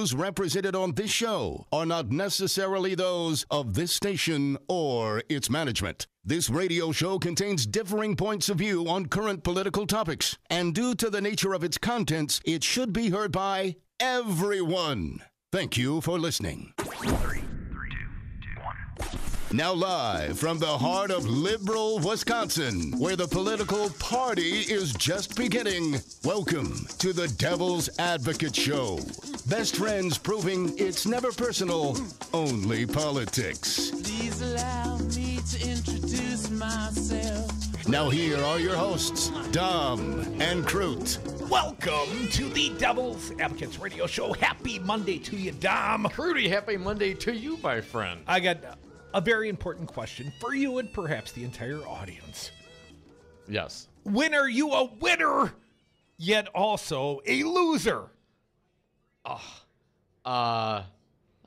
views represented on this show are not necessarily those of this station or its management. This radio show contains differing points of view on current political topics, and due to the nature of its contents, it should be heard by everyone. Thank you for listening. 3, 2, 1. Now live from the heart of liberal Wisconsin, where the political party is just beginning, welcome to the Devil's Advocate Show. Best friends proving it's never personal, only politics. Please allow me to introduce myself. Now here are your hosts, Dom and Crute. Welcome to the Devil's Advocates Radio Show. Happy Monday to you, Dom. Crudy, happy Monday to you, my friend. I got a very important question for you and perhaps the entire audience. Yes. When are you a winner, yet also a loser? I'm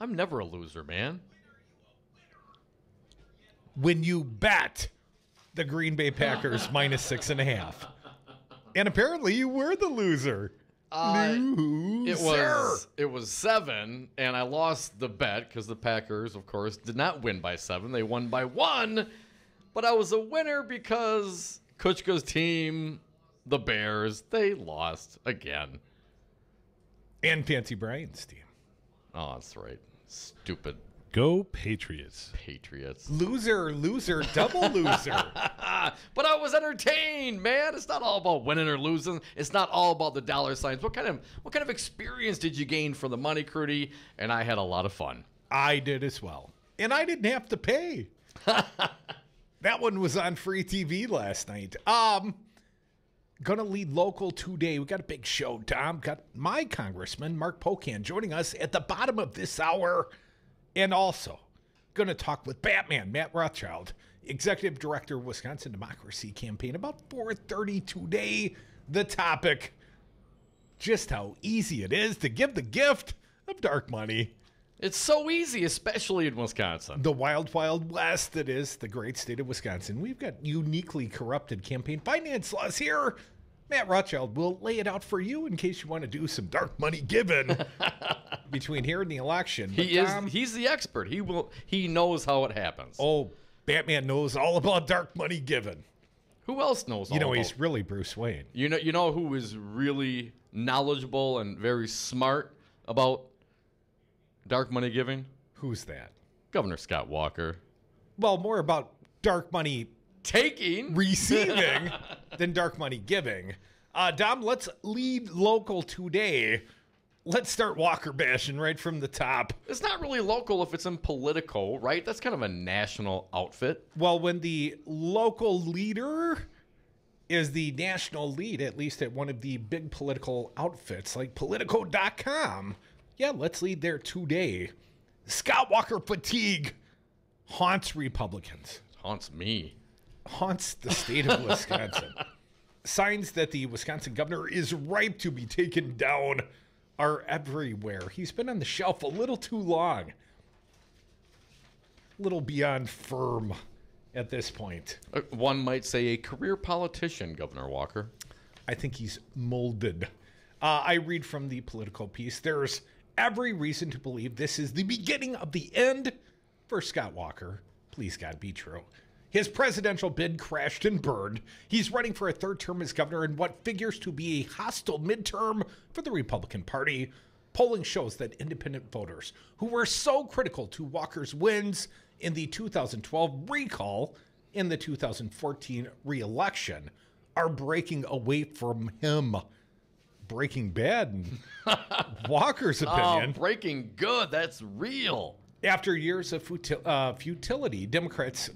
never a loser, man. When you bet the Green Bay Packers -6.5. And apparently you were the loser. It was 7, and I lost the bet because the Packers, of course, did not win by 7. They won by 1, but I was a winner because Kuchka's team, the Bears, they lost again. And Fancy Brian's team. Oh, that's right. Stupid Go Patriots. Patriots. Loser, double loser. But I was entertained, man. It's not all about winning or losing. It's not all about the dollar signs. What kind of experience did you gain for the money, Crudy? And I had a lot of fun. I did as well. And I didn't have to pay. That one was on free TV last night. Gonna lead local today. We got a big show, Tom. Got my Congressman Mark Pocan joining us at the bottom of this hour. And also, going to talk with Batman, Matt Rothschild, Executive Director, Wisconsin Democracy Campaign, about 4:30 today. The topic, just how easy it is to give the gift of dark money. It's so easy, especially in Wisconsin. The wild, wild west that is the great state of Wisconsin. We've got uniquely corrupted campaign finance laws here. Matt Rothschild will lay it out for you in case you want to do some dark money giving between here and the election. He's the expert. He knows how it happens. Oh, Batman knows all about dark money giving. Who else knows all about it? He's really Bruce Wayne. You know who is really knowledgeable and very smart about dark money giving? Who's that? Governor Scott Walker. Well, more about dark money taking, receiving than dark money giving. Dom, let's lead local today. Let's start Walker bashing right from the top. It's not really local if it's in Politico, right? That's kind of a national outfit. Well, when the local leader is the national lead, at least at one of the big political outfits like Politico.com, yeah, let's lead there today. Scott Walker fatigue haunts Republicans. Haunts me. Haunts the state of Wisconsin. Signs that the Wisconsin governor is ripe to be taken down are everywhere. He's been on the shelf a little too long. A little beyond firm at this point. One might say a career politician, Governor Walker. I think he's molded. I read from the Politico piece. There's every reason to believe this is the beginning of the end for Scott Walker. Please, God, be true. His presidential bid crashed and burned. He's running for a third term as governor in what figures to be a hostile midterm for the Republican Party. Polling shows that independent voters who were so critical to Walker's wins in the 2012 recall and the 2014 re-election are breaking away from him. Breaking bad in Walker's opinion. Oh, breaking good. That's real. After years of futility, Democrats...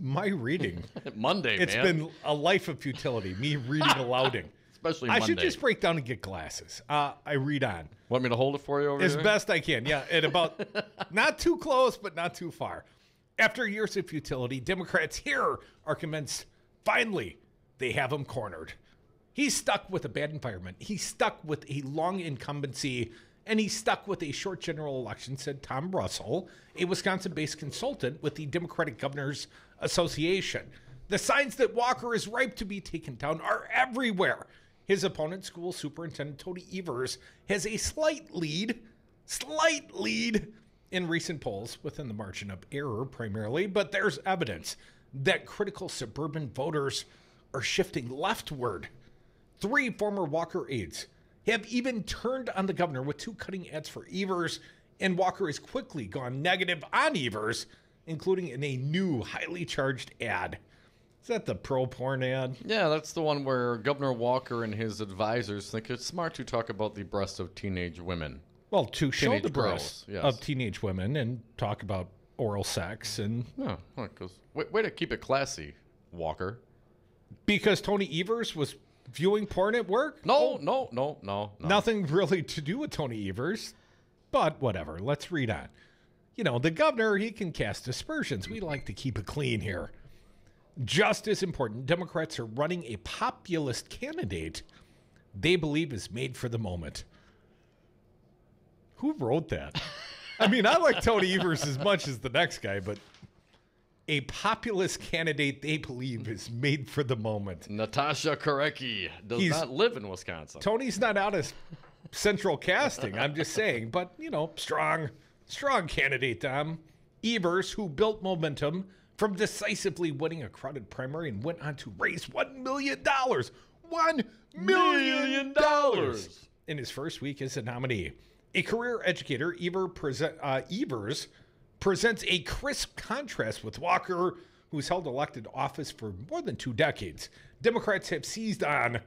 My reading. Monday, It's been a life of futility, me reading alouding. Especially I Monday. should just break down and get glasses. I read on. Want me to hold it for you over As there? best I can, yeah. At about, not too close, but not too far. After years of futility, Democrats here are convinced, finally, they have him cornered. He's stuck with a bad environment. He's stuck with a long incumbency, and he's stuck with a short general election, said Tom Russell, a Wisconsin-based consultant with the Democratic Governors Association. The signs that Walker is ripe to be taken down are everywhere. His opponent, school superintendent Tony Evers, has a slight lead, slight lead in recent polls within the margin of error primarily, but there's evidence that critical suburban voters are shifting leftward. 3 former Walker aides have even turned on the governor with 2 cutting ads for Evers, and Walker has quickly gone negative on Evers, including in a new highly charged ad. Is that the pro-porn ad? Yeah, that's the one where Governor Walker and his advisors think it's smart to talk about the breasts of teenage women. Well, to show Teenage the girls, breasts yes. of teenage women and talk about oral sex, and Yeah, way to keep it classy, Walker. because Tony Evers was viewing porn at work? No. Nothing really to do with Tony Evers, but whatever. Let's read on. You know, the governor, he can cast aspersions. We like to keep it clean here. Just as important, Democrats are running a populist candidate they believe is made for the moment. Who wrote that? I mean, I like Tony Evers as much as the next guy, but a populist candidate they believe is made for the moment. Natasha Korecki does He's- not live in Wisconsin. Tony's not out of central casting, I'm just saying. But, you know, strong candidate, Tom. Evers, who built momentum from decisively winning a crowded primary and went on to raise $1 million. $1 million in his first week as a nominee. A career educator, Evers presents a crisp contrast with Walker, who's held elected office for more than 2 decades. Democrats have seized on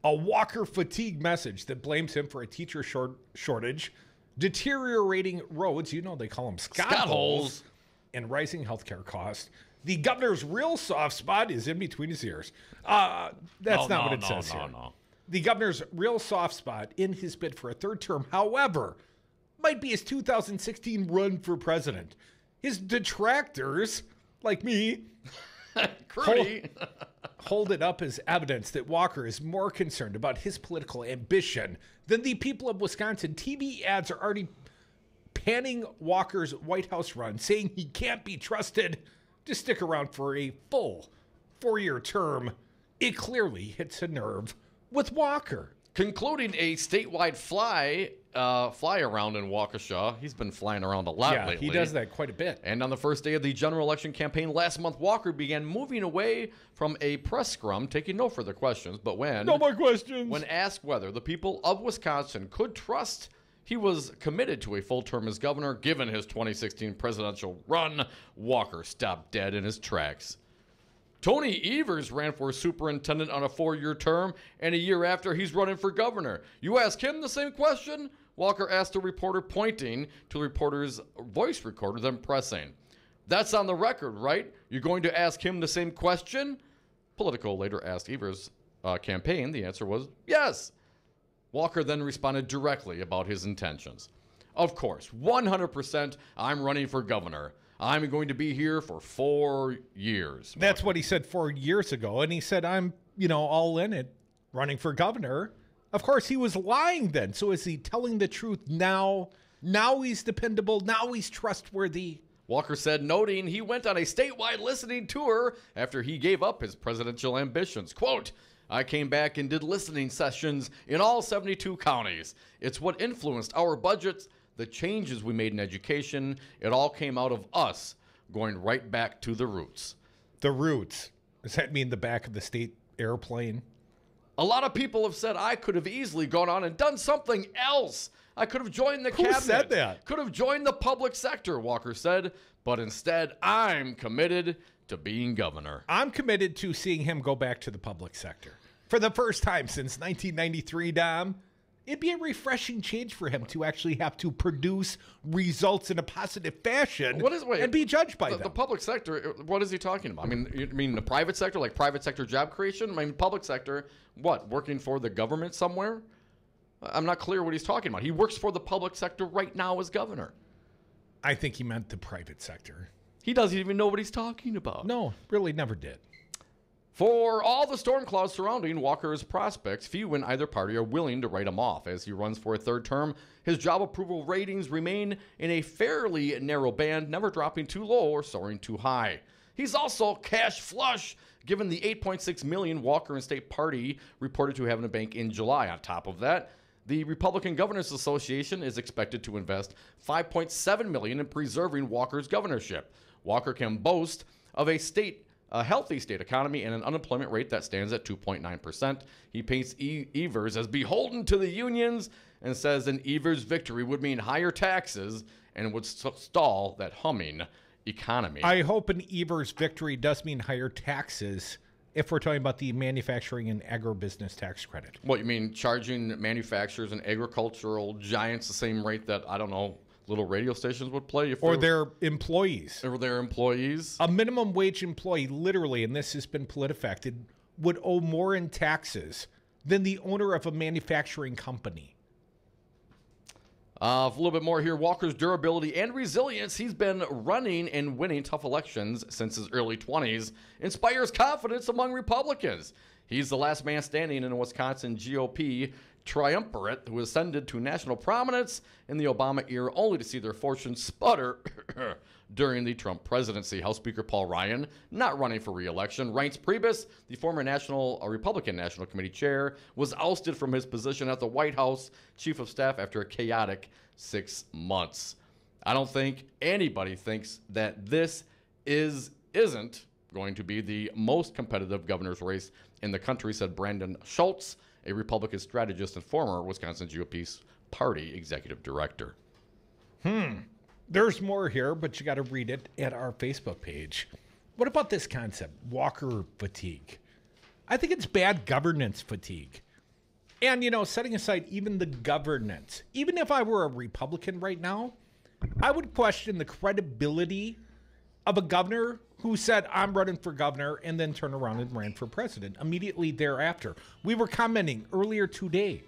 a Walker fatigue message that blames him for a teacher shortage, deteriorating roads, you know they call them Scott holes, and rising healthcare costs. The governor's real soft spot is in between his ears. That's not what it says here. The governor's real soft spot in his bid for a 3rd term, however, might be his 2016 run for president. His detractors, like me, hold it up as evidence that Walker is more concerned about his political ambition than the people of Wisconsin. TV ads are already panning Walker's White House run, saying he can't be trusted to stick around for a full 4-year term. It clearly hits a nerve with Walker. Concluding a statewide fly around in Waukesha. He's been flying around a lot lately. He does that quite a bit. And on the first day of the general election campaign last month, Walker began moving away from a press scrum, taking no further questions. But No more questions. when asked whether the people of Wisconsin could trust he was committed to a full term as governor, given his 2016 presidential run, Walker stopped dead in his tracks. Tony Evers ran for superintendent on a 4-year term, and a year after, he's running for governor. You ask him the same question? Walker asked a reporter, pointing to the reporter's voice recorder, then pressing. That's on the record, right? You're going to ask him the same question? Politico later asked Evers' campaign. The answer was yes. Walker then responded directly about his intentions. Of course, 100%, I'm running for governor. I'm going to be here for 4 years. That's what he said 4 years ago. And he said, I'm, all in it, running for governor. Of course, he was lying then. So is he telling the truth now? Now he's dependable. Now he's trustworthy. Walker said, noting he went on a statewide listening tour after he gave up his presidential ambitions. Quote, I came back and did listening sessions in all 72 counties. It's what influenced our budgets, the changes we made in education. It all came out of us going right back to the roots. The roots. Does that mean the back of the state airplane? A lot of people have said I could have easily gone on and done something else. I could have joined the cabinet. Who said that? Could have joined the public sector, Walker said. But instead, I'm committed to being governor. I'm committed to seeing him go back to the public sector. For the first time since 1993, Dom, it'd be a refreshing change for him to actually have to produce results in a positive fashion and be judged by them. The public sector, what is he talking about? I mean, you mean the private sector, like private sector job creation? I mean, public sector, what, working for the government somewhere? I'm not clear what he's talking about. He works for the public sector right now as governor. I think he meant the private sector. He doesn't even know what he's talking about. No, really never did. For all the storm clouds surrounding Walker's prospects, few in either party are willing to write him off. As he runs for a 3rd term, his job approval ratings remain in a fairly narrow band, never dropping too low or soaring too high. He's also cash flush, given the $8.6 million Walker and State Party reported to have in a bank in July. On top of that, The Republican Governors Association is expected to invest $5.7 million in preserving Walker's governorship. Walker can boast of a healthy state economy and an unemployment rate that stands at 2.9%. He paints Evers as beholden to the unions and says an Evers victory would mean higher taxes and would stall that humming economy. I hope an Evers victory does mean higher taxes if we're talking about the manufacturing and agribusiness tax credit. What, you mean charging manufacturers and agricultural giants the same rate that, I don't know, little radio stations would play? Or their employees. Or their employees. A minimum wage employee, literally, and this has been PolitiFacted, would owe more in taxes than the owner of a manufacturing company. A little bit more here. Walker's durability and resilience. He's been running and winning tough elections since his early 20s. Inspires confidence among Republicans. He's the last man standing in a Wisconsin GOP triumvirate who ascended to national prominence in the Obama era only to see their fortunes sputter during the Trump presidency. House Speaker Paul Ryan, not running for re-election. Reince Priebus, the former Republican National Committee chair, was ousted from his position at the White House Chief of Staff after a chaotic 6 months. I don't think anybody thinks that this isn't going to be the most competitive governor's race in the country, said Brandon Schultz, a Republican strategist and former Wisconsin GOP party executive director. There's more here, but you got to read it at our Facebook page. What about this concept, Walker fatigue? I think it's bad governance fatigue. And, setting aside even the governance, even if I were a Republican right now, I would question the credibility of a governor who said, I'm running for governor, and then turned around and ran for president immediately thereafter. We were commenting earlier today.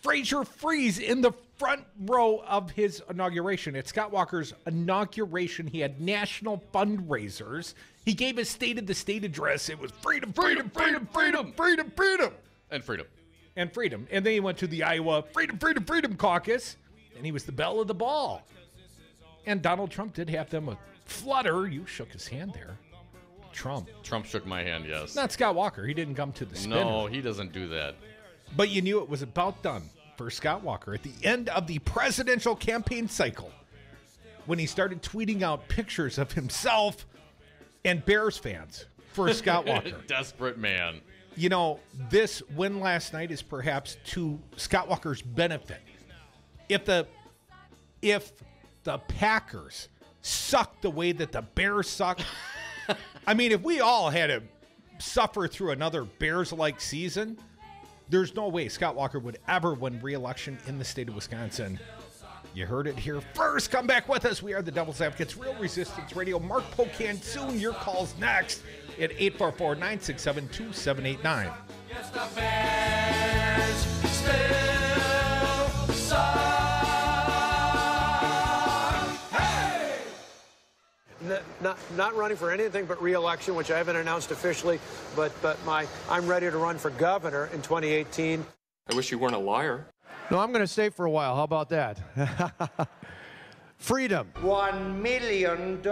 Fraser Freeze in the front row of his inauguration. At Scott Walker's inauguration, he had national fundraisers. He gave his State of the State address. It was freedom, freedom, freedom, freedom, freedom, freedom. And freedom. And freedom. And then he went to the Iowa Freedom, Freedom, Freedom Caucus, and he was the belle of the ball. And Donald Trump did have them a flutter. You shook his hand there. Trump shook my hand, yes. Not Scott Walker. He didn't come to the spinner. No, he doesn't do that. But you knew it was about done for Scott Walker at the end of the presidential campaign cycle when he started tweeting out pictures of himself and Bears fans for Scott Walker. Desperate man. This win last night is perhaps to Scott Walker's benefit. If the Packers suck the way that the Bears suck, I mean, if we all had to suffer through another Bears-like season, there's no way Scott Walker would ever win re-election in the state of Wisconsin. You heard it here first. Come back with us. We are the Devil's Advocates, Real Resistance Radio. Mark Pocan soon. Your calls next at 844-967-2789. Yes, the Bears still suck. Hey! Not running for anything but re-election, which I haven't announced officially, but I'm ready to run for governor in 2018. I wish you weren't a liar. No, I'm going to stay for a while. How about that? Freedom. $1 million.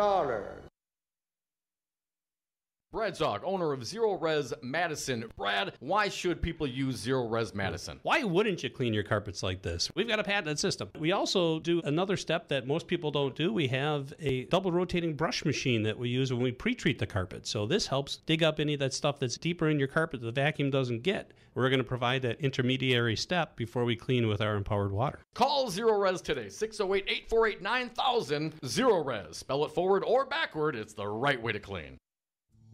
Brad Zog, owner of Zero Res Madison. Brad, why should people use Zero Res Madison? Why wouldn't you clean your carpets like this? We've got a patented system. We also do another step that most people don't do. We have a double rotating brush machine that we use when we pre-treat the carpet. So this helps dig up any of that stuff that's deeper in your carpet that the vacuum doesn't get. We're going to provide that intermediary step before we clean with our empowered water. Call Zero Res today, 608-848-9000. Zero Res. Spell it forward or backward. It's the right way to clean.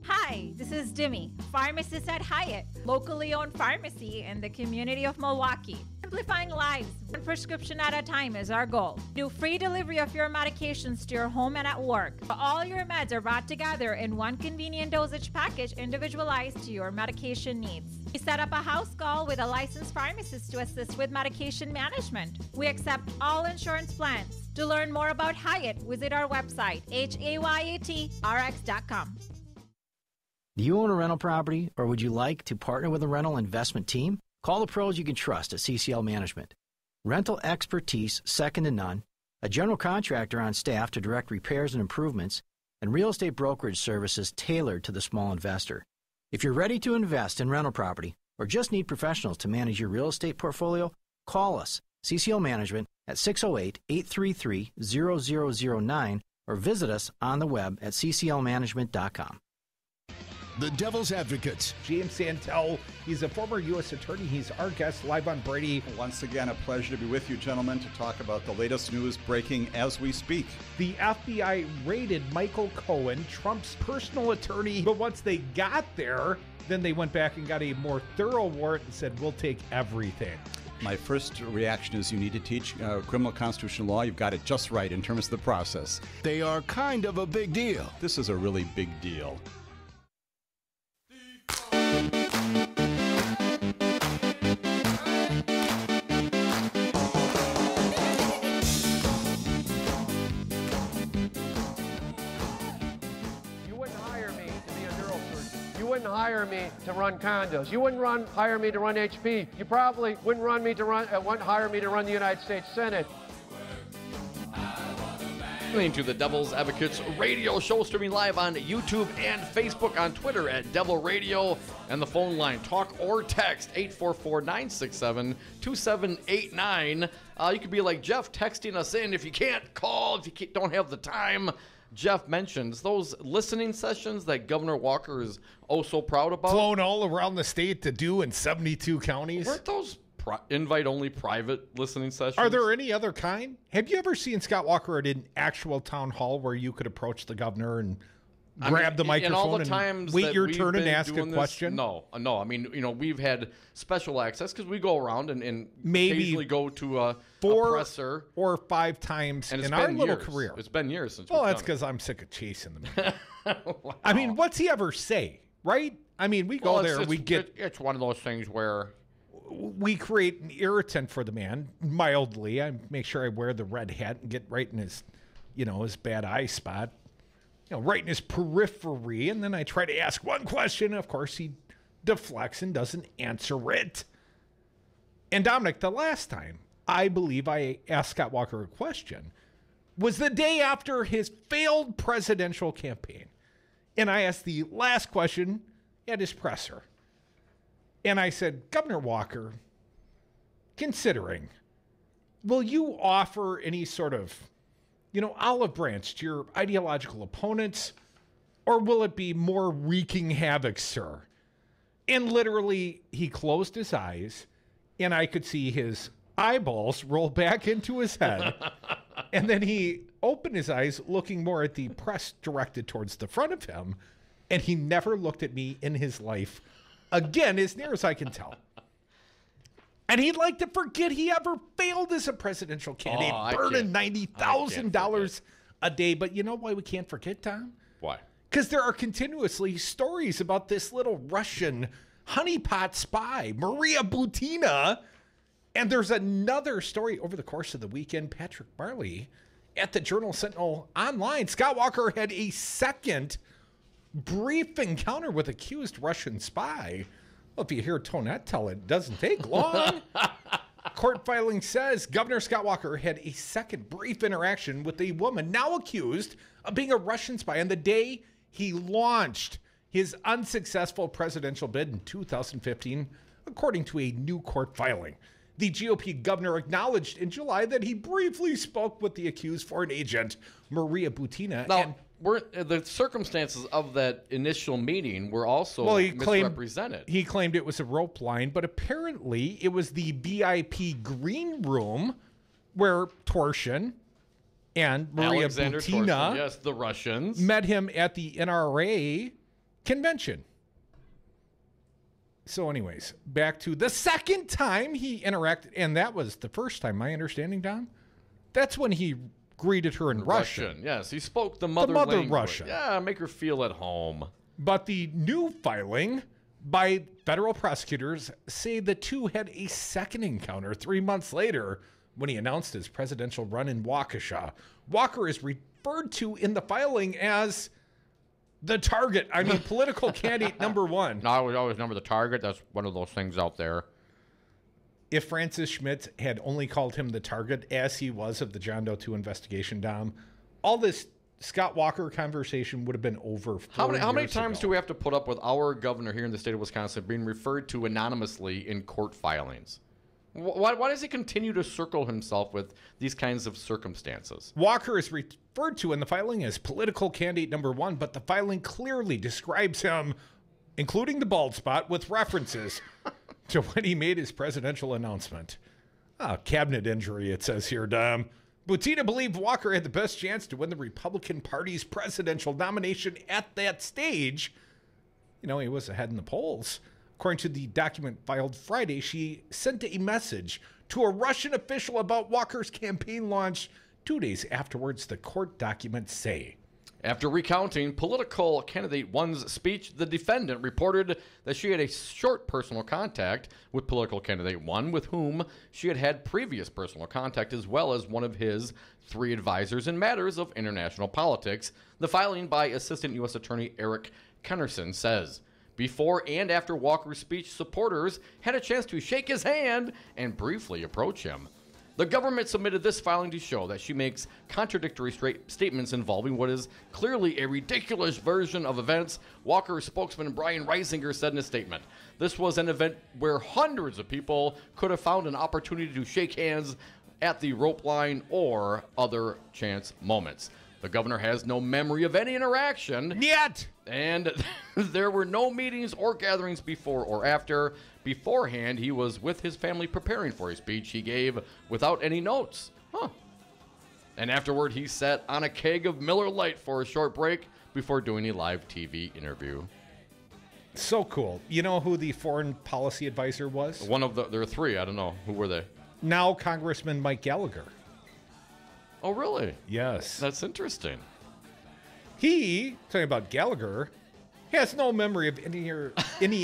Hi, this is Demi, pharmacist at Hyatt, locally owned pharmacy in the community of Milwaukee. Simplifying lives, one prescription at a time is our goal. Do free delivery of your medications to your home and at work. All your meds are brought together in one convenient dosage package individualized to your medication needs. We set up a house call with a licensed pharmacist to assist with medication management. We accept all insurance plans. To learn more about Hyatt, visit our website, HAYATRX.com. Do you own a rental property, or would you like to partner with a rental investment team? Call the pros you can trust at CCL Management. Rental expertise second to none, a general contractor on staff to direct repairs and improvements, and real estate brokerage services tailored to the small investor. If you're ready to invest in rental property, or just need professionals to manage your real estate portfolio? Call us, CCL Management, at 608-833-0009 or visit us on the web at cclmanagement.com. The Devil's Advocates. James Santel, he's a former U.S. attorney. He's our guest live on Brady. Once again, a pleasure to be with you, gentlemen, to talk about the latest news breaking as we speak. The FBI raided Michael Cohen, Trump's personal attorney, but once they got there, then they went back and got a more thorough warrant and said, we'll take everything. My first reaction is you need to teach criminal constitutional law. You've got it just right in terms of the process. They are kind of a big deal. This is a really big deal. You wouldn't hire me to run condos. You wouldn't hire me to run HP. You probably wouldn't hire me to run the United States Senate. Listening to the Devil's Advocates radio show, streaming live on YouTube and Facebook, on Twitter at Devil Radio, and the phone line, talk or text, 844-967-2789. You could be like Jeff, texting us in. If you can't call, if you don't have the time, Jeff mentions those listening sessions that Governor Walker is oh so proud about. Flown all around the state to do in 72 counties. Weren't those invite-only private listening sessions? Are there any other kind? Have you ever seen Scott Walker at an actual town hall where you could approach the governor and grab the microphone and wait your turn and ask a question? No. I mean, we've had special access because we go around and maybe occasionally go to a 4 presser or 5 times in our little career. It's been years since. Well, that's because I'm sick of chasing them. Wow. I mean, what's he ever say, right? I mean, we go there, we get. It's one of those things where we create an irritant for the man mildly. I make sure I wear the red hat and get right in his, his bad eye spot. Right in his periphery, and then I try to ask one question. Of course, he deflects and doesn't answer it. And Dominic, the last time I believe I asked Scott Walker a question was the day after his failed presidential campaign. And I asked the last question at his presser. And I said, Governor Walker, considering, will you offer any sort of olive branch to your ideological opponents, or will it be more wreaking havoc, sir? And literally, he closed his eyes, and I could see his eyeballs roll back into his head. And then he opened his eyes, looking more at the press directed towards the front of him, and he never looked at me in his life again, as near as I can tell. And he'd like to forget he ever failed as a presidential candidate, burning $90,000 a day. But you know why we can't forget, Tom? Why? Because there are continuously stories about this little Russian honeypot spy, Maria Butina. And there's another story over the course of the weekend. Patrick Marley at the Journal-Sentinel Online. Scott Walker had a second brief encounter with accused Russian spy. Well, if you hear Tonette tell it, doesn't take long. Court filing says Governor Scott Walker had a second brief interaction with a woman now accused of being a Russian spy on the day he launched his unsuccessful presidential bid in 2015, according to a new court filing. The GOP governor acknowledged in July that he briefly spoke with the accused foreign agent, Maria Butina. Now, the circumstances of that initial meeting were also misrepresented. He claimed it was a rope line, but apparently it was the VIP green room where Torshin and Maria Alexander Butina, Torshin, yes, the Russians, met him at the NRA convention. So anyways, back to the second time he interacted, and that was the first time, my understanding, Don. That's when he greeted her in Russian. Yes, he spoke the mother language. Russian. Yeah, make her feel at home. But the new filing by federal prosecutors say the two had a second encounter 3 months later when he announced his presidential run in Waukesha. Walker is referred to in the filing as the target. I mean, political candidate number one. No, I would always remember the target. That's one of those things out there. If Francis Schmidt had only called him the target as he was of the John Doe 2 investigation, Dom, all this Scott Walker conversation would have been over. How many times do we have to put up with our governor here in the state of Wisconsin being referred to anonymously in court filings? Why does he continue to circle himself with these kinds of circumstances? Walker is referred to in the filing as political candidate number 1, but the filing clearly describes him, including the bald spot, with references to when he made his presidential announcement. Cabinet injury, it says here, Dom. Butina believed Walker had the best chance to win the Republican Party's presidential nomination at that stage. He was ahead in the polls. According to the document filed Friday, she sent a message to a Russian official about Walker's campaign launch 2 days afterwards, the court documents say. After recounting political candidate one's speech, the defendant reported that she had a short personal contact with political candidate one, with whom she had previous personal contact, as well as one of his 3 advisors in matters of international politics. The filing by Assistant U.S. Attorney Eric Kennerson says. Before and after Walker's speech, supporters had a chance to shake his hand and briefly approach him. The government submitted this filing to show that she makes contradictory statements involving what is clearly a ridiculous version of events. Walker's spokesman Brian Reisinger said in a statement, "This was an event where hundreds of people could have found an opportunity to shake hands at the rope line or other chance moments. The governor has no memory of any interaction yet, and there were no meetings or gatherings before or after. Beforehand, he was with his family preparing for a speech he gave without any notes. And afterward, he sat on a keg of Miller Lite for a short break before doing a live TV interview." So cool. You know who the foreign policy advisor was? There are 3. I don't know. Who were they? Now Congressman Mike Gallagher. Oh, really? Yes. That's interesting. He, talking about Gallagher, has no memory of any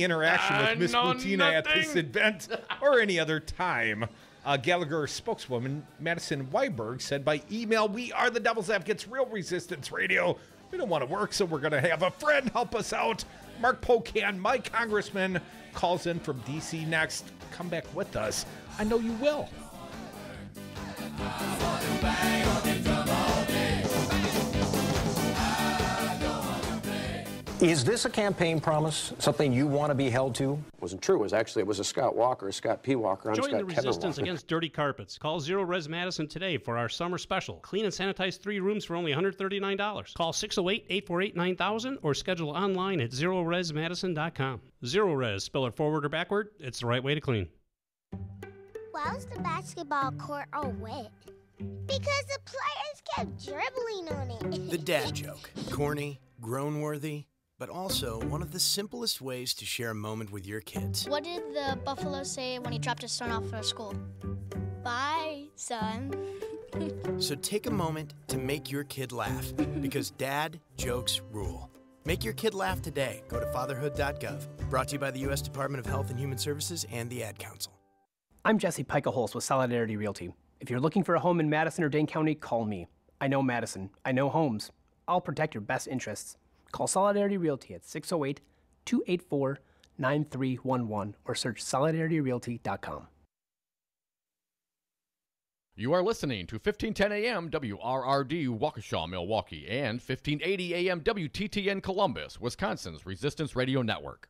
interaction with Miss Butina at this event or any other time. Gallagher's spokeswoman, Madison Weiberg, said by email, "We are the Devil's Advocates, Real Resistance Radio. We don't want to work, so we're going to have a friend help us out. Mark Pocan, my congressman, calls in from D.C. next. Come back with us. I know you will." Is this a campaign promise? Something you want to be held to? It wasn't true. It was a Scott Walker, Scott P. Walker. Join the resistance against dirty carpets. Call Zero Res Madison today for our summer special. Clean and sanitize 3 rooms for only $139. Call 608-848-9000 or schedule online at ZeroResMadison.com. Zero Res, spell it forward or backward, it's the right way to clean. Why was the basketball court all wet? Because the players kept dribbling on it. The dad joke. Corny, groan-worthy, but also one of the simplest ways to share a moment with your kids. What did the buffalo say when he dropped his son off for school? Bye, son. So take a moment to make your kid laugh, because dad jokes rule. Make your kid laugh today. Go to fatherhood.gov. Brought to you by the U.S. Department of Health and Human Services and the Ad Council. I'm Jesse Pica-Holz with Solidarity Realty. If you're looking for a home in Madison or Dane County, call me. I know Madison. I know homes. I'll protect your best interests. Call Solidarity Realty at 608-284-9311 or search solidarityrealty.com. You are listening to 1510 AM WRRD Waukesha, Milwaukee, and 1580 AM WTTN Columbus, Wisconsin's Resistance Radio Network.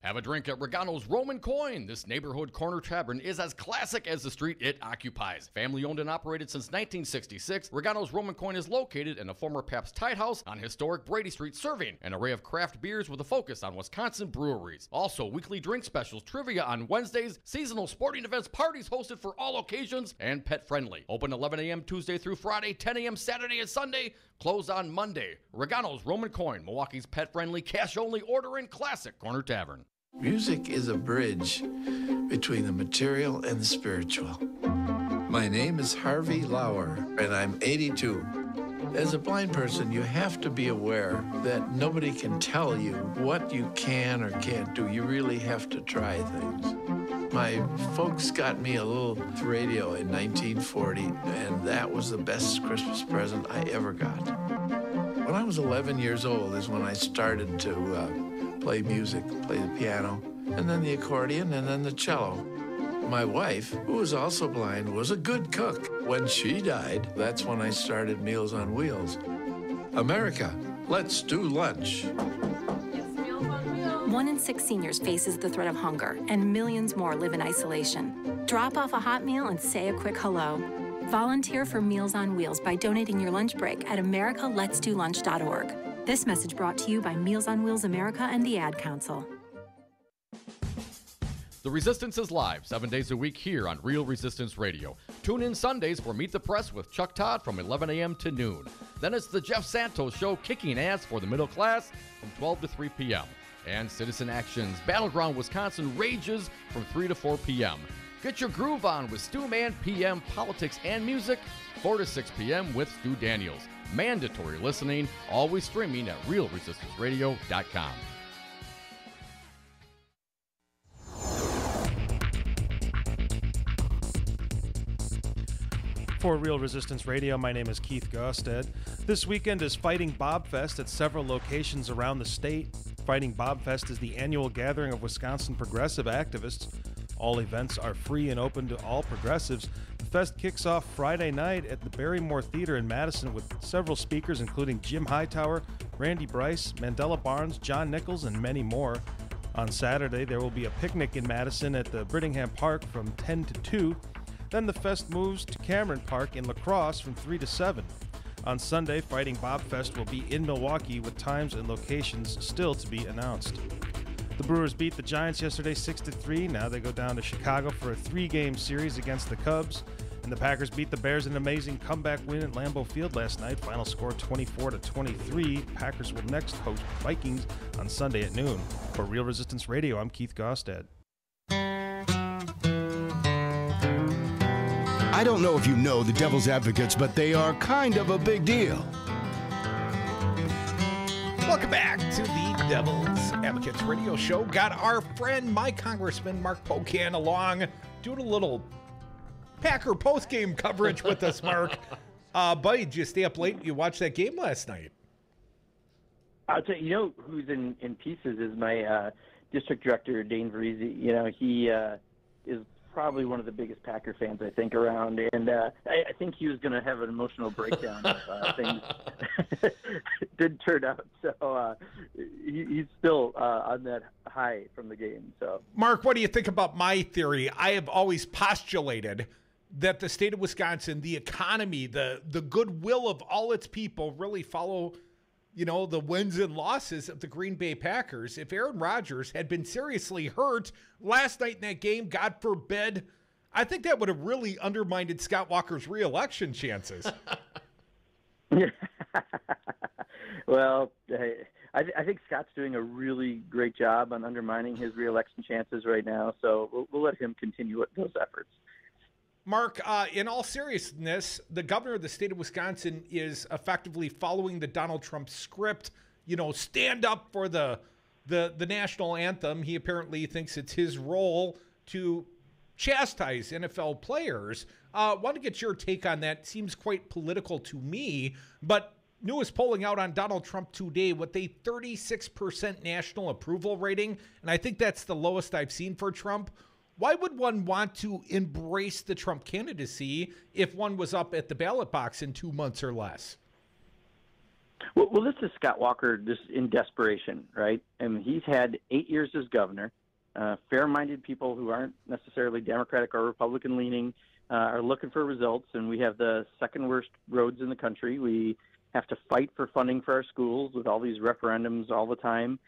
Have a drink at Regano's Roman Coin. This neighborhood corner tavern is as classic as the street it occupies. Family owned and operated since 1966, Regano's Roman Coin is located in a former Pabst Tide House on historic Brady Street, serving an array of craft beers with a focus on Wisconsin breweries. Also, weekly drink specials, trivia on Wednesdays, seasonal sporting events, parties hosted for all occasions, and pet friendly. Open 11 a.m. Tuesday through Friday, 10 a.m. Saturday and Sunday. Closed on Monday. Regano's Roman Coin, Milwaukee's pet-friendly, cash-only order and classic corner tavern. Music is a bridge between the material and the spiritual. My name is Harvey Lauer, and I'm 82. As a blind person, you have to be aware that nobody can tell you what you can or can't do. You really have to try things. My folks got me a little radio in 1940, and that was the best Christmas present I ever got. When I was 11 years old is when I started to play music, play the piano, and then the accordion, and then the cello. My wife, who was also blind, was a good cook. When she died, that's when I started Meals on Wheels. America, let's do lunch. 1 in 6 seniors faces the threat of hunger, and millions more live in isolation. Drop off a hot meal and say a quick hello. Volunteer for Meals on Wheels by donating your lunch break at americaletsdolunch.org. This message brought to you by Meals on Wheels America and the Ad Council. The Resistance is live 7 days a week here on Real Resistance Radio. Tune in Sundays for Meet the Press with Chuck Todd from 11 a.m. to noon. Then it's the Jeff Santos Show, kicking ass for the middle class from 12 to 3 p.m. And Citizen Action's Battleground Wisconsin rages from 3 to 4 p.m. Get your groove on with Stu Man PM, politics and music, 4 to 6 p.m. with Stu Daniels. Mandatory listening, always streaming at realresistanceradio.com. For Real Resistance Radio, my name is Keith Gosted. This weekend is Fighting Bob Fest at several locations around the state. Fighting Bob Fest is the annual gathering of Wisconsin progressive activists. All events are free and open to all progressives. The fest kicks off Friday night at the Barrymore Theater in Madison with several speakers, including Jim Hightower, Randy Bryce, Mandela Barnes, John Nichols, and many more. On Saturday, there will be a picnic in Madison at the Brittingham Park from 10 to 2. Then the fest moves to Cameron Park in La Crosse from 3 to 7. On Sunday, Fighting Bob Fest will be in Milwaukee with times and locations still to be announced. The Brewers beat the Giants yesterday 6-3. Now they go down to Chicago for a 3-game series against the Cubs. And the Packers beat the Bears in an amazing comeback win at Lambeau Field last night. Final score 24-23. Packers will next host Vikings on Sunday at noon. For Real Resistance Radio, I'm Keith Gosted. I don't know if you know the Devil's Advocates, but they are kind of a big deal. Welcome back to the Devil's Advocates Radio Show. Got our friend, my Congressman Mark Pocan, along, doing a little Packer post-game coverage with us, Mark. Buddy, did you stay up late? You watched that game last night? I'll tell you, who's in pieces is my district director, Dane Verizzi. He is probably one of the biggest Packer fans I think around, and I think he was going to have an emotional breakdown if things did turn out. So he's still on that high from the game. So, Mark, what do you think about my theory? I have always postulated that the state of Wisconsin, the economy, the goodwill of all its people really follow, the wins and losses of the Green Bay Packers. If Aaron Rodgers had been seriously hurt last night in that game, God forbid, I think that would have really undermined Scott Walker's re-election chances. Well, I think Scott's doing a really great job on undermining his re-election chances right now, so we'll let him continue those efforts. Mark, in all seriousness, the governor of the state of Wisconsin is effectively following the Donald Trump script, stand up for the national anthem. He apparently thinks it's his role to chastise NFL players. Want to get your take on that. Seems quite political to me, but newest polling out on Donald Trump today with a 36% national approval rating, and I think that's the lowest I've seen for Trump. Why would one want to embrace the Trump candidacy if one was up at the ballot box in 2 months or less? Well, this is Scott Walker just in desperation, right? And he's had 8 years as governor. Fair-minded people who aren't necessarily Democratic or Republican-leaning are looking for results, and we have the second worst roads in the country. We have to fight for funding for our schools with all these referendums all the time.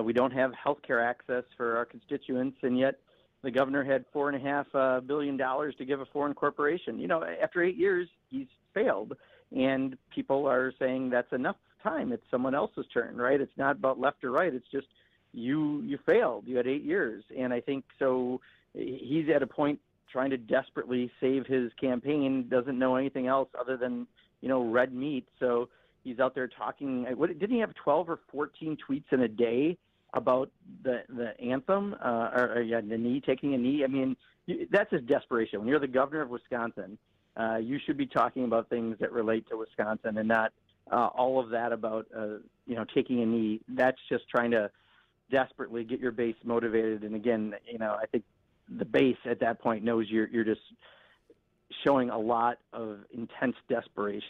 We don't have health care access for our constituents, and yet the governor had $4.5 billion to give a foreign corporation. After 8 years, he's failed, and people are saying that's enough time. It's someone else's turn, right? It's not about left or right. It's just you failed. You had 8 years, and I think so. He's at a point trying to desperately save his campaign. Doesn't know anything else other than red meat. So he's out there talking. Didn't he have 12 or 14 tweets in a day about the anthem, the knee, taking a knee? I mean, that's just desperation. When you're the governor of Wisconsin, you should be talking about things that relate to Wisconsin and not all of that about, taking a knee. That's just trying to desperately get your base motivated. And again, I think the base at that point knows you're just showing a lot of intense desperation.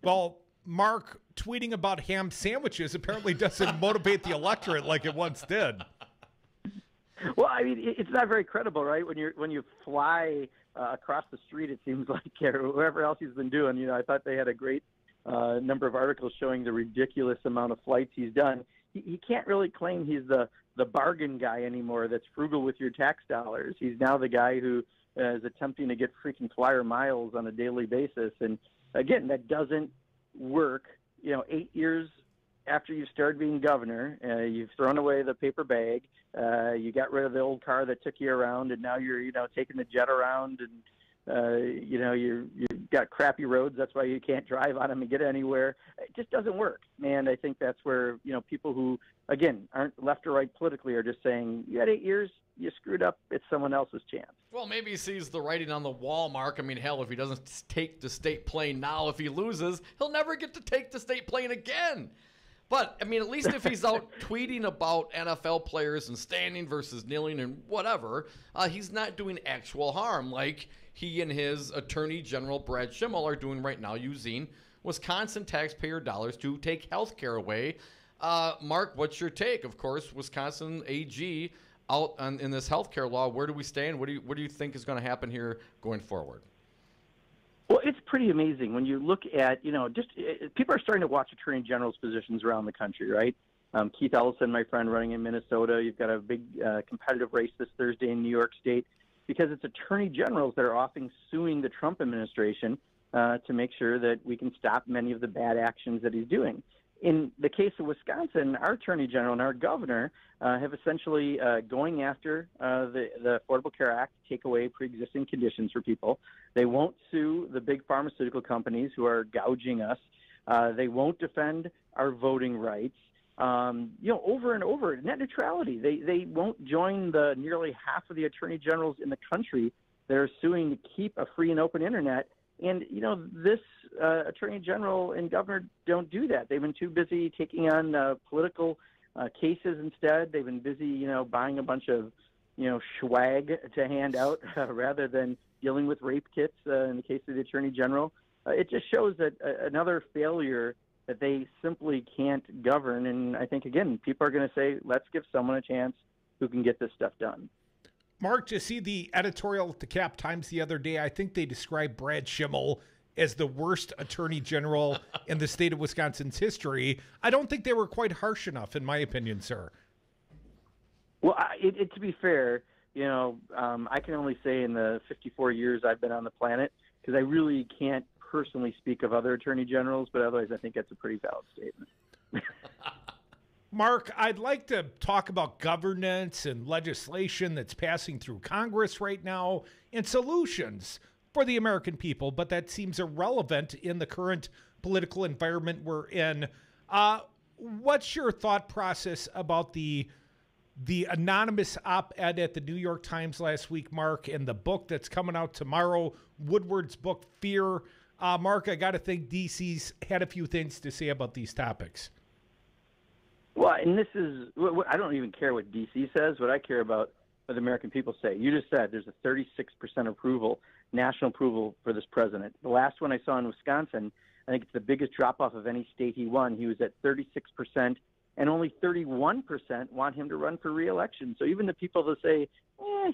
Well, Mark, tweeting about ham sandwiches apparently doesn't motivate the electorate like it once did. Well, I mean, it's not very credible, right? When you fly across the street, it seems like, or whatever else he's been doing. You know, I thought they had a great number of articles showing the ridiculous amount of flights he's done. He can't really claim he's the bargain guy anymore that's frugal with your tax dollars. He's now the guy who is attempting to get freaking flyer miles on a daily basis. And again, that doesn't work. 8 years after you started being governor, you've thrown away the paper bag. You got rid of the old car that took you around, and now you're, taking the jet around, and you've got crappy roads. That's why you can't drive on them and get anywhere. It just doesn't work. And I think that's where, people who, again, aren't left or right politically are just saying, you had 8 years, you screwed up, it's someone else's chance. Well, maybe he sees the writing on the wall, Mark. I mean, hell, if he doesn't take the state plane now, if he loses, he'll never get to take the state plane again. But, I mean, at least if he's out tweeting about NFL players and standing versus kneeling and whatever, he's not doing actual harm like he and his Attorney General Brad Schimmel are doing right now, using Wisconsin taxpayer dollars to take health care away. Mark, what's your take? Of course, Wisconsin AG out in this health care law. Where do we stand? What do you think is going to happen here going forward? Well, it's pretty amazing when you look at, people are starting to watch attorney general's positions around the country, right? Keith Ellison, my friend, running in Minnesota. You've got a big competitive race this Thursday in New York State, because it's attorney generals that are often suing the Trump administration to make sure that we can stop many of the bad actions that he's doing. In the case of Wisconsin, our attorney general and our governor have essentially going after the Affordable Care Act to take away pre-existing conditions for people. They won't sue the big pharmaceutical companies who are gouging us. They won't defend our voting rights. Over and over, net neutrality. They won't join the nearly half of the attorney generals in the country that are suing to keep a free and open internet. And, this attorney general and governor don't do that. They've been too busy taking on political cases instead. They've been busy, buying a bunch of, swag to hand out rather than dealing with rape kits in the case of the attorney general. It just shows that another failure that they simply can't govern. And I think, again, people are going to say, let's give someone a chance who can get this stuff done. Mark, to see the editorial at the Cap Times the other day, I think they described Brad Schimmel as the worst attorney general in the state of Wisconsin's history. I don't think they were quite harsh enough, in my opinion, sir. Well, to be fair, I can only say in the 54 years I've been on the planet, because I really can't personally speak of other attorney generals, but otherwise I think that's a pretty valid statement. Mark, I'd like to talk about governance and legislation that's passing through Congress right now and solutions for the American people, but that seems irrelevant in the current political environment we're in. What's your thought process about the anonymous op-ed at the New York Times last week, Mark, and the book that's coming out tomorrow, Woodward's book, Fear? Mark, I got to think DC's had a few things to say about these topics. Well, and this is, I don't even care what D.C. says. What I care about what the American people say. You just said there's a 36% approval, national approval for this president. The last one I saw in Wisconsin, I think it's the biggest drop-off of any state he won. He was at 36%, and only 31% want him to run for re-election. So even the people that say,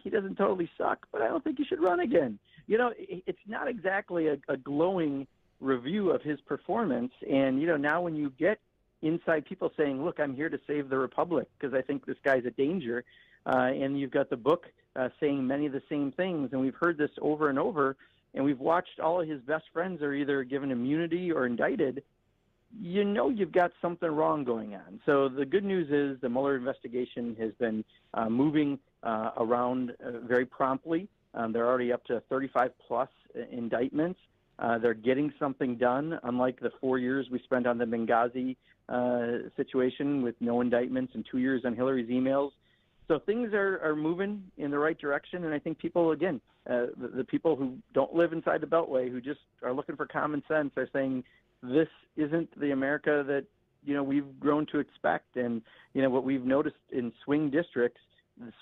he doesn't totally suck, but I don't think he should run again. It's not exactly a glowing review of his performance. And, now when you get inside people saying, look, I'm here to save the republic because I think this guy's a danger. And you've got the book saying many of the same things. And we've heard this over and over. And we've watched all of his best friends are either given immunity or indicted. You've got something wrong going on. So the good news is the Mueller investigation has been moving around very promptly. They're already up to 35-plus indictments. They're getting something done, unlike the 4 years we spent on the Benghazi situation with no indictments and 2 years on Hillary's emails. So things are moving in the right direction, and I think people, again, the people who don't live inside the Beltway, who just are looking for common sense, are saying this isn't the America that, we've grown to expect. And, what we've noticed in swing districts,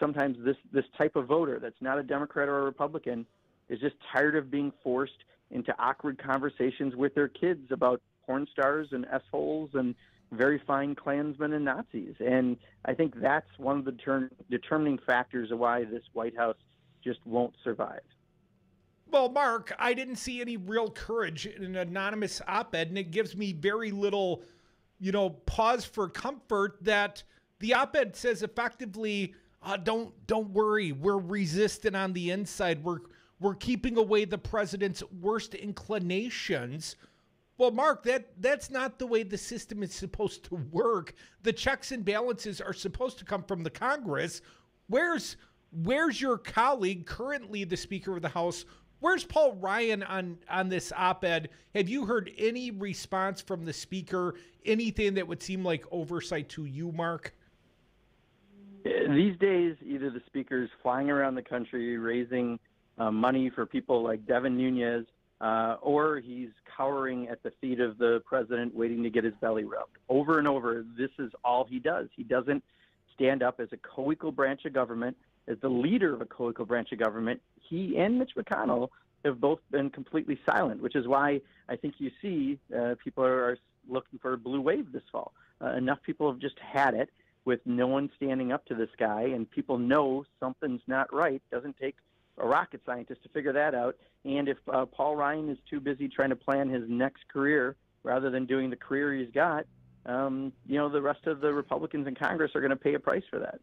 sometimes this type of voter that's not a Democrat or a Republican is just tired of being forced into awkward conversations with their kids about porn stars and S-holes and very fine Klansmen and Nazis. And I think that's one of the determining factors of why this White House just won't survive. Well, Mark, I didn't see any real courage in an anonymous op-ed, and it gives me very little, pause for comfort that the op-ed says effectively, don't worry, we're resistant on the inside. We're keeping away the president's worst inclinations. Well, Mark, that's not the way the system is supposed to work. The checks and balances are supposed to come from the Congress. Where's your colleague, currently the Speaker of the House? Where's Paul Ryan on this op-ed? Have you heard any response from the Speaker, anything that would seem like oversight to you, Mark? These days, either the Speaker's flying around the country raising money for people like Devin Nunes, or he's cowering at the feet of the president waiting to get his belly rubbed. Over and over, this is all he does. He doesn't stand up as a co-equal branch of government, as the leader of a co-equal branch of government. He and Mitch McConnell have both been completely silent, which is why I think you see people are looking for a blue wave this fall. Enough people have just had it with no one standing up to this guy, and people know something's not right. It doesn't take a rocket scientist to figure that out. And if Paul Ryan is too busy trying to plan his next career rather than doing the career he's got, the rest of the Republicans in Congress are going to pay a price for that.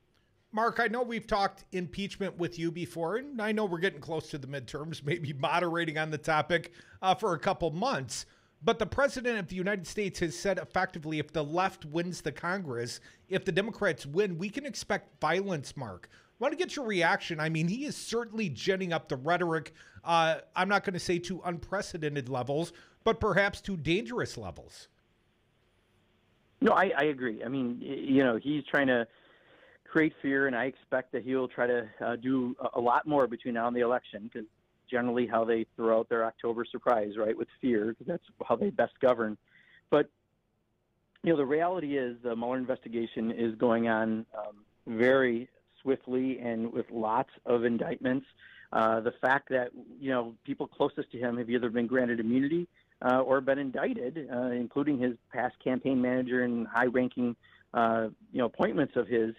Mark, I know we've talked impeachment with you before, and I know we're getting close to the midterms, maybe moderating on the topic for a couple months. But the President of the United States has said effectively, if the left wins the Congress, if the Democrats win, we can expect violence, Mark. I want to get your reaction. I mean, he is certainly ginning up the rhetoric. I'm not going to say to unprecedented levels, but perhaps to dangerous levels. No, I agree. I mean, he's trying to create fear, and I expect that he'll try to do a lot more between now and the election, because generally how they throw out their October surprise, right, with fear, because that's how they best govern. But, the reality is the Mueller investigation is going on very swiftly and with lots of indictments. The fact that, people closest to him have either been granted immunity or been indicted, including his past campaign manager and high-ranking, appointments of his.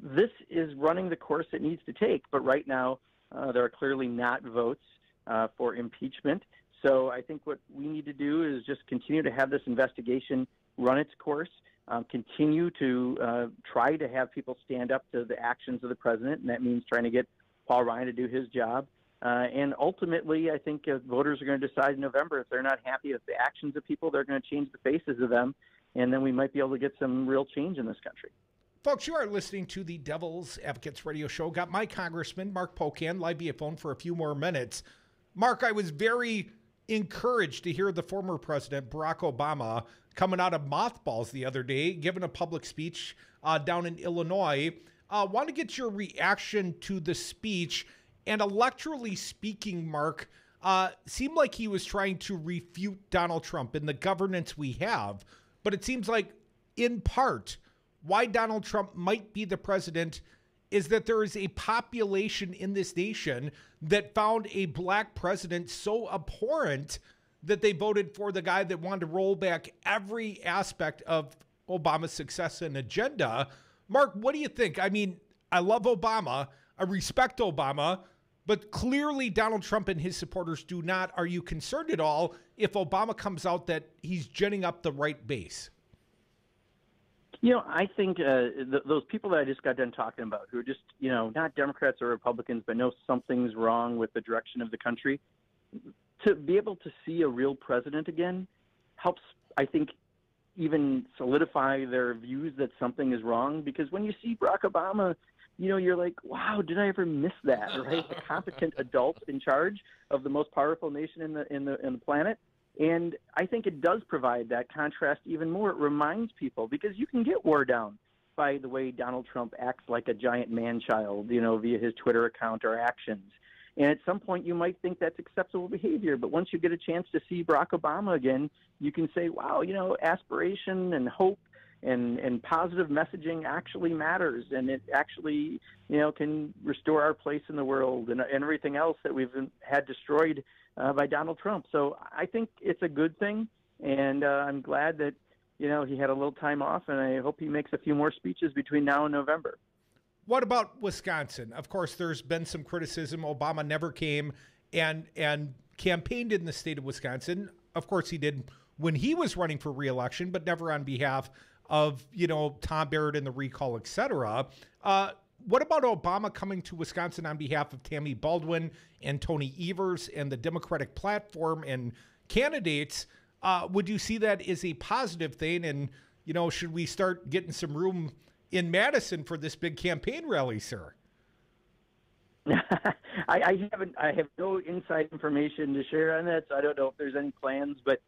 This is running the course it needs to take, but right now there are clearly not votes for impeachment. So I think what we need to do is just continue to have this investigation run its course, continue to try to have people stand up to the actions of the president, and that means trying to get Paul Ryan to do his job. And ultimately, I think voters are going to decide in November if they're not happy with the actions of people, they're going to change the faces of them, and then we might be able to get some real change in this country. Folks, you are listening to the Devil's Advocates Radio Show. Got my Congressman, Mark Pocan, live via phone for a few more minutes. Mark, I was very encouraged to hear the former president, Barack Obama, coming out of mothballs the other day, giving a public speech down in Illinois. Want to get your reaction to the speech. And electorally speaking, Mark, seemed like he was trying to refute Donald Trump and the governance we have. But it seems like, in part, why Donald Trump might be the president is that there is a population in this nation that found a black president so abhorrent that they voted for the guy that wanted to roll back every aspect of Obama's success and agenda. Mark, what do you think? I mean, I love Obama. I respect Obama. But clearly Donald Trump and his supporters do not. Are you concerned at all if Obama comes out that he's ginning up the right base? I think those people that I just got done talking about, who are just, not Democrats or Republicans, but know something's wrong with the direction of the country, to be able to see a real president again helps, I think, even solidify their views that something is wrong. Because when you see Barack Obama, you're like, wow, did I ever miss that, right? A competent adult in charge of the most powerful nation in the planet. And I think it does provide that contrast even more. It reminds people, because you can get wore down by the way Donald Trump acts like a giant man-child, via his Twitter account or actions. And at some point you might think that's acceptable behavior. But once you get a chance to see Barack Obama again, you can say, wow, aspiration and hope and positive messaging actually matters, and it actually, can restore our place in the world and everything else that we've had destroyed by Donald Trump. So I think it's a good thing. And I'm glad that, he had a little time off, and I hope he makes a few more speeches between now and November. What about Wisconsin? Of course, there's been some criticism. Obama never came and campaigned in the state of Wisconsin. Of course, he did when he was running for re-election, but never on behalf of, Tom Barrett and the recall, et cetera. What about Obama coming to Wisconsin on behalf of Tammy Baldwin and Tony Evers and the Democratic platform and candidates? Would you see that as a positive thing? And, should we start getting some room in Madison for this big campaign rally, sir? I have no inside information to share on that, so I don't know if there's any plans. But,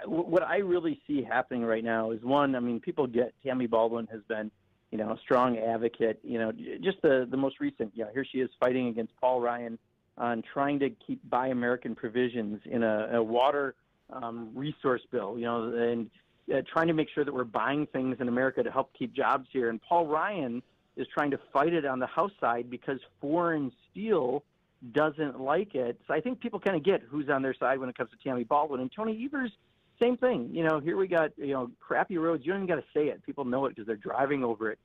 what I really see happening right now is, one, people get Tammy Baldwin has been, a strong advocate. Just the most recent, here she is fighting against Paul Ryan on trying to keep Buy American provisions in a water resource bill, and trying to make sure that we're buying things in America to help keep jobs here. And Paul Ryan is trying to fight it on the House side because foreign steel doesn't like it. So I think people kind of get who's on their side when it comes to Tammy Baldwin. And Tony Evers, same thing. Here we got, crappy roads. You don't even got to say it. People know it because they're driving over it.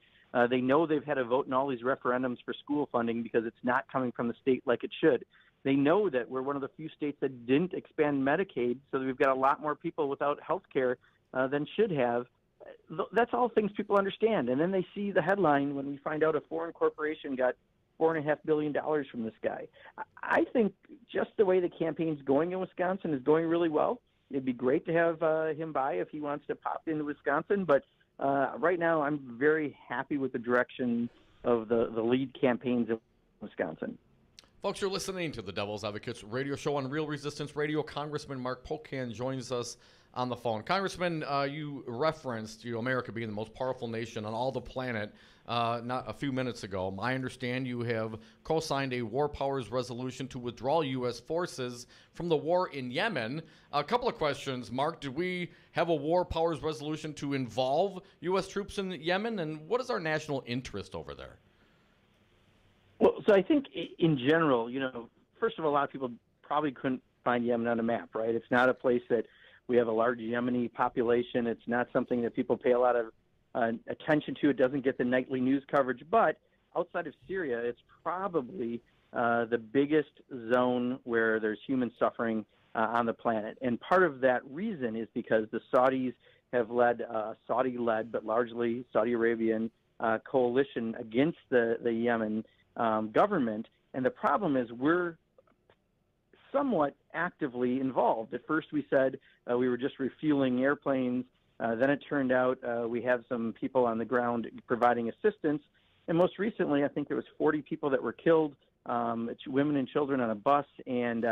They know they've had a vote in all these referendums for school funding because it's not coming from the state like it should. They know that we're one of the few states that didn't expand Medicaid, so that we've got a lot more people without health care than should have. That's all things people understand. And then they see the headline when we find out a foreign corporation got $4.5 billion from this guy. I think just the way the campaign's going in Wisconsin is going really well. It'd be great to have him by if he wants to pop into Wisconsin. But right now I'm very happy with the direction of the lead campaigns in Wisconsin. Folks, you're listening to the Devil's Advocates radio show on Real Resistance Radio. Congressman Mark Pocan joins us on the phone. Congressman, you referenced America being the most powerful nation on all the planet not a few minutes ago. I understand you have co-signed a war powers resolution to withdraw U.S. forces from the war in Yemen. A couple of questions, Mark. Did we have a war powers resolution to involve U.S. troops in Yemen? And what is our national interest over there? Well, so I think in general, first of all, a lot of people probably couldn't find Yemen on a map, right? It's not a place that we have a large Yemeni population. It's not something that people pay a lot of attention to. It doesn't get the nightly news coverage. But outside of Syria, it's probably the biggest zone where there's human suffering on the planet. And part of that reason is because the Saudis have led, Saudi-led, but largely Saudi Arabian coalition against the Yemen government. And the problem is we're somewhat actively involved. At first we said we were just refueling airplanes. Then it turned out we have some people on the ground providing assistance. And most recently, I think there was 40 people that were killed, women and children on a bus. And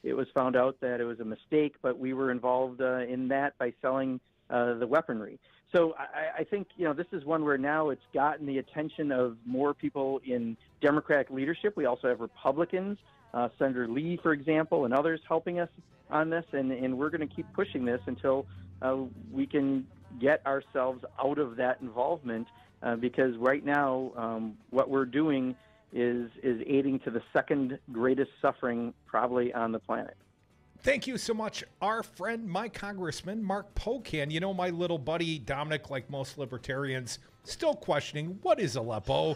it was found out that it was a mistake, but we were involved in that by selling the weaponry. So I think, this is one where now it's gotten the attention of more people in Democratic leadership. We also have Republicans, Senator Lee, for example, and others helping us on this. And we're going to keep pushing this until we can get ourselves out of that involvement because right now what we're doing is aiding to the second greatest suffering probably on the planet. Thank you so much, our friend, my Congressman, Mark Pocan. My little buddy, Dominic, like most libertarians, still questioning, what is Aleppo?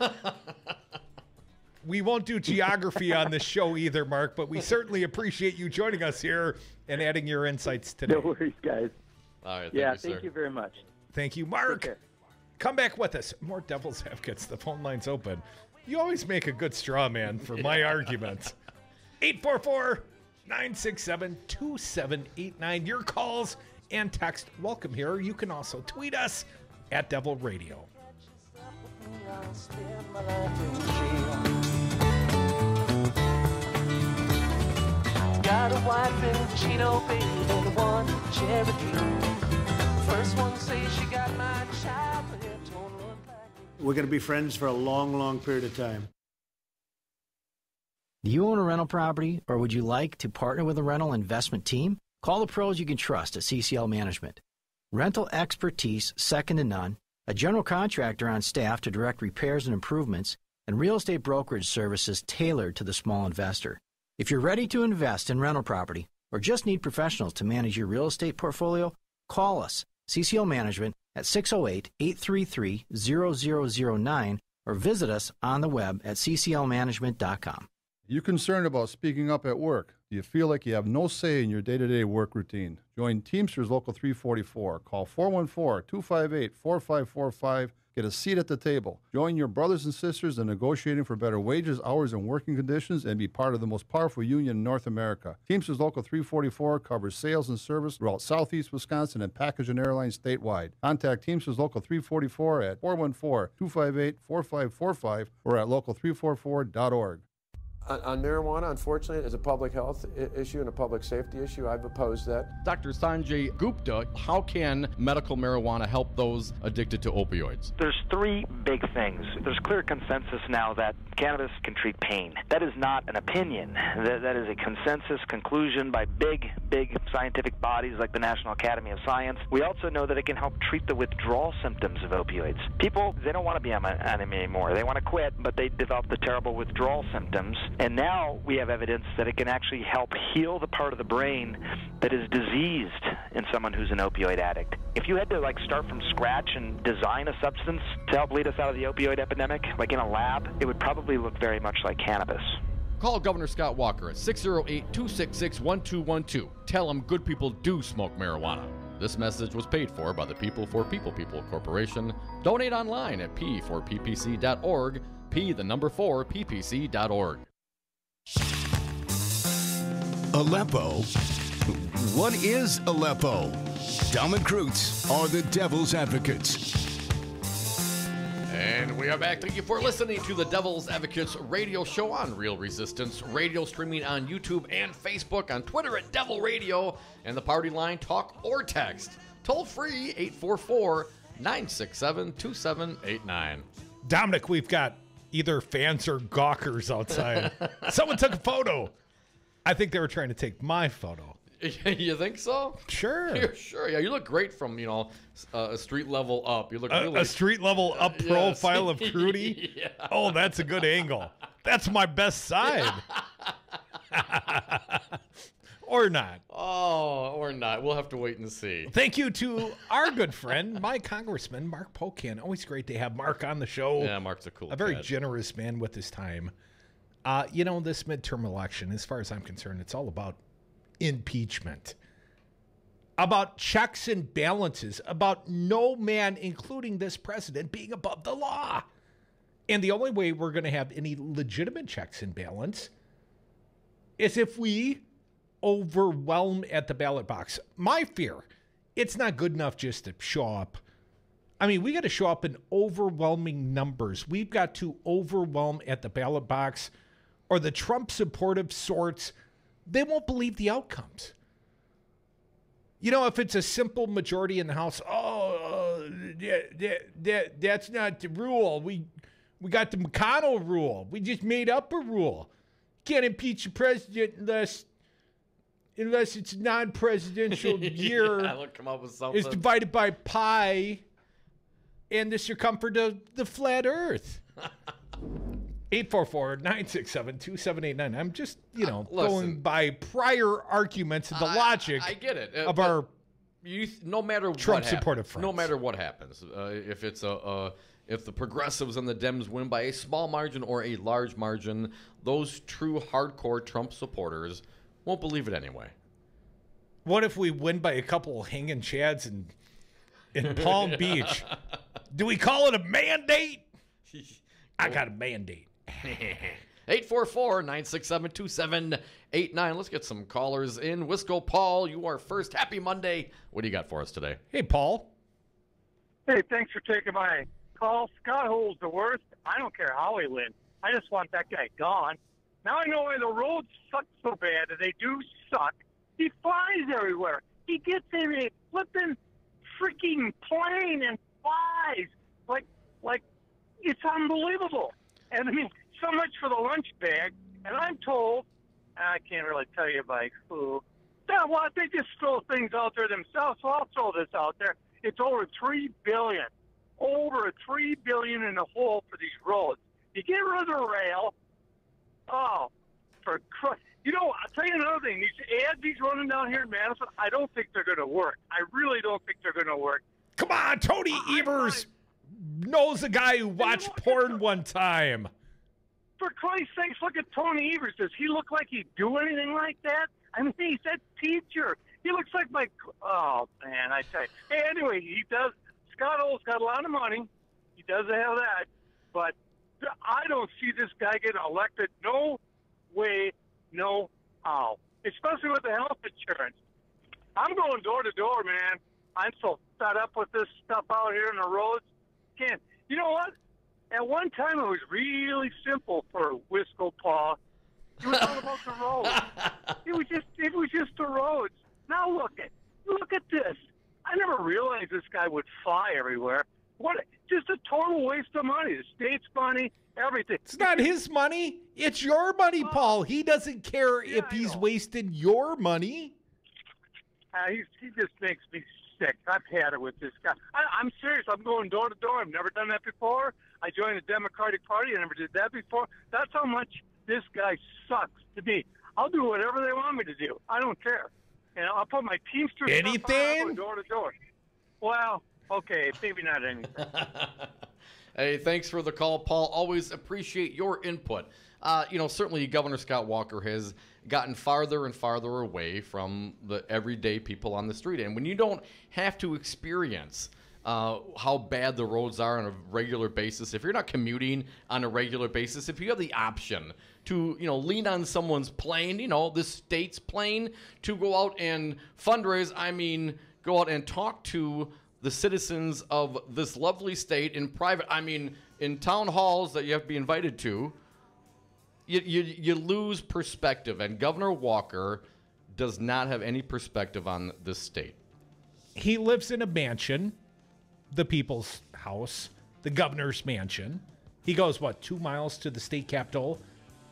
We won't do geography on this show either, Mark, but we certainly appreciate you joining us here and adding your insights today. No worries, guys. All right, thank you very much. Thank you, Mark. Come back with us. More Devil's Advocates. The phone line's open. You always make a good straw man for my arguments. 844-967-2789. Your calls and text welcome here. You can also tweet us at Devil Radio. Got a wife in Chino, baby, and one Cherokee. First one says she got my child, but it don't look like it. We're going to be friends for a long, long period of time. Do you own a rental property, or would you like to partner with a rental investment team? Call the pros you can trust at CCL Management. Rental expertise second to none, a general contractor on staff to direct repairs and improvements, and real estate brokerage services tailored to the small investor. If you're ready to invest in rental property, or just need professionals to manage your real estate portfolio, call us, CCL Management, at 608-833-0009 or visit us on the web at cclmanagement.com. You concerned about speaking up at work? Do you feel like you have no say in your day-to-day work routine? Join Teamsters Local 344. Call 414-258-4545. Get a seat at the table. Join your brothers and sisters in negotiating for better wages, hours, and working conditions, and be part of the most powerful union in North America. Teamsters Local 344 covers sales and service throughout Southeast Wisconsin and package and airlines statewide. Contact Teamsters Local 344 at 414-258-4545 or at local344.org. On marijuana, unfortunately, as a public health issue and a public safety issue, I've opposed that. Dr. Sanjay Gupta, how can medical marijuana help those addicted to opioids? There's three big things. There's clear consensus now that cannabis can treat pain. That is not an opinion. That is a consensus conclusion by big scientific bodies like the National Academy of Science. We also know that it can help treat the withdrawal symptoms of opioids. People, they don't want to be on them anymore. They want to quit, but they develop the terrible withdrawal symptoms. And now we have evidence that it can actually help heal the part of the brain that is diseased in someone who's an opioid addict. If you had to start from scratch and design a substance to help lead us out of the opioid epidemic, like in a lab, it would probably look very much like cannabis. Call Governor Scott Walker at 608-266-1212. Tell him good people do smoke marijuana. This message was paid for by the People for People Corporation. Donate online at p4ppc.org, p4ppc.org. Aleppo. What is Aleppo? Dom and Krutz are the Devil's Advocates. And we are back. Thank you for listening to the Devil's Advocates radio show on Real Resistance Radio, streaming on YouTube and Facebook, on Twitter at Devil Radio, and the party line, talk or text. Toll free, 844-967-2789. Dominic, we've got either fans or gawkers outside. Someone took a photo. I think they were trying to take my photo. You think so? Sure. Sure. Yeah, you look great from, a street level up. You look really... A street level up profile of Crudy? Yeah. Oh, that's a good angle. That's my best side. Or not. Oh, or not. We'll have to wait and see. Thank you to our good friend, my Congressman Mark Pocan. Always great to have Mark on the show. Yeah, Mark's a cool A very cat. generous man with his time. This midterm election, as far as I'm concerned, it's all about impeachment, about checks and balances, about no man, including this president, being above the law. And the only way we're going to have any legitimate checks and balance is if we overwhelm at the ballot box. My fear, it's not good enough just to show up. I mean, we got to show up in overwhelming numbers. We've got to overwhelm at the ballot box, or the Trump supportive sorts, they won't believe the outcomes. If it's a simple majority in the House, that's not the rule. We got the McConnell rule. We just made up a rule. Can't impeach the president unless it's a non-presidential year. Yeah, look, come up with something. It's divided by pi and the circumference of the flat Earth. 844-967-2789. I'm just, going by prior arguments and the logic. I get it. Of our no matter Trump what supportive happens, friends. no matter what happens, if it's if the progressives and the Dems win by a small margin or a large margin, those true hardcore Trump supporters won't believe it anyway. What if we win by a couple hanging chads in Palm Beach? Do we call it a mandate? I got a mandate. 844-967-2789. Let's get some callers in. Wisco Paul, you are first. Happy Monday. What do you got for us today? Hey, Paul. Hey, thanks for taking my call. Scott Hole's the worst. I don't care how he wins. I just want that guy gone. Now I know why the roads suck so bad, and they do suck. He flies everywhere. He gets in a flipping freaking plane and flies. Like it's unbelievable. And I mean, so much for the lunch bag. And I'm told, I can't really tell you by who. Yeah, well, they just throw things out there themselves. So I'll throw this out there. It's over $3 billion. Over $3 billion in the hole for these roads. You get rid of the rail. Oh, for Christ. You know, I'll tell you another thing. These ads he's running down here in Madison, I don't think they're going to work. I really don't think they're going to work. Come on, Tony Evers knows a guy who watched porn one time. For Christ's sakes, look at Tony Evers. Does he look like he'd do anything like that? I mean, he's that teacher. He looks like my... Oh, man, I tell you. Hey, anyway, he does... Scott Hull's got a lot of money. He does have that. But I don't see this guy getting elected. No way, no how. Especially with the health insurance. I'm going door to door, man. I'm so fed up with this stuff out here on the roads. Can't. You know what? At one time, it was really simple for Wisco Paul. It was all about the roads. It was just the roads. Now look at this. I never realized this guy would fly everywhere. What? Just a total waste of money. The state's money, everything. It's not his money. It's your money, Paul. He doesn't care if he's wasting your money. He just makes me sick. I've had it with this guy. I'm serious. I'm going door to door. I've never done that before. I joined the Democratic Party. I never did that before. That's how much this guy sucks to me. I'll do whatever they want me to do. I don't care. And I'll put my Teamster stuff on. I'm going door to door. Well, okay, maybe not anything. Hey, thanks for the call, Paul. Always appreciate your input. Certainly Governor Scott Walker has gotten farther and farther away from the everyday people on the street. And when you don't have to experience how bad the roads are on a regular basis, if you're not commuting on a regular basis, if you have the option to, lean on someone's plane, the state's plane, to go out and fundraise, go out and talk to the citizens of this lovely state in private, in town halls that you have to be invited to, you lose perspective. And Governor Walker does not have any perspective on this state. He lives in a mansion, the people's house, the governor's mansion. He goes, 2 miles to the state capitol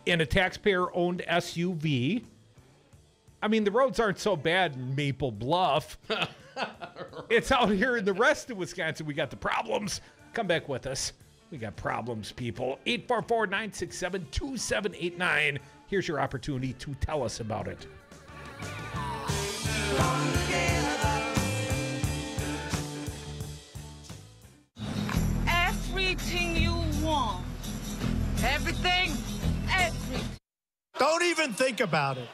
in a taxpayer-owned SUV. The roads aren't so bad in Maple Bluff. It's out here in the rest of Wisconsin we got the problems. Come back with us. We got problems, people. 844-967-2789. Here's your opportunity to tell us about it. Everything you want. Everything. Don't even think about it.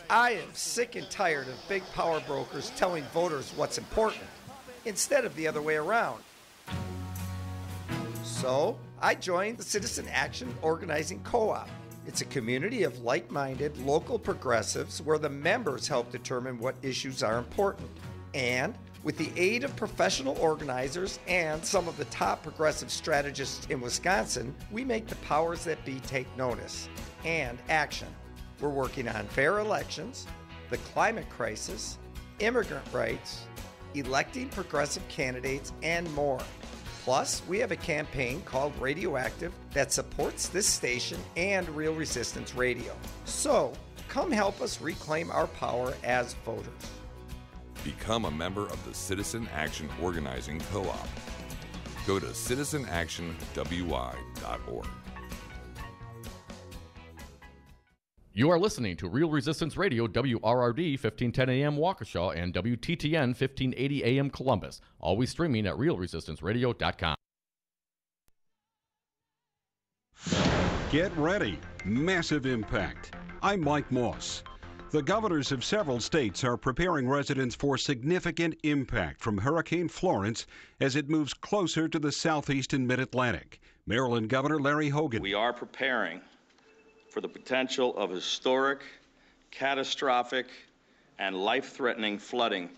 I am sick and tired of big power brokers telling voters what's important instead of the other way around. So I joined the Citizen Action Organizing Co-op. It's a community of like-minded local progressives where the members help determine what issues are important. And with the aid of professional organizers and some of the top progressive strategists in Wisconsin, we make the powers that be take notice and action. We're working on fair elections, the climate crisis, immigrant rights, electing progressive candidates, and more. Plus, we have a campaign called Radioactive that supports this station and Real Resistance Radio. So, come help us reclaim our power as voters. Become a member of the Citizen Action Organizing Co-op. Go to citizenactionwy.org. You are listening to Real Resistance Radio, WRRD 1510 AM Waukesha and WTTN 1580 AM Columbus. Always streaming at realresistanceradio.com. Get ready. Massive impact. I'm Mike Moss. The governors of several states are preparing residents for significant impact from Hurricane Florence as it moves closer to the southeast and mid-Atlantic. Maryland Governor Larry Hogan. We are preparing for the potential of historic, catastrophic, and life-threatening flooding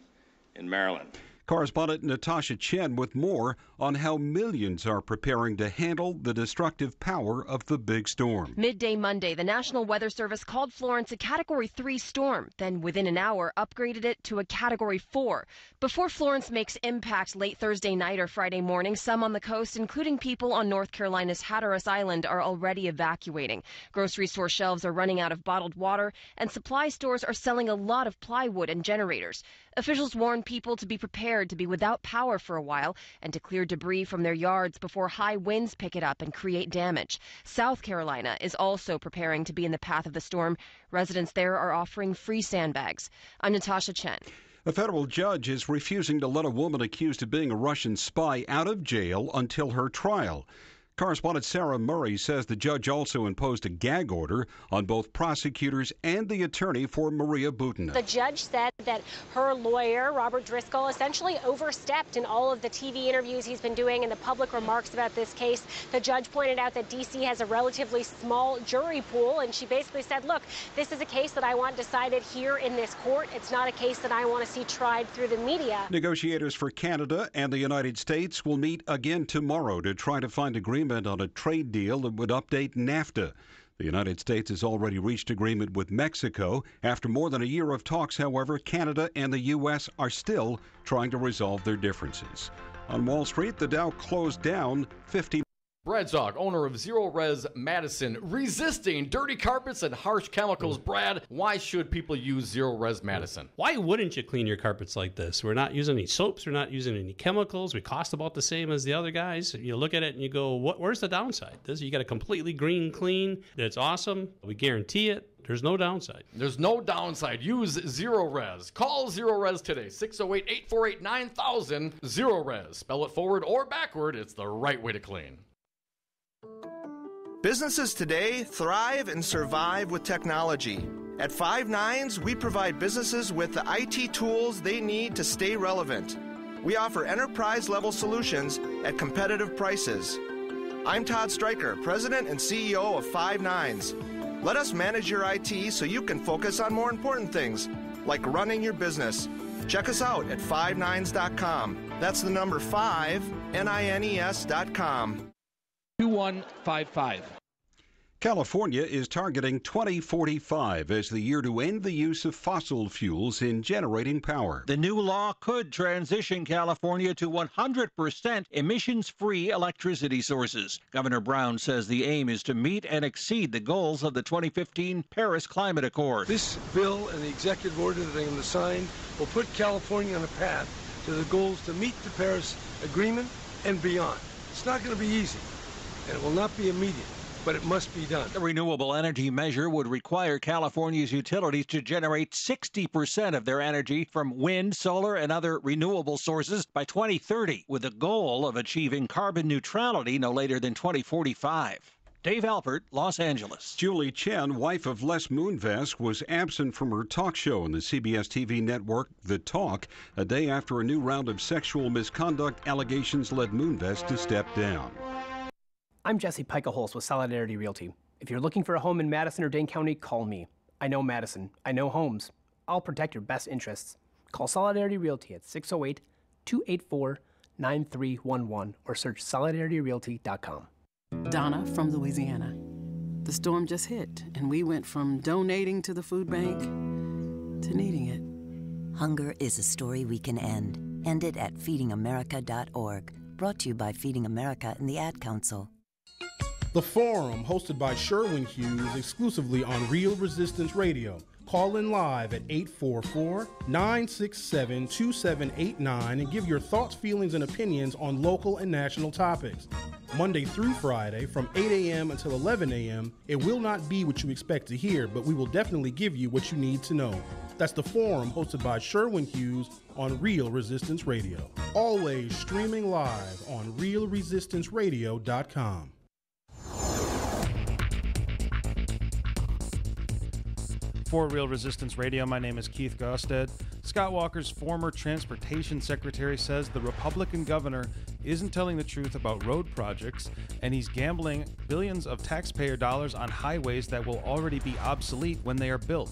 in Maryland. Correspondent Natasha Chen with more on how millions are preparing to handle the destructive power of the big storm. Midday Monday, the National Weather Service called Florence a Category 3 storm, then within an hour upgraded it to a Category 4. Before Florence makes impact late Thursday night or Friday morning, some on the coast, including people on North Carolina's Hatteras Island, are already evacuating. Grocery store shelves are running out of bottled water, and supply stores are selling a lot of plywood and generators. Officials warn people to be prepared prepared to be without power for a while and to clear debris from their yards before high winds pick it up and create damage. South Carolina is also preparing to be in the path of the storm. Residents there are offering free sandbags. I'm Natasha Chen. A federal judge is refusing to let a woman accused of being a Russian spy out of jail until her trial. Correspondent Sarah Murray says the judge also imposed a gag order on both prosecutors and the attorney for Maria Butina. The judge said that her lawyer, Robert Driscoll, essentially overstepped in all of the TV interviews he's been doing and the public remarks about this case. The judge pointed out that D.C. has a relatively small jury pool, and she basically said, look, this is a case that I want decided here in this court. It's not a case that I want to see tried through the media. Negotiators for Canada and the United States will meet again tomorrow to try to find agreement on a trade deal that would update NAFTA. The United States has already reached agreement with Mexico. After more than a year of talks, however, Canada and the U.S. are still trying to resolve their differences. On Wall Street, the Dow closed down 50. Brad Zog, owner of Zero Res Madison, resisting dirty carpets and harsh chemicals. Brad, why should people use Zero Res Madison? Why wouldn't you clean your carpets like this? We're not using any soaps. We're not using any chemicals. We cost about the same as the other guys. You look at it and you go, where's the downside? You got a completely green clean. It's awesome. We guarantee it. There's no downside. There's no downside. Use Zero Res. Call Zero Res today. 608-848-9000. Zero Res. Spell it forward or backward. It's the right way to clean. Businesses today thrive and survive with technology. At Five Nines, we provide businesses with the IT tools they need to stay relevant. We offer enterprise-level solutions at competitive prices. I'm Todd Stryker, President and CEO of Five Nines. Let us manage your IT so you can focus on more important things, like running your business. Check us out at fivenines.com. That's the number 5, NINES.com. 2155. California is targeting 2045 as the year to end the use of fossil fuels in generating power. The new law could transition California to 100% emissions-free electricity sources. Governor Brown says the aim is to meet and exceed the goals of the 2015 Paris Climate Accord. This bill and the executive order that I'm going to sign will put California on a path to the goals to meet the Paris Agreement and beyond. It's not going to be easy, and it will not be immediate, but it must be done. The renewable energy measure would require California's utilities to generate 60% of their energy from wind, solar, and other renewable sources by 2030, with a goal of achieving carbon neutrality no later than 2045. Dave Alpert, Los Angeles. Julie Chen, wife of Les Moonves, was absent from her talk show on the CBS TV network The Talk a day after a new round of sexual misconduct allegations led Moonves to step down. I'm Jesse Pica-Holz with Solidarity Realty. If you're looking for a home in Madison or Dane County, call me. I know Madison. I know homes. I'll protect your best interests. Call Solidarity Realty at 608-284-9311 or search solidarityrealty.com. Donna from Louisiana. The storm just hit, and we went from donating to the food bank to needing it. Hunger is a story we can end. End it at feedingamerica.org. Brought to you by Feeding America and the Ad Council. The Forum, hosted by Sherwin Hughes, exclusively on Real Resistance Radio. Call in live at 844-967-2789 and give your thoughts, feelings, and opinions on local and national topics. Monday through Friday from 8 a.m. until 11 a.m. It will not be what you expect to hear, but we will definitely give you what you need to know. That's The Forum, hosted by Sherwin Hughes on Real Resistance Radio. Always streaming live on realresistanceradio.com. For Real Resistance Radio, my name is Keith Gosted. Scott Walker's former transportation secretary says the Republican governor isn't telling the truth about road projects, and he's gambling billions of taxpayer dollars on highways that will already be obsolete when they are built.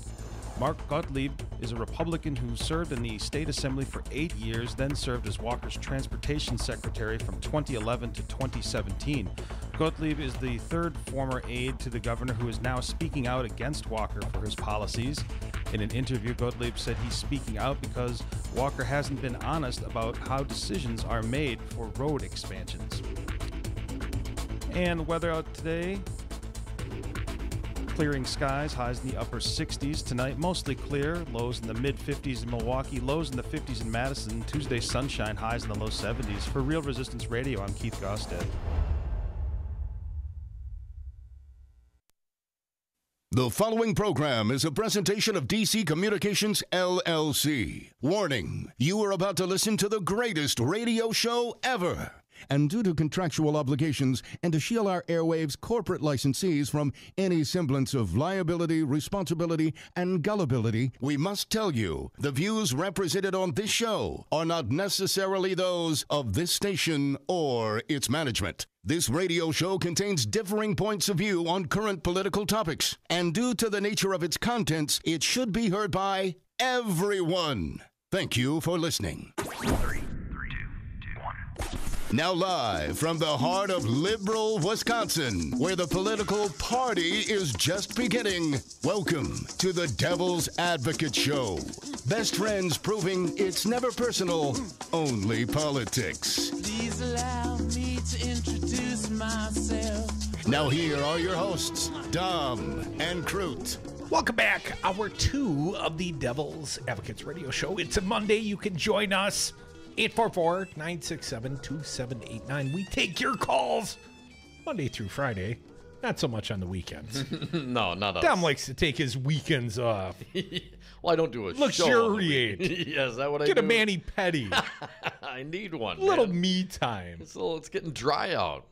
Mark Gottlieb is a Republican who served in the state assembly for 8 years, then served as Walker's transportation secretary from 2011 to 2017. Gottlieb is the third former aide to the governor who is now speaking out against Walker for his policies. In an interview, Gottlieb said he's speaking out because Walker hasn't been honest about how decisions are made for road expansions. And weather out today. Clearing skies, highs in the upper 60s. Tonight, mostly clear, lows in the mid-50s in Milwaukee, lows in the 50s in Madison. Tuesday, sunshine, highs in the low 70s. For Real Resistance Radio, I'm Keith Gosted. The following program is a presentation of DC Communications, LLC. Warning, you are about to listen to the greatest radio show ever. And due to contractual obligations and to shield our airwaves' corporate licensees from any semblance of liability, responsibility, and gullibility, we must tell you the views represented on this show are not necessarily those of this station or its management. This radio show contains differing points of view on current political topics, and due to the nature of its contents, it should be heard by everyone. Thank you for listening. 3, 2, 1. Now live from the heart of liberal Wisconsin, where the political party is just beginning, welcome to the Devil's Advocate Show. Best friends proving it's never personal, only politics. Please allow me to introduce myself. Now here are your hosts, Dom and Crute. Welcome back, hour 2 of the Devil's Advocates Radio Show. It's a Monday. You can join us. 844-967-2789. We take your calls Monday through Friday. Not so much on the weekends. No, not us. Dom likes to take his weekends off. Well, I don't do a luxuriate. Show. Yes, is that what I do? Get a mani-pedi. I need one. Little man. me time. It's getting dry out.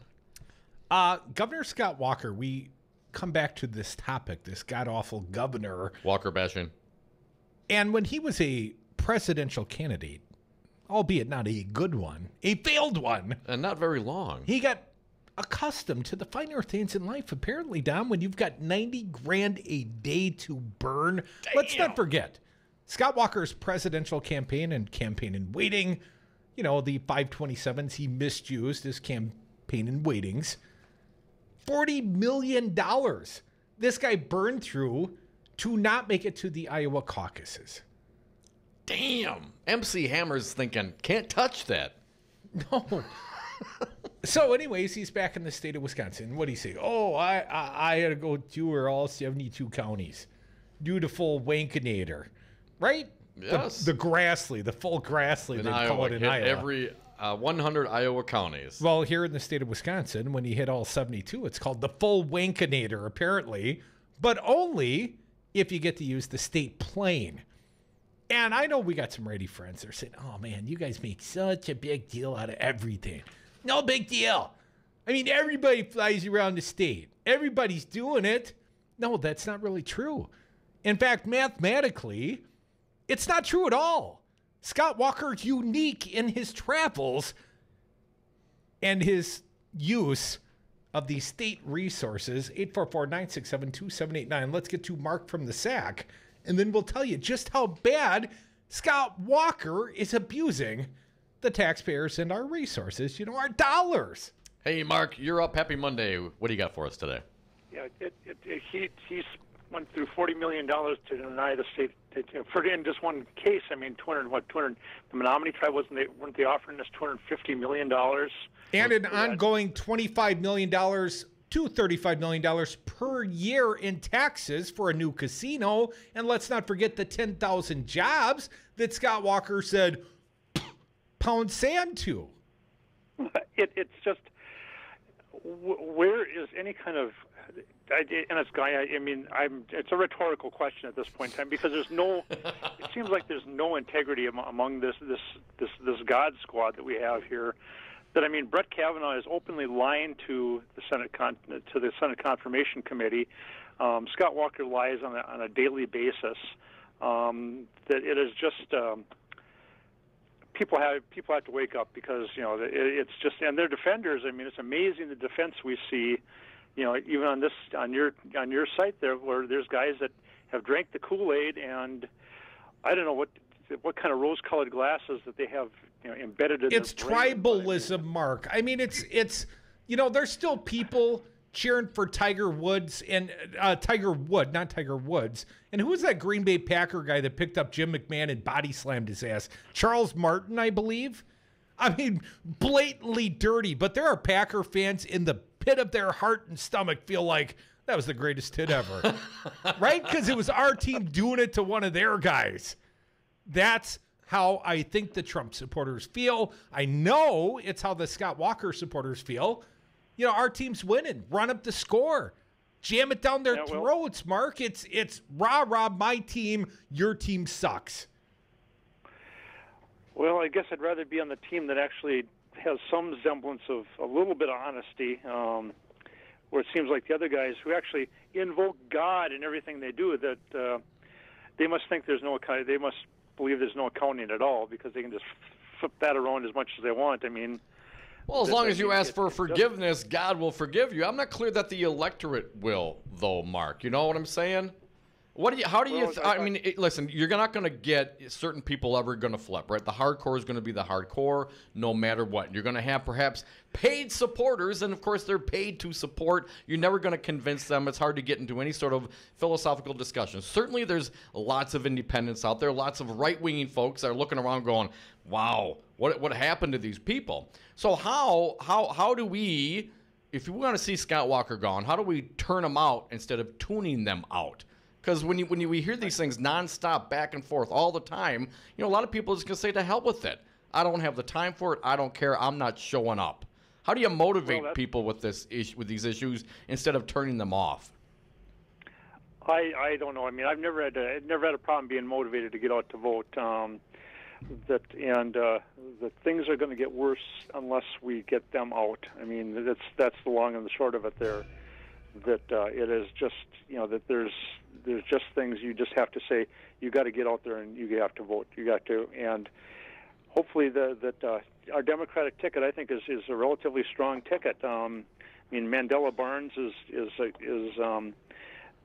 Governor Scott Walker, we come back to this topic, this god-awful governor. Walker bashing. And when he was a presidential candidate, albeit not a good one, a failed one. And not very long. He got accustomed to the finer things in life. Apparently, Dom, when you've got $90,000 a day to burn, damn. Let's not forget, Scott Walker's presidential campaign and campaign in waiting, you know, the 527s, he misused his campaign in waitings. $40 million this guy burned through to not make it to the Iowa caucuses. Damn. MC Hammer's thinking, can't touch that. No. So anyways, he's back in the state of Wisconsin. What do you say? Oh, I had to go tour all 72 counties. Do the full Wankinator. Right? Yes. The Grassley, the full Grassley, they call it in Iowa. Every 100 Iowa counties. Well, here in the state of Wisconsin, when he hit all 72, it's called the full Wankinator, apparently. But only if you get to use the state plane. And I know we got some ready friends that are saying, oh, man, you guys make such a big deal out of everything. No big deal. I mean, everybody flies around the state. Everybody's doing it. No, that's not really true. In fact, mathematically, it's not true at all. Scott Walker's unique in his travels and his use of the state resources. 844-967-2789. Let's get to Mark from the Sac. And then we'll tell you just how bad Scott Walker is abusing the taxpayers and our resources, you know, our dollars. Hey, Mark, you're up. Happy Monday. What do you got for us today? Yeah, he's went through $40 million to deny the state. For in just one case, I mean, 200. The Menominee tribe weren't they offering us $250 million? And an ongoing $25 million to $35 million per year in taxes for a new casino. And let's not forget the 10,000 jobs that Scott Walker said, pound sand to. It's just, where is any kind of, it's a rhetorical question at this point in time, because there's no, it seems like there's no integrity among this God squad that we have here. That, I mean, Brett Kavanaugh is openly lying to the Senate Confirmation Committee. Scott Walker lies on a daily basis. That it is just people have to wake up, because you know it's just, and their defenders. I mean, it's amazing the defense we see. You know, even on your site there, where there's guys that have drank the Kool-Aid, and I don't know what kind of rose-colored glasses that they have, you know, embedded in. It's tribalism, Mark. I mean, it's you know, there's still people cheering for Tiger Woods and not Tiger Woods. And who was that Green Bay Packer guy that picked up Jim McMahon and body slammed his ass? Charles Martin, I believe. I mean, blatantly dirty. But there are Packer fans in the pit of their heart and stomach feel like that was the greatest hit ever. Right? Because it was our team doing it to one of their guys. That's how I think the Trump supporters feel. I know it's how the Scott Walker supporters feel. You know, our team's winning. Run up the score. Jam it down their throats, Mark. It's rah, my team, your team sucks. Well, I guess I'd rather be on the team that actually has some semblance of a little bit of honesty, where it seems like the other guys who actually invoke God in everything they do, that they must think they must believe there's no accounting at all, because they can just flip that around as much as they want. I mean, well, as long as you ask for forgiveness, God will forgive you. I'm not clear that the electorate will, though, Mark. You know what I'm saying? Listen, you're not going to get certain people ever going to flip, right? The hardcore is going to be the hardcore no matter what. You're going to have perhaps paid supporters, and of course they're paid to support. You're never going to convince them. It's hard to get into any sort of philosophical discussion. Certainly there's lots of independents out there, lots of right-winging folks that are looking around going, wow, what happened to these people? So how do we, if we want to see Scott Walker gone, how do we turn them out instead of tuning them out? Because when we hear these things nonstop, back and forth all the time, you know, a lot of people are just going to say, to hell with it. I don't have the time for it. I don't care. I'm not showing up. How do you motivate people with these issues instead of turning them off? I don't know. I mean, I've never had a problem being motivated to get out to vote. That things are going to get worse unless we get them out. I mean, that's the long and the short of it there. That it is just, you know, that there's just things you just have to say. You got to get out there and you have to vote. You got to, and hopefully our Democratic ticket, I think, is a relatively strong ticket. I mean, Mandela Barnes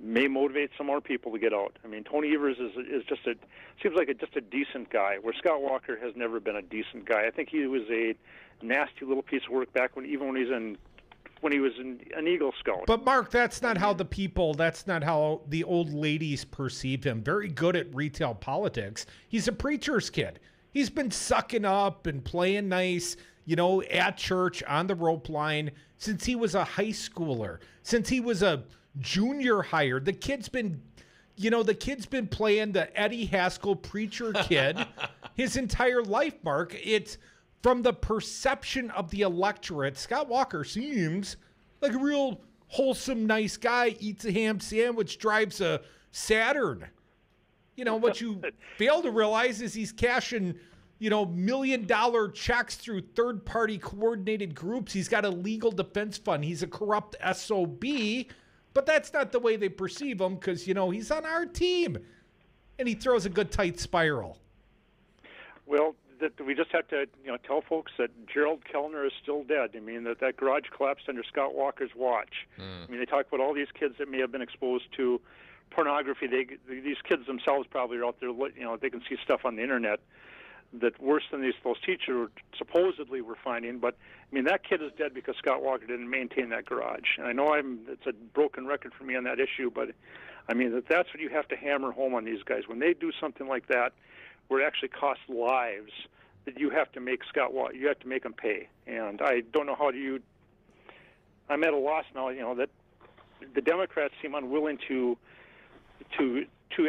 may motivate some more people to get out. I mean, Tony Evers seems like just a decent guy, where Scott Walker has never been a decent guy. I think he was a nasty little piece of work back when he was an Eagle Scout. But Mark, that's not how the old ladies perceive him. Very good at retail politics. He's a preacher's kid. He's been sucking up and playing nice, you know, at church on the rope line since he was a high schooler, since he was a junior hire. The kid's been playing the Eddie Haskell preacher kid his entire life, Mark. It's from the perception of the electorate, Scott Walker seems like a real wholesome, nice guy, eats a ham sandwich, drives a Saturn. You know, what you fail to realize is he's cashing, you know, $1 million checks through third-party coordinated groups. He's got a legal defense fund. He's a corrupt SOB, but that's not the way they perceive him, because, you know, he's on our team, and he throws a good tight spiral. Well, that we just have to, you know, tell folks that Gerald Kellner is still dead. I mean, that garage collapsed under Scott Walker's watch. I mean, they talk about all these kids that may have been exposed to pornography. These kids themselves probably are out there, you know, they can see stuff on the internet that worse than those teachers supposedly were finding. But I mean, that kid is dead because Scott Walker didn't maintain that garage. And I know it's a broken record for me on that issue, but I mean, that's what you have to hammer home on these guys. When they do something like that, where it actually costs lives, that you have to make you have to make them pay. And I don't know I'm at a loss now, you know, that the Democrats seem unwilling to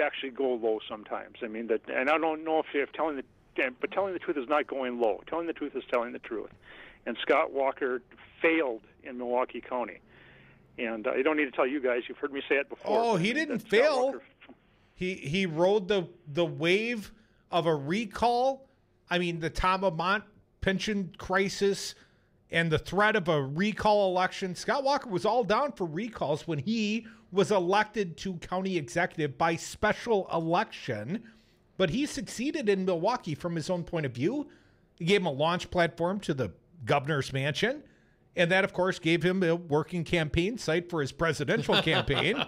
actually go low sometimes. I mean, and I don't know if telling the truth is not going low. Telling the truth is telling the truth. And Scott Walker failed in Milwaukee County. And I don't need to tell you guys, you've heard me say it before. Oh, he didn't fail. He rode the wave of a recall. I mean, the Tom Amont pension crisis and the threat of a recall election. Scott Walker was all down for recalls when he was elected to county executive by special election, but he succeeded in Milwaukee from his own point of view. He gave him a launch platform to the governor's mansion, and that, of course, gave him a working campaign site for his presidential campaign.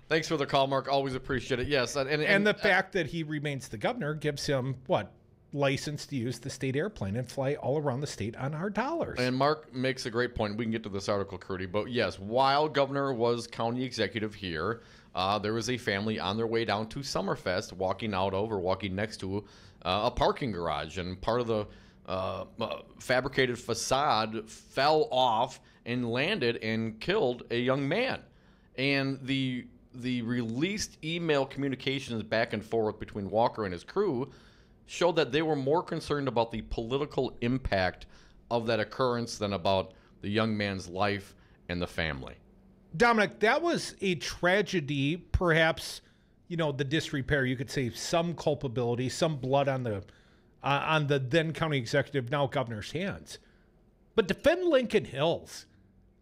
Thanks for the call, Mark. Always appreciate it. Yes. And the fact that he remains the governor gives him, license to use the state airplane and fly all around the state on our dollars. And Mark makes a great point. We can get to this article, Curdy. But yes, while governor was county executive here, there was a family on their way down to Summerfest walking next to a parking garage. And part of the fabricated facade fell off and landed and killed a young man. And the released email communications back and forth between Walker and his crew showed that they were more concerned about the political impact of that occurrence than about the young man's life and the family. Dominic, that was a tragedy, perhaps, the disrepair. You could say some culpability, some blood on the then county executive, now governor's hands. But defend Lincoln Hills.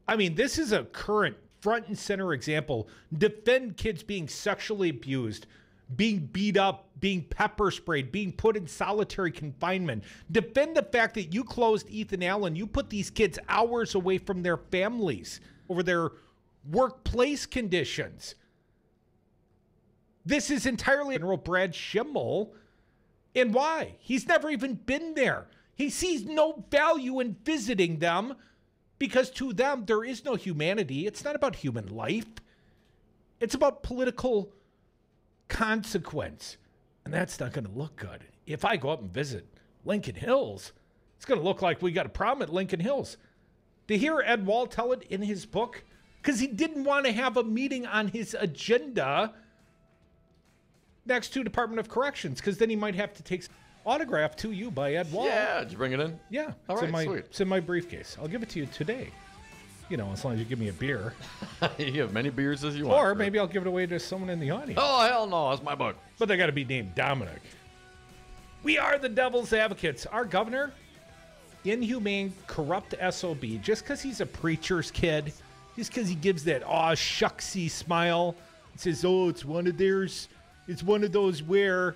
I mean, this is a current front and center example. Defend kids being sexually abused, being beat up, being pepper sprayed, being put in solitary confinement. Defend the fact that you closed Ethan Allen. You put these kids hours away from their families over their workplace conditions. This is entirely General Brad Schimmel. And why? He's never even been there. He sees no value in visiting them because to them, there is no humanity. It's not about human life. It's about political consequence. And that's not going to look good. If I go up and visit Lincoln Hills, it's going to look like we got a problem at Lincoln Hills. To hear Ed Wall tell it in his book, because he didn't want to have a meeting on his agenda next to Department of Corrections, because then he might have to take autograph to you by Ed Wall. Yeah, did you bring it in? Yeah. All right, sweet. It's in my briefcase. I'll give it to you today. As long as you give me a beer. You have many beers as you want. Or maybe I'll give it away to someone in the audience. Oh, hell no. That's my book. But they got to be named Dominic. We are the devil's advocates. Our governor, inhumane, corrupt SOB, just because he's a preacher's kid, just because he gives that shucksy smile and says, it's one of theirs. It's one of those where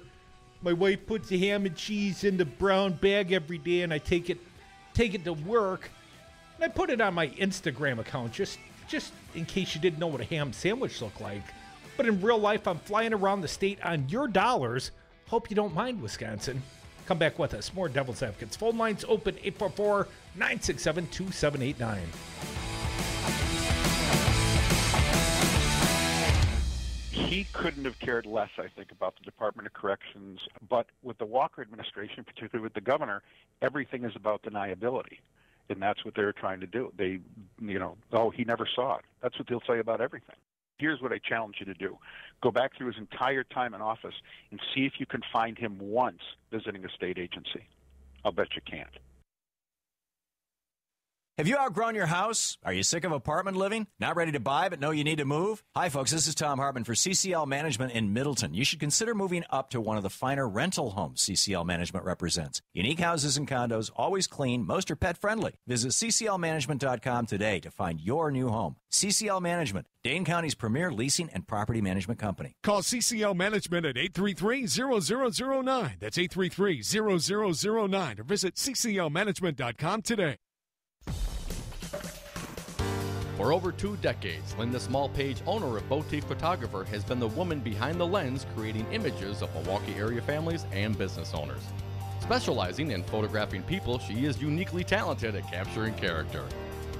my wife puts the ham and cheese in the brown bag every day and I take it to work. And I put it on my Instagram account just in case you didn't know what a ham sandwich looked like. But in real life, I'm flying around the state on your dollars. Hope you don't mind, Wisconsin. Come back with us. More Devil's Advocates. Phone lines open 844-967-2789. He couldn't have cared less, I think, about the Department of Corrections. But with the Walker administration, particularly with the governor, everything is about deniability. And that's what they're trying to do. They, he never saw it. That's what they'll say about everything. Here's what I challenge you to do. Go back through his entire time in office and see if you can find him once visiting a state agency. I'll bet you can't. Have you outgrown your house? Are you sick of apartment living? Not ready to buy but know you need to move? Hi, folks. This is Tom Hartman for CCL Management in Middleton. You should consider moving up to one of the finer rental homes CCL Management represents. Unique houses and condos, always clean, most are pet-friendly. Visit cclmanagement.com today to find your new home. CCL Management, Dane County's premier leasing and property management company. Call CCL Management at 833-0009. That's 833-0009. Or visit cclmanagement.com today. For over 2 decades, Linda Smallpage, owner of Boutique Photographer, has been the woman behind the lens creating images of Milwaukee area families and business owners. Specializing in photographing people, she is uniquely talented at capturing character.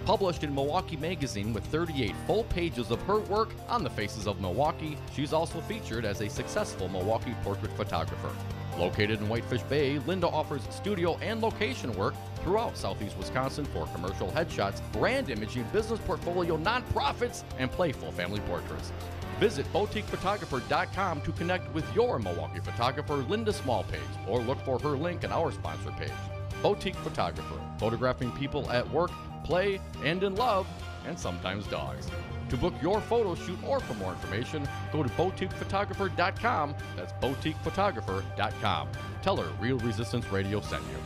Published in Milwaukee Magazine with 38 full pages of her work on the faces of Milwaukee, she's also featured as a successful Milwaukee portrait photographer. Located in Whitefish Bay, Linda offers studio and location work throughout southeast Wisconsin for commercial headshots, brand imaging, business portfolio, nonprofits, and playful family portraits. Visit boutiquephotographer.com to connect with your Milwaukee photographer, Linda Smallpage, or look for her link in our sponsor page. Boutique Photographer, photographing people at work, play, and in love, and sometimes dogs. To book your photo shoot or for more information, go to boutiquephotographer.com. That's boutiquephotographer.com. Tell her Real Resistance Radio sent you.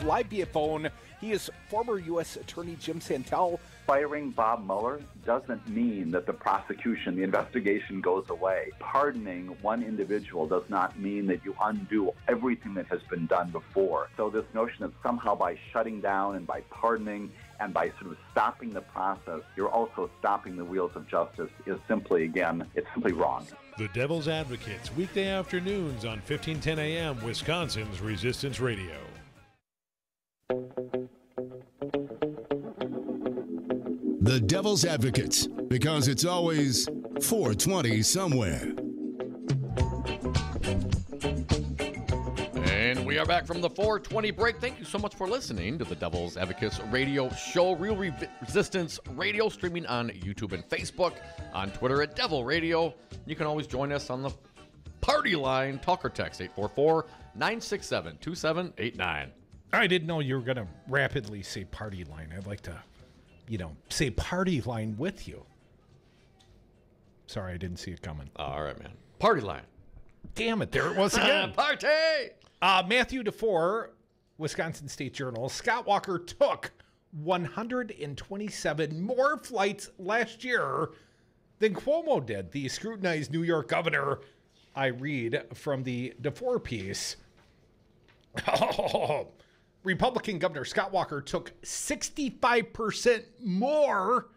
Live via phone, he is former U.S. Attorney Jim Santel. Firing Bob Mueller doesn't mean that the prosecution, the investigation goes away. Pardoning one individual does not mean that you undo everything that has been done before. So this notion that somehow by shutting down and by pardoning and by sort of stopping the process, you're also stopping the wheels of justice is simply, again, it's simply wrong. The Devil's Advocates, weekday afternoons on 1510 a.m. Wisconsin's Resistance Radio. The Devil's Advocates, because it's always 420 somewhere. And we are back from the 420 break. Thank you so much for listening to the Devil's Advocates Radio Show. Real Resistance Radio, streaming on YouTube and Facebook, on Twitter at Devil Radio. You can always join us on the party line. Talk or text 844-967-2789. I didn't know you were going to rapidly say party line. I'd like to, say party line with you. Sorry, I didn't see it coming. All right, man. Party line. Damn it, there it was again. Party! Matthew DeFore, Wisconsin State Journal. Scott Walker took 127 more flights last year than Cuomo did. The scrutinized New York governor, I read from the DeFore piece. Republican Governor Scott Walker took 65% more.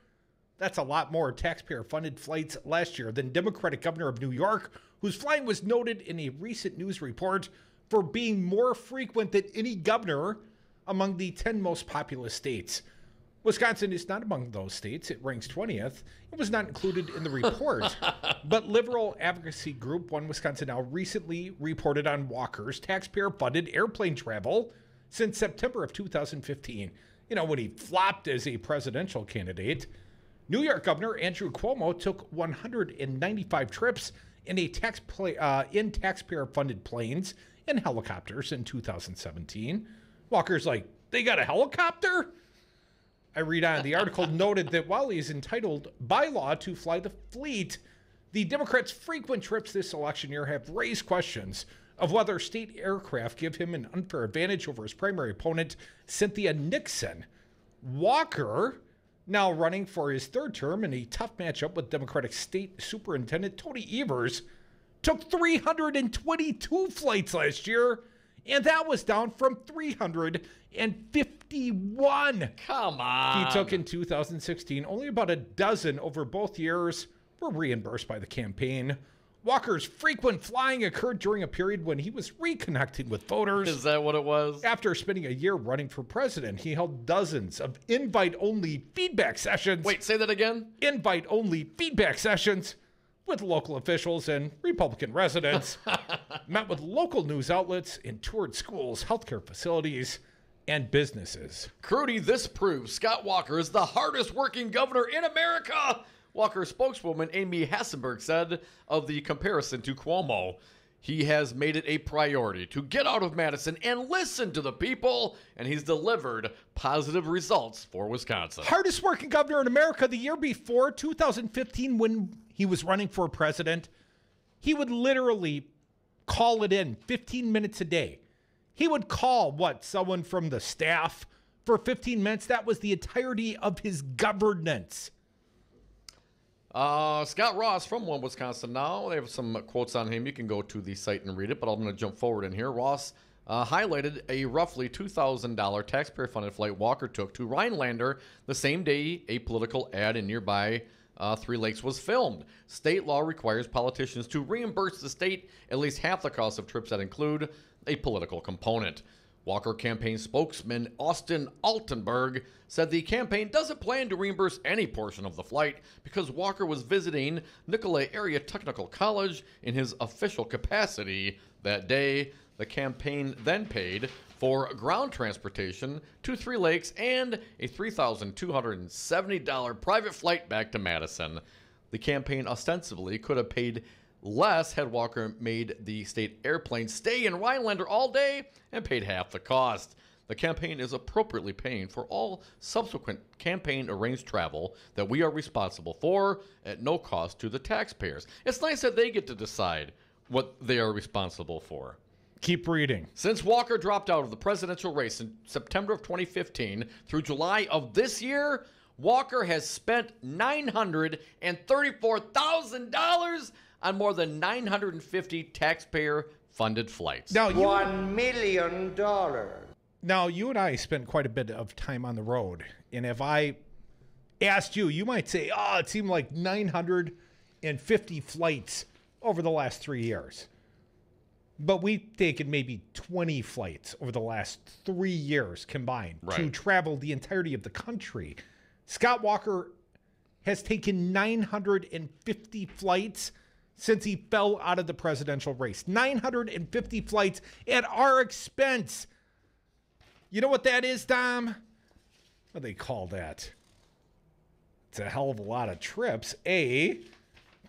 That's a lot more taxpayer-funded flights last year than Democratic Governor of New York, whose flying was noted in a recent news report for being more frequent than any governor among the 10 most populous states. Wisconsin is not among those states. It ranks 20th. It was not included in the report. But liberal advocacy group One Wisconsin Now recently reported on Walker's taxpayer-funded airplane travel since September of 2015. When he flopped as a presidential candidate. New York Governor Andrew Cuomo took 195 trips in taxpayer-funded planes and helicopters in 2017. Walker's like, they got a helicopter? I read on. The article noted that while he is entitled by law to fly the fleet, the Democrats' frequent trips this election year have raised questions of whether state aircraft give him an unfair advantage over his primary opponent, Cynthia Nixon. Walker, now running for his third term in a tough matchup with Democratic State Superintendent Tony Evers, took 322 flights last year, and that was down from 351. Come on. He took in 2016. Only about a dozen over both years were reimbursed by the campaign. Walker's frequent flying occurred during a period when he was reconnecting with voters. Is that what it was? After spending a year running for president, he held dozens of invite-only feedback sessions. Wait, say that again? Invite-only feedback sessions with local officials and Republican residents, met with local news outlets, and toured schools, healthcare facilities, and businesses. Crudy, this proves Scott Walker is the hardest working governor in America. Walker spokeswoman Amy Hassenberg said of the comparison to Cuomo, he has made it a priority to get out of Madison and listen to the people, and he's delivered positive results for Wisconsin. Hardest working governor in America. The year before, 2015, when he was running for president, he would literally call it in 15 minutes a day. He would call, someone from the staff for 15 minutes. That was the entirety of his governance. Scott Ross from One Wisconsin Now. They have some quotes on him. You can go to the site and read it, but I'm going to jump forward in here. Ross highlighted a roughly $2,000 taxpayer-funded flight Walker took to Rhinelander the same day a political ad in nearby Three Lakes was filmed. State law requires politicians to reimburse the state at least half the cost of trips that include a political component. Walker campaign spokesman Austin Altenberg said the campaign doesn't plan to reimburse any portion of the flight because Walker was visiting Nicolay Area Technical College in his official capacity that day. The campaign then paid for ground transportation to Three Lakes and a $3,270 private flight back to Madison. The campaign ostensibly could have paid less had Walker made the state airplane stay in Rhinelander all day and paid half the cost. The campaign is appropriately paying for all subsequent campaign-arranged travel that we are responsible for at no cost to the taxpayers. It's nice that they get to decide what they are responsible for. Keep reading. Since Walker dropped out of the presidential race in September of 2015 through July of this year, Walker has spent $934,000 on more than 950 taxpayer-funded flights. Now, $1 million. Now, you and I spent quite a bit of time on the road, and if I asked you, you might say, it seemed like 950 flights over the last 3 years. But we've taken maybe 20 flights over the last 3 years combined to travel the entirety of the country. Scott Walker has taken 950 flights since he fell out of the presidential race. 950 flights at our expense. You know what that is, Dom? What do they call that? It's a hell of a lot of trips.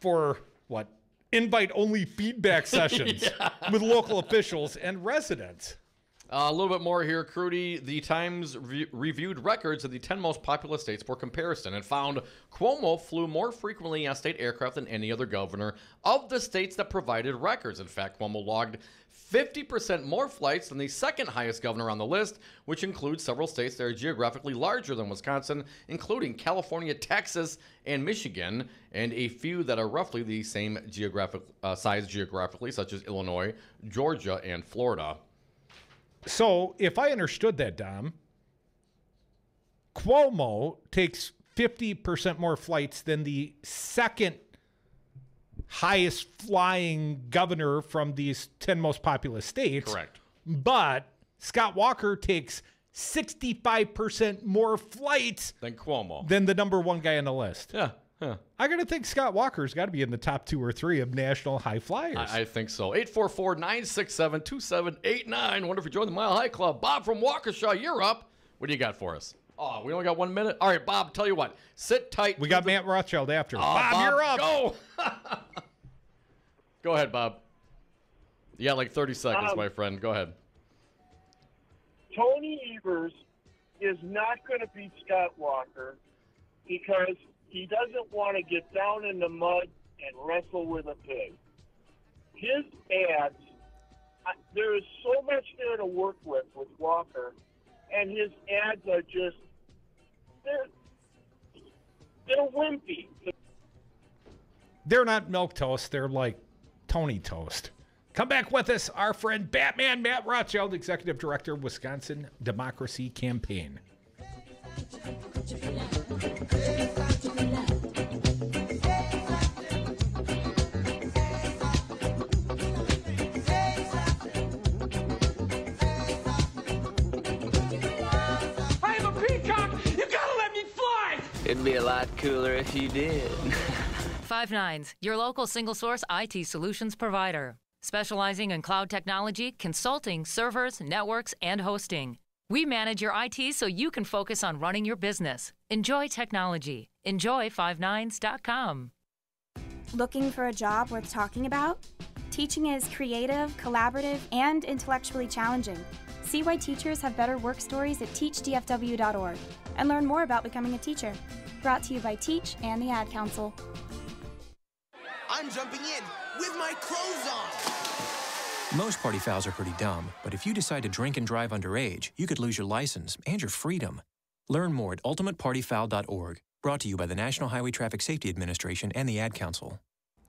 For what? Invite-only feedback sessions with local officials and residents. A little bit more here, Crudy. The Times reviewed records of the 10 most populous states for comparison and found Cuomo flew more frequently on state aircraft than any other governor of the states that provided records. In fact, Cuomo logged 50% more flights than the second highest governor on the list, which includes several states that are geographically larger than Wisconsin, including California, Texas, and Michigan, and a few that are roughly the same size geographically, such as Illinois, Georgia, and Florida. So, if I understood that, Dom, Cuomo takes 50% more flights than the second highest flying governor from these 10 most populous states. Correct. But Scott Walker takes 65% more flights than Cuomo, than the number one guy on the list. Yeah. I got to think Scott Walker's got to be in the top 2 or 3 of national high flyers. I think so. 844-967-2789. Wonder if you join the Mile High Club. Bob from Waukesha, you're up. What do you got for us? Oh, we only got 1 minute. All right, Bob, tell you what. Sit tight. We got Matt Rothschild after. Bob, you're up. Go. Go ahead, Bob. You got like 30 seconds, my friend. Go ahead. Tony Evers is not going to beat Scott Walker because he doesn't want to get down in the mud and wrestle with a pig. His ads, there is so much there to work with Walker, and his ads are just, they're wimpy. They're not milquetoast. They're like Tony Toast. Come back with us, our friend Batman Matt Rothschild, Executive Director, Wisconsin Democracy Campaign. I'm a peacock! You gotta let me fly! It'd be a lot cooler if you did. 5-9's, your local single-source IT solutions provider. Specializing in cloud technology, consulting, servers, networks, and hosting. We manage your IT so you can focus on running your business. Enjoy technology. Enjoy 59s.com. Looking for a job worth talking about? Teaching is creative, collaborative, and intellectually challenging. See why teachers have better work stories at teachdfw.org and learn more about becoming a teacher. Brought to you by Teach and the Ad Council. I'm jumping in with my clothes on. Most party fouls are pretty dumb, but if you decide to drink and drive underage, you could lose your license and your freedom. Learn more at ultimatepartyfoul.org. Brought to you by the National Highway Traffic Safety Administration and the Ad Council.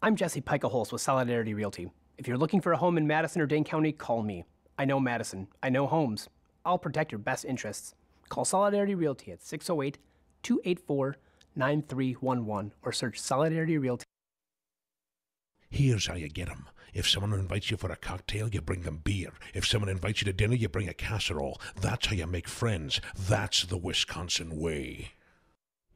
I'm Jesse Pica-Holz with Solidarity Realty. If you're looking for a home in Madison or Dane County, call me. I know Madison. I know homes. I'll protect your best interests. Call Solidarity Realty at 608-284-9311 or search Solidarity Realty. Here's how you get them. If someone invites you for a cocktail, you bring them beer. If someone invites you to dinner, you bring a casserole. That's how you make friends. That's the Wisconsin way.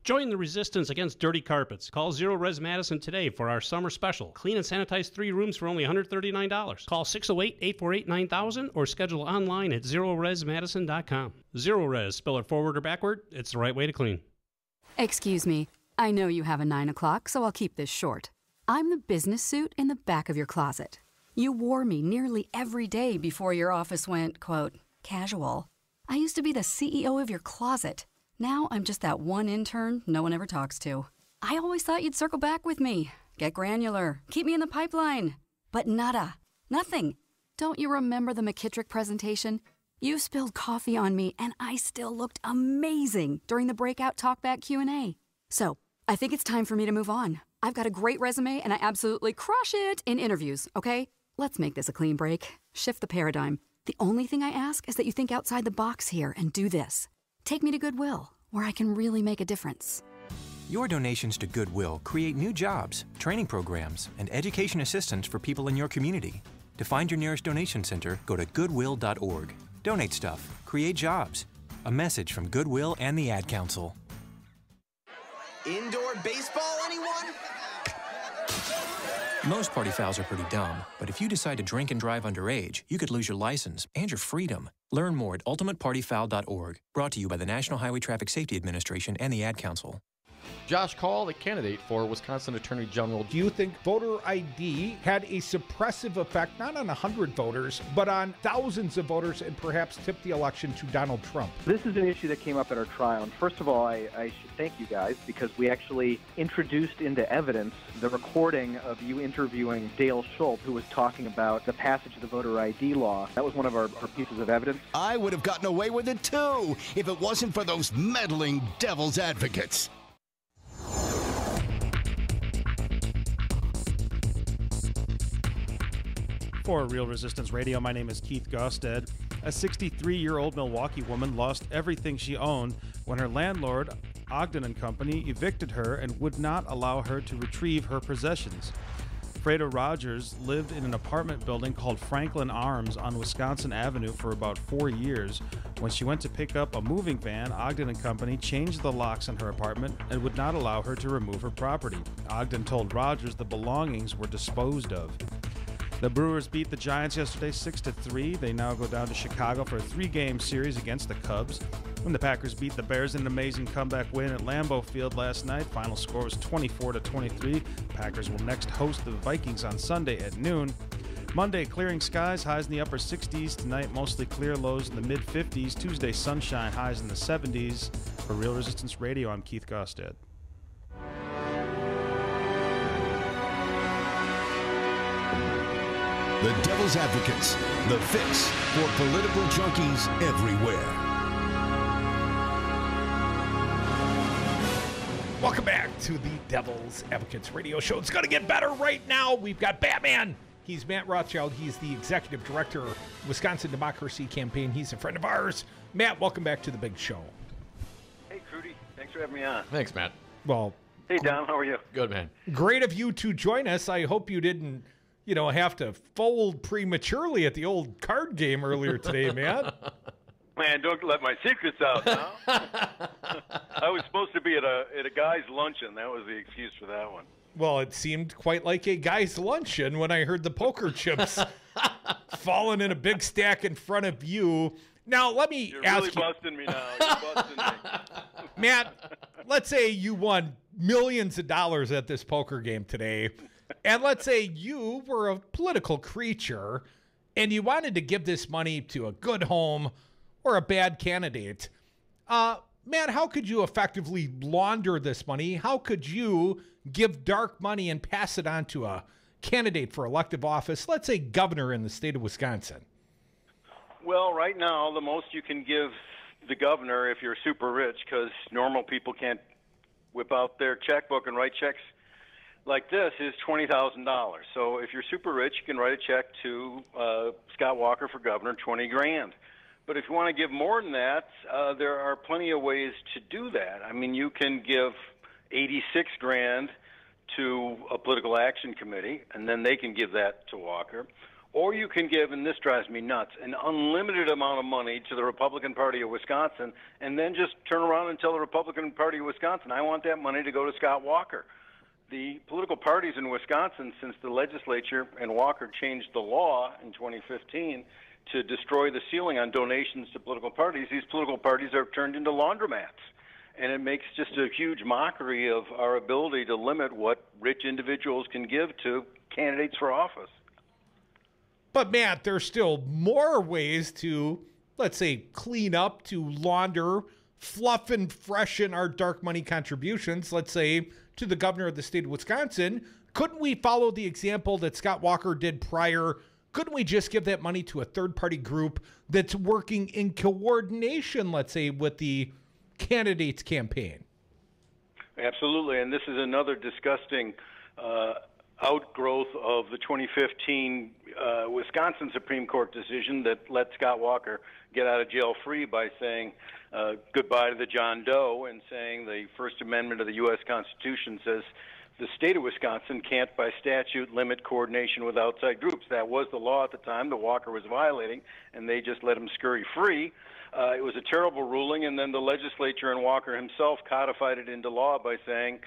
Join the resistance against dirty carpets. Call Zero Res Madison today for our summer special. Clean and sanitize 3 rooms for only $139. Call 608-848-9000 or schedule online at zeroresmadison.com. Zero Res, spell it forward or backward, it's the right way to clean. Excuse me. I know you have a 9 o'clock, so I'll keep this short. I'm the business suit in the back of your closet. You wore me nearly every day before your office went, quote, casual. I used to be the CEO of your closet. Now I'm just that one intern no one ever talks to. I always thought you'd circle back with me, get granular, keep me in the pipeline. But nada. Nothing. Don't you remember the McKittrick presentation? You spilled coffee on me and I still looked amazing during the breakout talkback Q&A. So, I think it's time for me to move on. I've got a great resume and I absolutely crush it in interviews, okay? Let's make this a clean break. Shift the paradigm. The only thing I ask is that you think outside the box here and do this. Take me to Goodwill, where I can really make a difference. Your donations to Goodwill create new jobs, training programs, and education assistance for people in your community. To find your nearest donation center, go to goodwill.org. Donate stuff. Create jobs. A message from Goodwill and the Ad Council. Indoor baseball, anyone? Most party fouls are pretty dumb, but if you decide to drink and drive underage, you could lose your license and your freedom. Learn more at ultimatepartyfoul.org. Brought to you by the National Highway Traffic Safety Administration and the Ad Council. Josh Call, the candidate for Wisconsin Attorney General. Do you think voter ID had a suppressive effect, not on 100 voters, but on thousands of voters and perhaps tipped the election to Donald Trump? This is an issue that came up at our trial. And first of all, I should thank you guys because we actually introduced into evidence the recording of you interviewing Dale Schultz, who was talking about the passage of the voter ID law. That was one of our pieces of evidence. I would have gotten away with it too if it wasn't for those meddling devil's advocates. For Real Resistance Radio, my name is Keith Gosted. A 63-year-old Milwaukee woman lost everything she owned when her landlord, Ogden & Company, evicted her and would not allow her to retrieve her possessions. Freda Rogers lived in an apartment building called Franklin Arms on Wisconsin Avenue for about 4 years. When she went to pick up a moving van, Ogden & Company changed the locks in her apartment and would not allow her to remove her property. Ogden told Rogers the belongings were disposed of. The Brewers beat the Giants yesterday 6-3. They now go down to Chicago for a 3-game series against the Cubs. And the Packers beat the Bears in an amazing comeback win at Lambeau Field last night. Final score was 24-23. Packers will next host the Vikings on Sunday at noon. Monday, clearing skies, highs in the upper 60s. Tonight, mostly clear, lows in the mid-50s. Tuesday, sunshine, highs in the 70s. For Real Resistance Radio, I'm Keith Gosted. The Devil's Advocates, the fix for political junkies everywhere. Welcome back to the Devil's Advocates radio show. It's going to get better right now. We've got Batman. He's Matt Rothschild. He's the executive director of Wisconsin Democracy Campaign. He's a friend of ours. Matt, welcome back to the big show. Hey, Crudy. Thanks for having me on. Thanks, Matt. Well, hey, Don. How are you? Good, man. Great of you to join us. I hope you didn't, have to fold prematurely at the old card game earlier today, Matt. Man, don't let my secrets out now. I was supposed to be at a guy's luncheon. That was the excuse for that one. Well, it seemed quite like a guy's luncheon when I heard the poker chips falling in a big stack in front of you. Now, let me ask you. You're really busting me now. You're busting me. Matt, let's say you won millions of dollars at this poker game today. And let's say you were a political creature and you wanted to give this money to a good home or a bad candidate. Matt, how could you effectively launder this money? How could you give dark money and pass it on to a candidate for elective office, let's say governor in the state of Wisconsin? Well, right now, the most you can give the governor if you're super rich, because normal people can't whip out their checkbook and write checks like this, is $20,000. So if you're super rich, you can write a check to Scott Walker for governor, $20,000. But if you want to give more than that, there are plenty of ways to do that. I mean, you can give $86,000 to a political action committee, and then they can give that to Walker. Or you can give, and this drives me nuts, an unlimited amount of money to the Republican Party of Wisconsin, and then just turn around and tell the Republican Party of Wisconsin, I want that money to go to Scott Walker. The political parties in Wisconsin, since the legislature and Walker changed the law in 2015 to destroy the ceiling on donations to political parties, these political parties are turned into laundromats. And it makes just a huge mockery of our ability to limit what rich individuals can give to candidates for office. But, Matt, there's still more ways to, let's say, clean up, to launder, fluff and freshen our dark money contributions, let's say, to the governor of the state of Wisconsin. Couldn't we follow the example that Scott Walker did prior? Couldn't we just give that money to a third-party group that's working in coordination, let's say, with the candidate's campaign? Absolutely, and this is another disgusting outgrowth of the 2015 Wisconsin Supreme Court decision that let Scott Walker get out of jail free by saying goodbye to the John Doe and saying the First Amendment of the U.S. Constitution says the state of Wisconsin can't by statute limit coordination with outside groups. That was the law at the time that Walker was violating, and they just let him scurry free. It was a terrible ruling, and then the legislature and Walker himself codified it into law by saying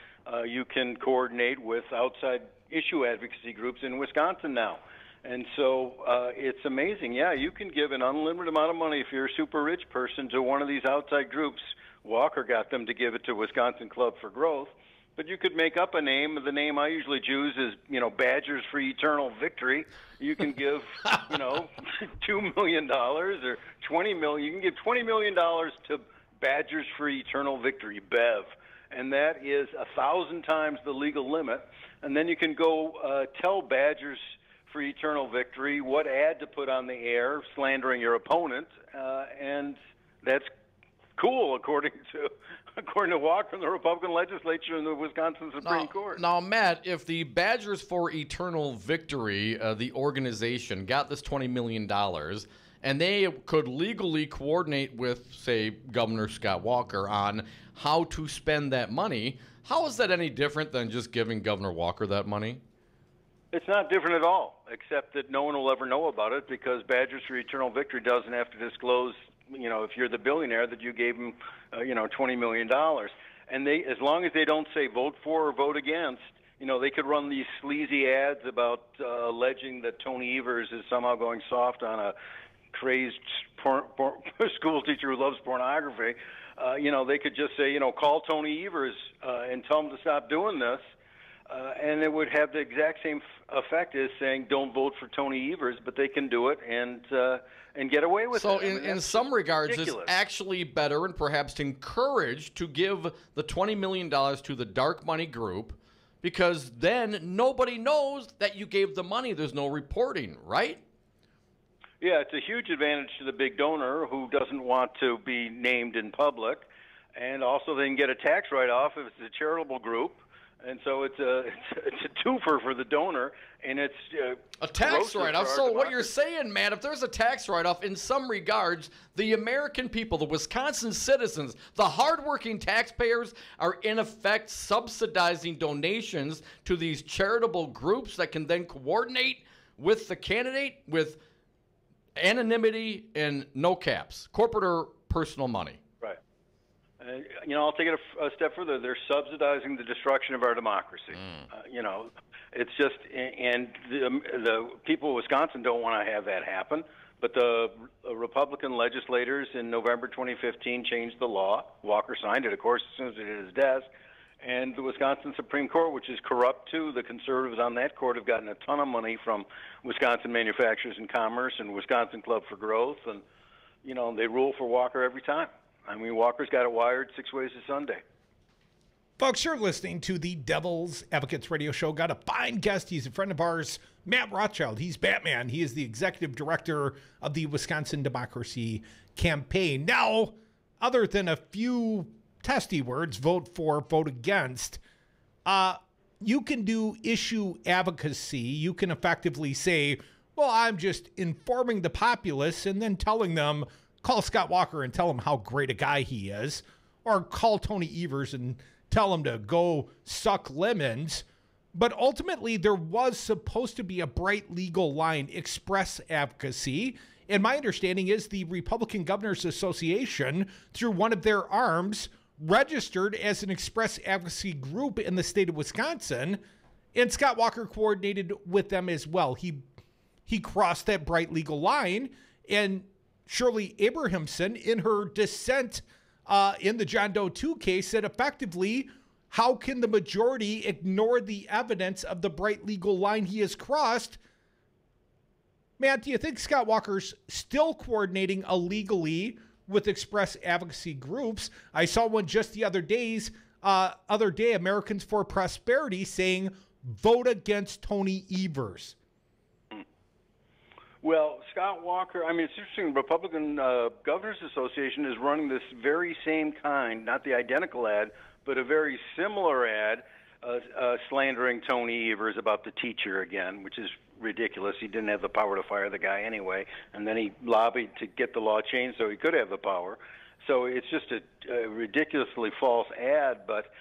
you can coordinate with outside issue advocacy groups in Wisconsin now. And so it's amazing. Yeah, you can give an unlimited amount of money if you're a super rich person to one of these outside groups. Walker got them to give it to Wisconsin Club for Growth. But you could make up a name. The name I usually choose is, Badgers for Eternal Victory. You can give, $2 million or $20 million. You can give $20 million to Badgers for Eternal Victory, BEV. And that is 1,000 times the legal limit. And then you can go tell Badgers for Eternal Victory what ad to put on the air, slandering your opponent. And that's cool, according to Walker and the Republican legislature and the Wisconsin Supreme Court. Now, Matt, if the Badgers for Eternal Victory, the organization, got this $20 million, and they could legally coordinate with, say, Governor Scott Walker on how to spend that money, how is that any different than just giving Governor Walker that money? It's not different at all, except that no one will ever know about it because Badgers for Eternal Victory doesn't have to disclose, if you're the billionaire, that you gave them, $20 million. And they, as long as they don't say vote for or vote against, they could run these sleazy ads about alleging that Tony Evers is somehow going soft on a crazed school teacher who loves pornography. They could just say, call Tony Evers and tell him to stop doing this. And it would have the exact same effect as saying don't vote for Tony Evers, but they can do it and get away with it. So in some regards, it's actually better and perhaps encouraged to give the $20 million to the dark money group because then nobody knows that you gave the money. There's no reporting, right? Yeah, it's a huge advantage to the big donor who doesn't want to be named in public. And also they can get a tax write-off if it's a charitable group. And so it's a twofer for the donor, and it's a tax write-off. So what you're saying, Matt, if there's a tax write-off, in some regards, the American people, the Wisconsin citizens, the hardworking taxpayers are in effect subsidizing donations to these charitable groups that can then coordinate with the candidate with anonymity and no caps, corporate or personal money. I'll take it a step further. They're subsidizing the destruction of our democracy. It's just, and the people of Wisconsin don't want to have that happen. But the Republican legislators in November 2015 changed the law. Walker signed it, of course, as soon as it hit his desk. And the Wisconsin Supreme Court, which is corrupt too, the conservatives on that court have gotten a ton of money from Wisconsin Manufacturers and Commerce and Wisconsin Club for Growth. And, they rule for Walker every time. I mean, Walker's got it wired 6 ways to Sunday. Folks, you're listening to the Devil's Advocates Radio Show. Got a fine guest. He's a friend of ours, Matt Rothschild. He's Batman. He is the executive director of the Wisconsin Democracy Campaign. Now, other than a few testy words, vote for, vote against, you can do issue advocacy. You can effectively say, well, I'm just informing the populace and then telling them, call Scott Walker and tell him how great a guy he is, or call Tony Evers and tell him to go suck lemons. But ultimately, there was supposed to be a bright legal line, express advocacy. And my understanding is the Republican Governors Association, through one of their arms, registered as an express advocacy group in the state of Wisconsin. And Scott Walker coordinated with them as well. He crossed that bright legal line, and Shirley Abrahamson, in her dissent in the John Doe 2 case, said effectively, how can the majority ignore the evidence of the bright legal line he has crossed? Matt, do you think Scott Walker's still coordinating illegally with express advocacy groups? I saw one just the other day, Americans for Prosperity, saying, vote against Tony Evers. Well, Scott Walker, I mean, it's interesting. The Republican Governors Association is running this very same kind, not the identical ad, but a very similar ad slandering Tony Evers about the teacher again, which is ridiculous. He didn't have the power to fire the guy anyway, and then he lobbied to get the law changed so he could have the power. So it's just a ridiculously false ad, but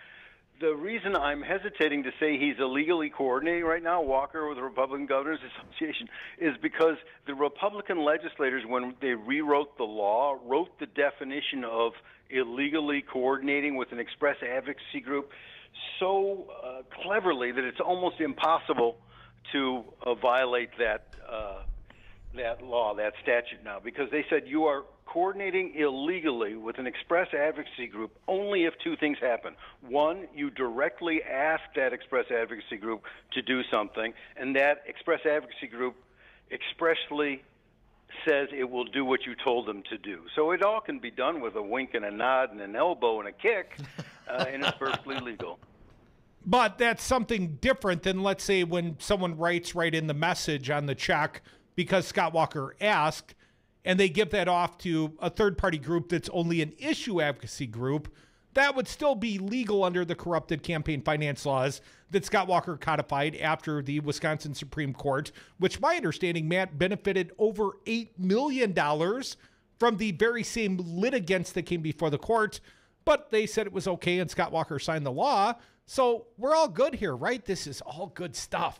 the reason I'm hesitating to say he's illegally coordinating right now, Walker, with the Republican Governors Association, is because the Republican legislators, when they rewrote the law, wrote the definition of illegally coordinating with an express advocacy group so cleverly that it's almost impossible to violate that law, that statute now, because they said you are coordinating illegally with an express advocacy group only if two things happen. One, you directly ask that express advocacy group to do something, and that express advocacy group expressly says it will do what you told them to do. So it all can be done with a wink and a nod and an elbow and a kick, and it's perfectly legal. But that's something different than, let's say, when someone writes right in the message on the check because Scott Walker asked, and they give that off to a third-party group that's only an issue advocacy group. That would still be legal under the corrupted campaign finance laws that Scott Walker codified after the Wisconsin Supreme Court, which my understanding, Matt, benefited over $8 million from the very same litigants that came before the court. But they said it was okay, and Scott Walker signed the law. So we're all good here, right? This is all good stuff.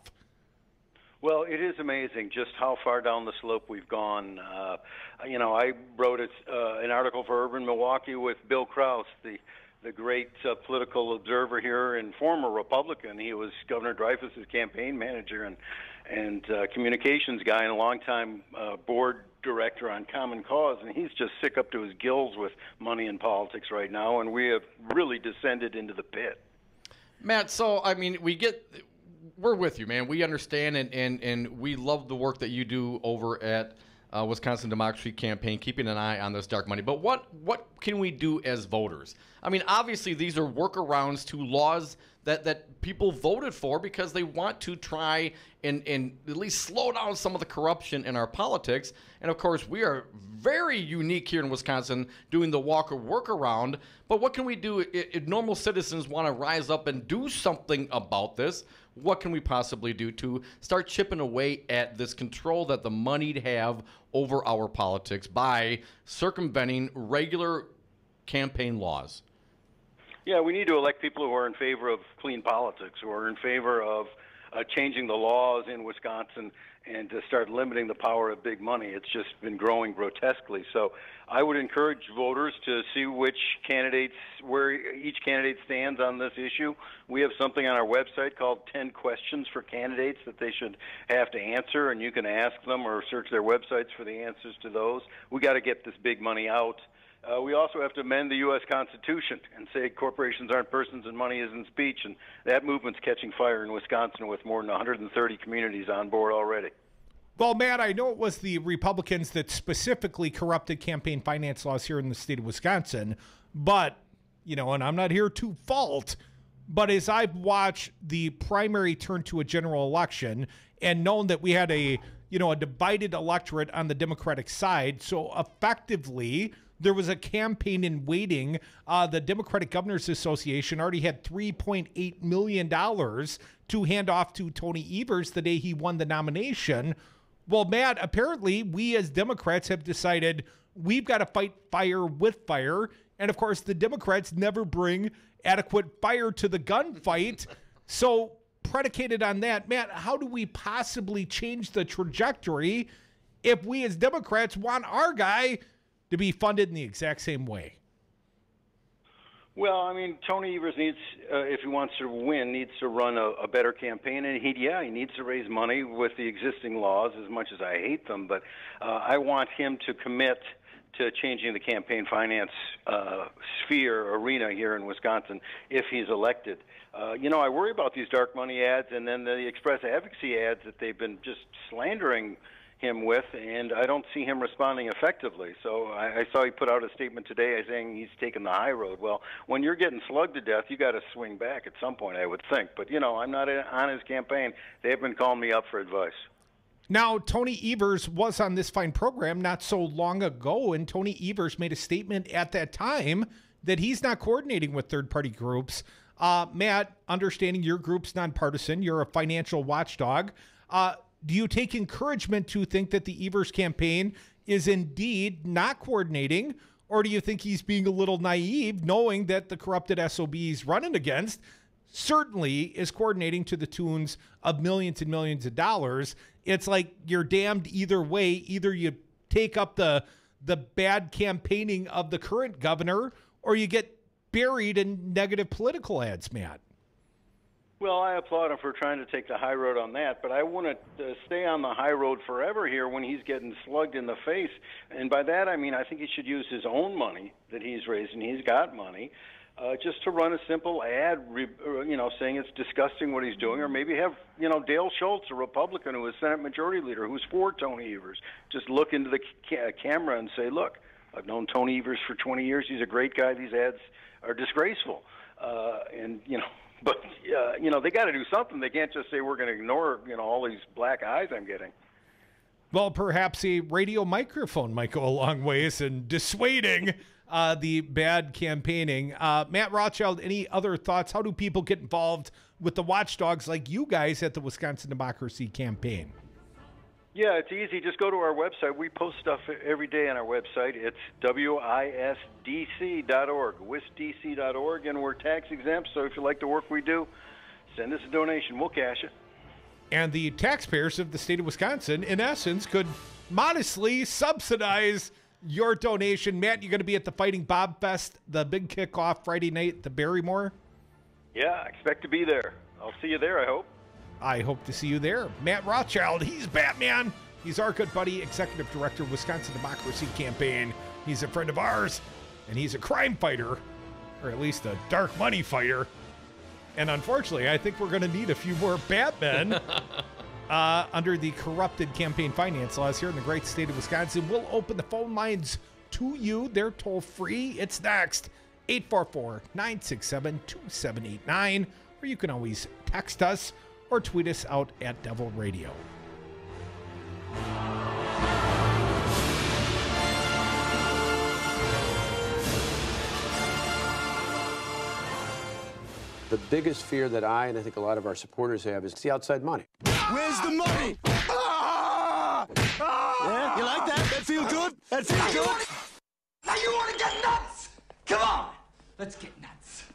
Well, it is amazing just how far down the slope we've gone. I wrote an article for Urban Milwaukee with Bill Krause, the great political observer here and former Republican. He was Governor Dreyfus's campaign manager and communications guy and a longtime board director on Common Cause, and he's just sick up to his gills with money in politics right now, and we have really descended into the pit. Matt, so, I mean, we're with you, man. We understand, and we love the work that you do over at Wisconsin Democracy Campaign, keeping an eye on this dark money. But what can we do as voters? I mean, obviously, these are workarounds to laws that people voted for because they want to try and at least slow down some of the corruption in our politics. And, of course, we are very unique here in Wisconsin doing the Walker workaround. But what can we do if normal citizens want to rise up and do something about this? What can we possibly do to start chipping away at this control that the money'd have over our politics by circumventing regular campaign laws? Yeah, we need to elect people who are in favor of clean politics, who are in favor of changing the laws in Wisconsin and to start limiting the power of big money. It's just been growing grotesquely. So I would encourage voters to see where each candidate stands on this issue. We have something on our website called 10 Questions for Candidates that they should have to answer, and you can ask them or search their websites for the answers to those. We got to get this big money out. We also have to amend the U.S. Constitution and say corporations aren't persons and money isn't speech, and that movement's catching fire in Wisconsin with more than 130 communities on board already. Well, Matt, I know it was the Republicans that specifically corrupted campaign finance laws here in the state of Wisconsin, but, and I'm not here to fault, but as I've watched the primary turn to a general election and known that we had a divided electorate on the Democratic side, so effectively there was a campaign in waiting. The Democratic Governors Association already had $3.8 million to hand off to Tony Evers the day he won the nomination. Well, Matt, apparently we as Democrats have decided we've got to fight fire with fire. And, of course, the Democrats never bring adequate fire to the gunfight. So predicated on that, Matt, how do we possibly change the trajectory if we as Democrats want our guy to be funded in the exact same way? Well, I mean, Tony Evers needs, if he wants to win, needs to run a better campaign, and he needs to raise money with the existing laws, as much as I hate them. But I want him to commit to changing the campaign finance arena here in Wisconsin if he's elected. I worry about these dark money ads and then the express advocacy ads that they've been just slandering him with, and I don't see him responding effectively. So I saw he put out a statement today saying he's taking the high road. Well, when you're getting slugged to death, you got to swing back at some point, I would think. But, I'm not on his campaign. They've been calling me up for advice. Now, Tony Evers was on this fine program not so long ago, and Tony Evers made a statement at that time that he's not coordinating with third-party groups. Matt, understanding your group's nonpartisan, you're a financial watchdog. Do you take encouragement to think that the Evers campaign is indeed not coordinating, or do you think he's being a little naive, knowing that the corrupted SOB he's running against certainly is coordinating to the tunes of millions and millions of dollars? It's like you're damned either way. Either you take up the bad campaigning of the current governor, or you get buried in negative political ads, Matt. Well, I applaud him for trying to take the high road on that, but I want to stay on the high road forever here when he's getting slugged in the face. And by that, I mean I think he should use his own money that he's raising. He's got money. Just to run a simple ad, saying it's disgusting what he's doing, or maybe have, Dale Schultz, a Republican who is Senate Majority Leader, who's for Tony Evers, just look into the camera and say, look, I've known Tony Evers for 20 years. He's a great guy. These ads are disgraceful. But they got to do something. They can't just say we're going to ignore, all these black eyes I'm getting. Well, perhaps a radio microphone might go a long ways in dissuading the bad campaigning. Matt Rothschild, any other thoughts? How do people get involved with the watchdogs like you guys at the Wisconsin Democracy Campaign? Yeah, it's easy. Just go to our website. We post stuff every day on our website. It's wisdc.org, wisdc.org, and we're tax exempt, so if you like the work we do, send us a donation. We'll cash it. And the taxpayers of the state of Wisconsin, in essence, could modestly subsidize your donation. Matt, you're going to be at the Fighting Bob Fest, the big kickoff Friday night at the Barrymore? Yeah, I expect to be there. I'll see you there, I hope. I hope to see you there. Matt Rothschild, he's Batman. He's our good buddy, Executive Director of Wisconsin Democracy Campaign. He's a friend of ours, and he's a crime fighter, or at least a dark money fighter. And unfortunately, I think we're going to need a few more Batmen under the corrupted campaign finance laws here in the great state of Wisconsin. We'll open the phone lines to you. They're toll-free. It's next, 844-967-2789, or you can always text us or tweet us out at Devil Radio. The biggest fear that I, and I think a lot of our supporters have, is the outside money. Where's the money? Ah! Ah! Yeah, you like that? That feel good? That feel good? Now you want to get nuts? Come on, let's get nuts.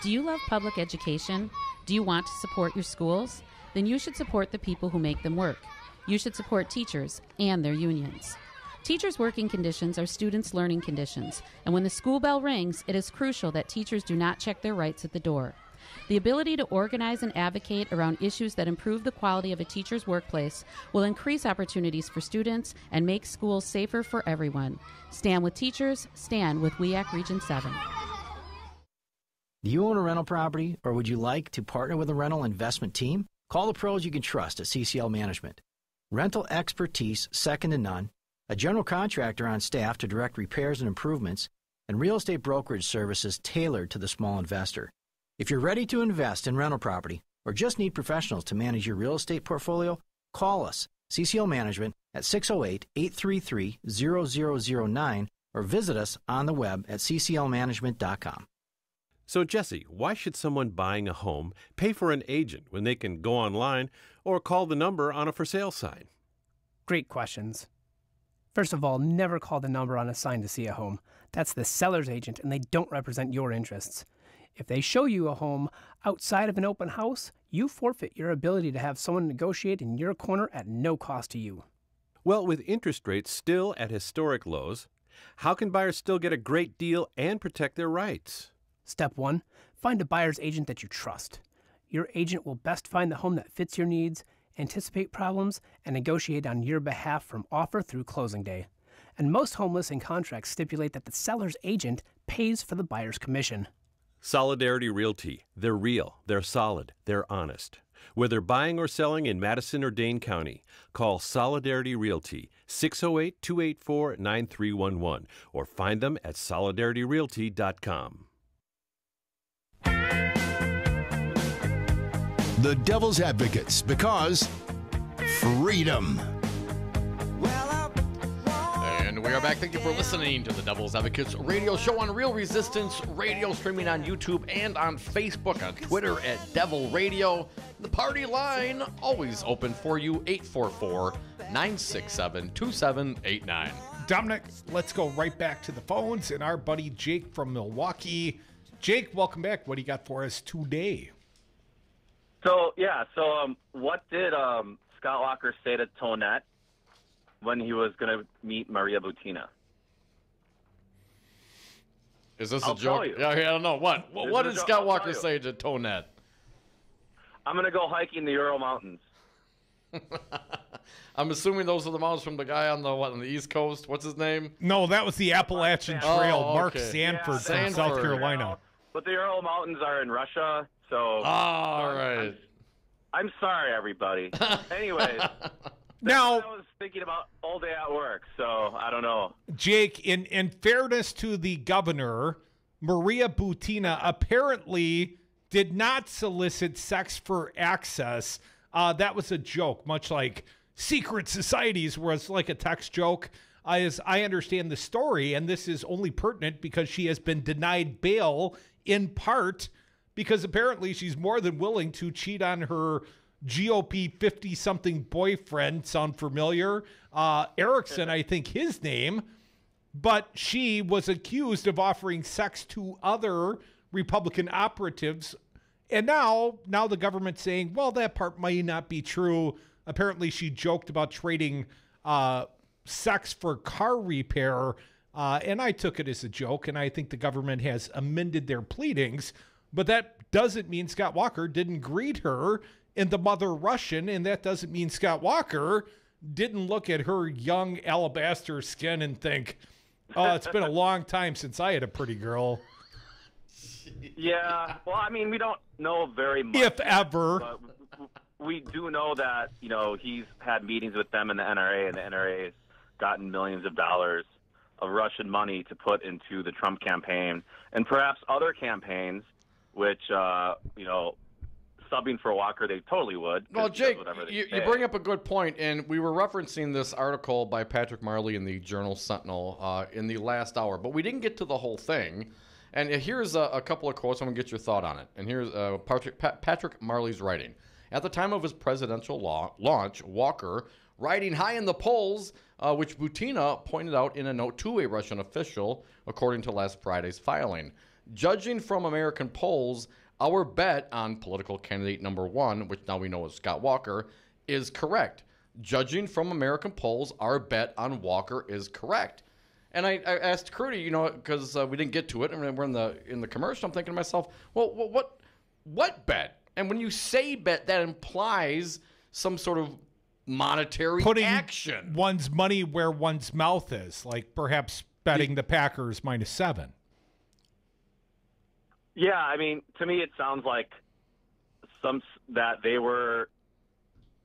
Do you love public education? Do you want to support your schools? Then you should support the people who make them work. You should support teachers and their unions. Teachers' working conditions are students' learning conditions, and when the school bell rings, it is crucial that teachers do not check their rights at the door. The ability to organize and advocate around issues that improve the quality of a teacher's workplace will increase opportunities for students and make schools safer for everyone. Stand with teachers, stand with WEAC Region 7. Do you own a rental property, or would you like to partner with a rental investment team? Call the pros you can trust at CCL Management. Rental expertise second to none, a general contractor on staff to direct repairs and improvements, and real estate brokerage services tailored to the small investor. If you're ready to invest in rental property or just need professionals to manage your real estate portfolio, call us, CCL Management, at 608-833-0009 or visit us on the web at cclmanagement.com. So, Jesse, why should someone buying a home pay for an agent when they can go online or call the number on a for sale sign? Great questions. First of all, never call the number on a sign to see a home. That's the seller's agent, and they don't represent your interests. If they show you a home outside of an open house, you forfeit your ability to have someone negotiate in your corner at no cost to you. Well, with interest rates still at historic lows, how can buyers still get a great deal and protect their rights? Step 1, find a buyer's agent that you trust. Your agent will best find the home that fits your needs, anticipate problems, and negotiate on your behalf from offer through closing day. And most home listing contracts stipulate that the seller's agent pays for the buyer's commission. Solidarity Realty. They're real, they're solid, they're honest. Whether buying or selling in Madison or Dane County, call Solidarity Realty, 608-284-9311, or find them at solidarityrealty.com. The Devil's Advocates, because freedom. And we are back. Thank you for listening to the Devil's Advocates radio show on Real Resistance Radio, streaming on YouTube and on Facebook, on Twitter at Devil Radio. The party line always open for you, 844-967-2789. Dominic, let's go right back to the phones and our buddy Jake from Milwaukee. Jake, welcome back. What do you got for us today? So what did Scott Walker say to Tonette when he was going to meet Maria Butina? Is this I'll a joke? tell you. Yeah, I don't know. What This did is a Scott joke. I'll Walker tell you. say to Tonette? I'm going to go hiking the Ural Mountains. I'm assuming those are the mountains from the guy on the East Coast. What's his name? No, that was the Appalachian Trail. Oh, Mark okay. Sanford from Sanford. South Carolina. But the Ural Mountains are in Russia, so... All right. I'm sorry, everybody. Anyways, Now, I was thinking about all day at work, so I don't know. Jake, in fairness to the governor, Maria Butina apparently did not solicit sex for access. That was a joke, much like secret societies was like a text joke. As I understand the story, and this is only pertinent because she has been denied bail in part because apparently she's more than willing to cheat on her GOP 50-something boyfriend. Sound familiar? Erickson, I think his name. But she was accused of offering sex to other Republican operatives. And now the government's saying, well, that part might not be true. Apparently she joked about trading sex for car repair. And I took it as a joke. And I think the government has amended their pleadings. But that doesn't mean Scott Walker didn't greet her in the mother Russian. And that doesn't mean Scott Walker didn't look at her young alabaster skin and think, oh, it's been a long time since I had a pretty girl. Yeah, well, I mean, we don't know very much. If ever. But we do know that, he's had meetings with them and the NRA, and the NRA has gotten millions of dollars of Russian money to put into the Trump campaign and perhaps other campaigns, which, subbing for Walker, they totally would. Well, Jake, you bring up a good point, and we were referencing this article by Patrick Marley in the Journal-Sentinel in the last hour, but we didn't get to the whole thing. And here's a couple of quotes. I'm going to get your thought on it. And here's Patrick Marley's writing. At the time of his presidential launch, Walker, riding high in the polls, which Butina pointed out in a note to a Russian official, according to last Friday's filing. Judging from American polls, our bet on political candidate number one, which now we know is Scott Walker, is correct. Judging from American polls, our bet on Walker is correct. And I asked Crudy, because we didn't get to it, and we're in the commercial. I'm thinking to myself, well, what bet? And when you say bet, that implies some sort of monetary action. Putting one's money where one's mouth is, like perhaps betting the Packers -7. Yeah, I mean, to me, it sounds like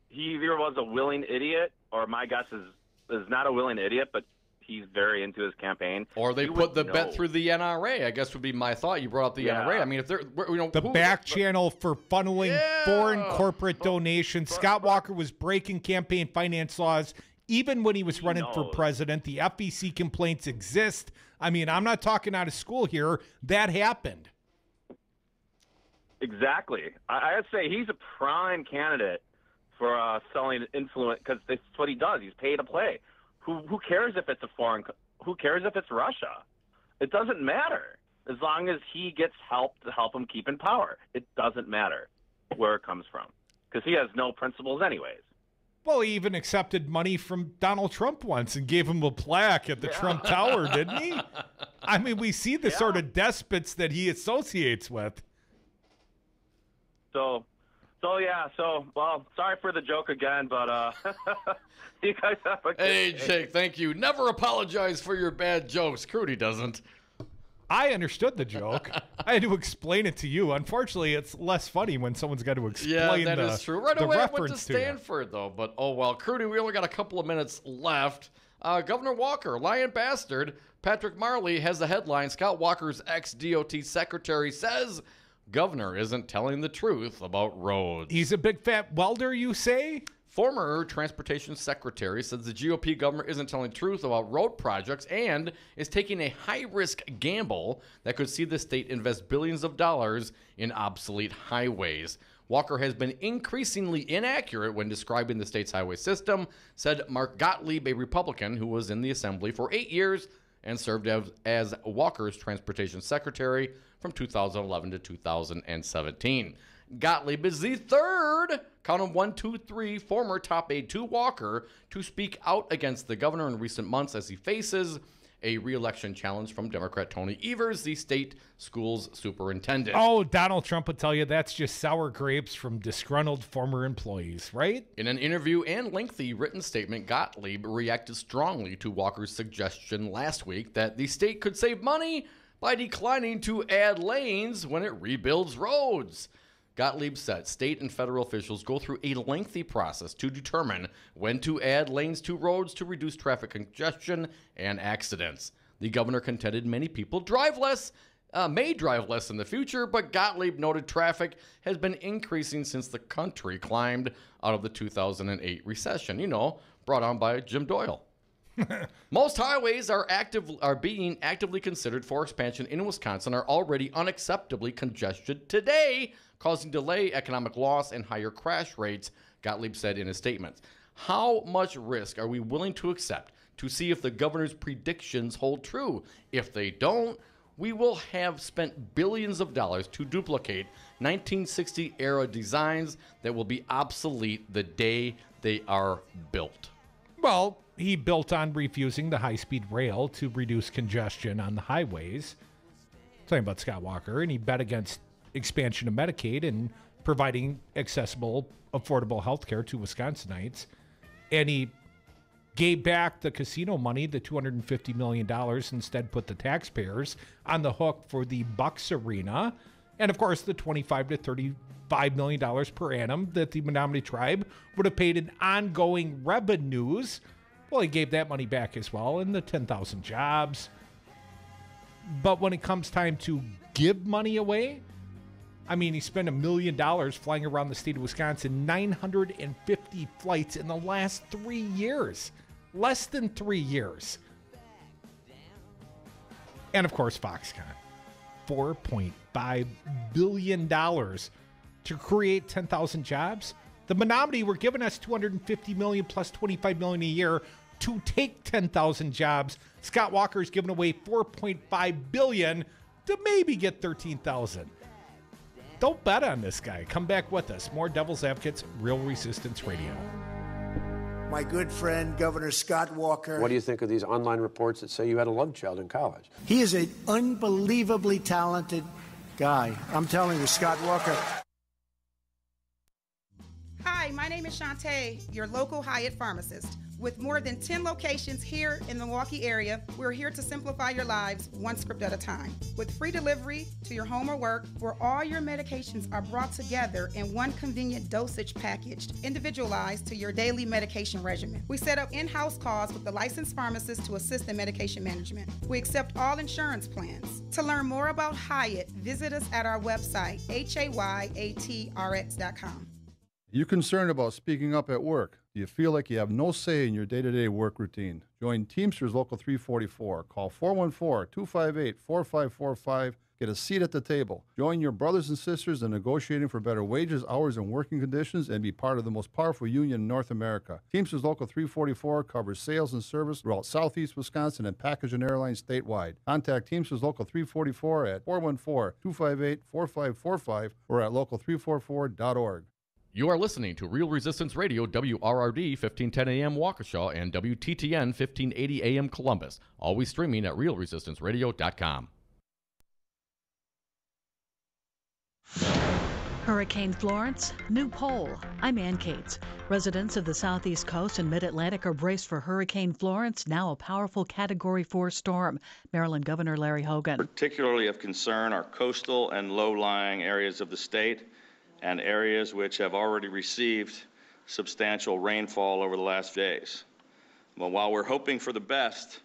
he either was a willing idiot, or my guess is not a willing idiot, but he's very into his campaign. Or they put the bet through the NRA, I guess would be my thought. You brought up the NRA. I mean, if they're, the back channel for funneling foreign corporate donations. Scott Walker was breaking campaign finance laws even when he was running for president. The FEC complaints exist. I mean, I'm not talking out of school here. That happened. Exactly. I'd say he's a prime candidate for selling influence, because that's what he does. He's pay to play. Who cares if it's who cares if it's Russia? It doesn't matter. As long as he gets help to help him keep in power. It doesn't matter where it comes from, because he has no principles anyways. Well, he even accepted money from Donald Trump once and gave him a plaque at the Trump Tower, didn't he? I mean, we see the sort of despots that he associates with. Well, sorry for the joke again, but you guys have a good Hey, day. Jake, thank you. Never apologize for your bad jokes. Crudy doesn't. I understood the joke. I had to explain it to you. Unfortunately, it's less funny when someone's got to explain Yeah, that is true. Right the away, I went to reference to you. Stanford, though. But, oh, well. Crudy, we only got a couple of minutes left. Governor Walker, lying bastard, Patrick Marley has the headline, Scott Walker's ex-DOT secretary says governor isn't telling the truth about roads. He's a big fat welder, you say? Former transportation secretary says the GOP governor isn't telling the truth about road projects and is taking a high-risk gamble that could see the state invest billions of dollars in obsolete highways. Walker has been increasingly inaccurate when describing the state's highway system, said Mark Gottlieb, a Republican who was in the assembly for 8 years and served as Walker's transportation secretary from 2011 to 2017. Gottlieb is the third, count them 1, 2, 3, former top aide to Walker to speak out against the governor in recent months as he faces a re-election challenge from Democrat Tony Evers, the state schools superintendent. Oh, Donald Trump would tell you that's just sour grapes from disgruntled former employees, right? In an interview and lengthy written statement, Gottlieb reacted strongly to Walker's suggestion last week that the state could save money by declining to add lanes when it rebuilds roads. Gottlieb said state and federal officials go through a lengthy process to determine when to add lanes to roads to reduce traffic congestion and accidents. The governor contended many people may drive less in the future, but Gottlieb noted traffic has been increasing since the country climbed out of the 2008 recession, brought on by Jim Doyle. Most highways are being actively considered for expansion in Wisconsin are already unacceptably congested today, causing delay, economic loss, and higher crash rates, Gottlieb said in his statements. How much risk are we willing to accept to see if the governor's predictions hold true? If they don't, we will have spent billions of dollars to duplicate 1960-era designs that will be obsolete the day they are built. Well, he built on refusing the high-speed rail to reduce congestion on the highways. Talking about Scott Walker, and he bet against expansion of Medicaid and providing accessible, affordable health care to Wisconsinites. And he gave back the casino money, the $250 million, instead put the taxpayers on the hook for the Bucks Arena. And, of course, the $25 to $35 million per annum that the Menominee tribe would have paid in ongoing revenues. Well, he gave that money back as well, and the 10,000 jobs. But when it comes time to give money away, I mean, he spent $1 million flying around the state of Wisconsin, 950 flights in the last 3 years. Less than 3 years. And, of course, Foxconn. $4.5 billion to create 10,000 jobs. The Menominee were giving us $250 million plus $25 million a year to take 10,000 jobs. Scott Walker's giving away $4.5 billion to maybe get 13,000. Don't bet on this guy. Come back with us. More Devil's Advocates, Real Resistance Radio. My good friend, Governor Scott Walker. What do you think of these online reports that say you had a love child in college? He is an unbelievably talented guy. I'm telling you, Scott Walker. Hi, my name is Shantae, your local Hyatt pharmacist. With more than 10 locations here in the Milwaukee area, we're here to simplify your lives one script at a time. With free delivery to your home or work, where all your medications are brought together in one convenient dosage packaged, individualized to your daily medication regimen. We set up in-house calls with the licensed pharmacist to assist in medication management. We accept all insurance plans. To learn more about Hyatt, visit us at our website, hayatrx.com. You concerned about speaking up at work? Do you feel like you have no say in your day-to-day work routine? Join Teamsters Local 344. Call 414-258-4545. Get a seat at the table. Join your brothers and sisters in negotiating for better wages, hours, and working conditions, and be part of the most powerful union in North America. Teamsters Local 344 covers sales and service throughout Southeast Wisconsin and package and airlines statewide. Contact Teamsters Local 344 at 414-258-4545 or at local344.org. You are listening to Real Resistance Radio, WRRD 1510 AM Waukesha and WTTN 1580 AM Columbus. Always streaming at realresistanceradio.com. Hurricane Florence, new poll. I'm Ann Cates. Residents of the southeast coast and mid-Atlantic are braced for Hurricane Florence, now a powerful Category 4 storm. Maryland Governor Larry Hogan. Particularly of concern are coastal and low-lying areas of the state and areas which have already received substantial rainfall over the last days. But while we're hoping for the best,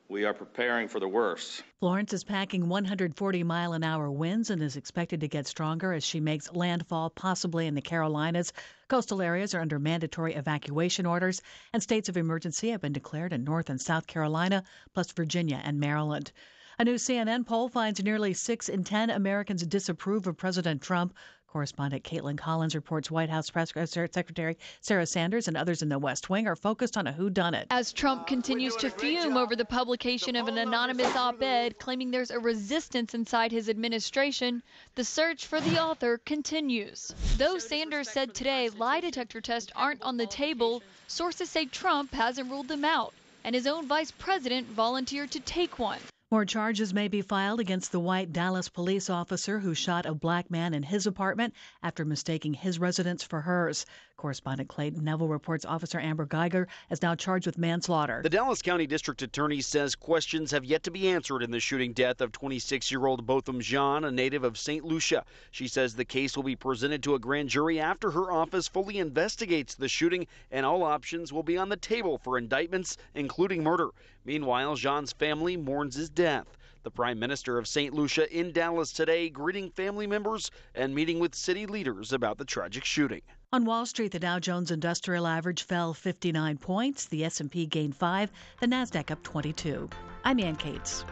we are preparing for the worst. Florence is packing 140-mile-an-hour winds and is expected to get stronger as she makes landfall, possibly in the Carolinas. Coastal areas are under mandatory evacuation orders, and states of emergency have been declared in North and South Carolina, plus Virginia and Maryland. A new CNN poll finds nearly 6 in 10 Americans disapprove of President Trump. Correspondent Caitlin Collins reports White House Press Secretary Sarah Sanders and others in the West Wing are focused on a whodunit. As Trump continues to fume over the publication of an anonymous op-ed claiming there's a resistance inside his administration, the search for the author continues. Though Sanders said today lie detector tests aren't on the table, sources say Trump hasn't ruled them out. and his own vice president volunteered to take one. More charges may be filed against the white Dallas police officer who shot a black man in his apartment after mistaking his residence for hers. Correspondent Clayton Neville reports Officer Amber Geiger is now charged with manslaughter. The Dallas County District Attorney says questions have yet to be answered in the shooting death of 26-year-old Botham Jean, a native of St. Lucia. She says the case will be presented to a grand jury after her office fully investigates the shooting, and all options will be on the table for indictments, including murder. Meanwhile, Jean's family mourns his death. The Prime Minister of St. Lucia in Dallas today, greeting family members and meeting with city leaders about the tragic shooting. On Wall Street, the Dow Jones Industrial Average fell 59 points. The S&P gained 5. The Nasdaq up 22. I'm Ann Cates.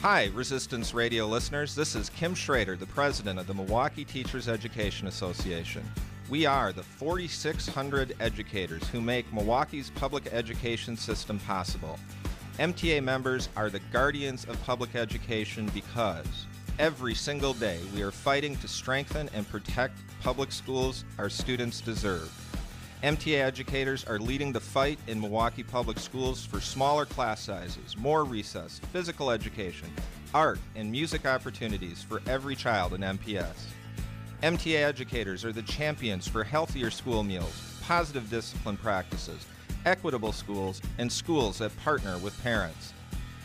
Hi, Resistance Radio listeners. This is Kim Schrader, the president of the Milwaukee Teachers Education Association. We are the 4,600 educators who make Milwaukee's public education system possible. MTA members are the guardians of public education because every single day we are fighting to strengthen and protect public schools our students deserve. MTA educators are leading the fight in Milwaukee public schools for smaller class sizes, more recess, physical education, art, and music opportunities for every child in MPS. MTA educators are the champions for healthier school meals, positive discipline practices, equitable schools, and schools that partner with parents.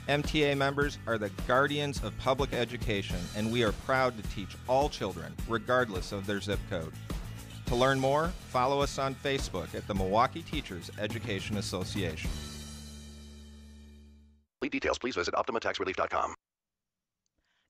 MTA members are the guardians of public education, and we are proud to teach all children, regardless of their zip code. To learn more, follow us on Facebook at the Milwaukee Teachers Education Association. For details, please visit OptimaTaxRelief.com.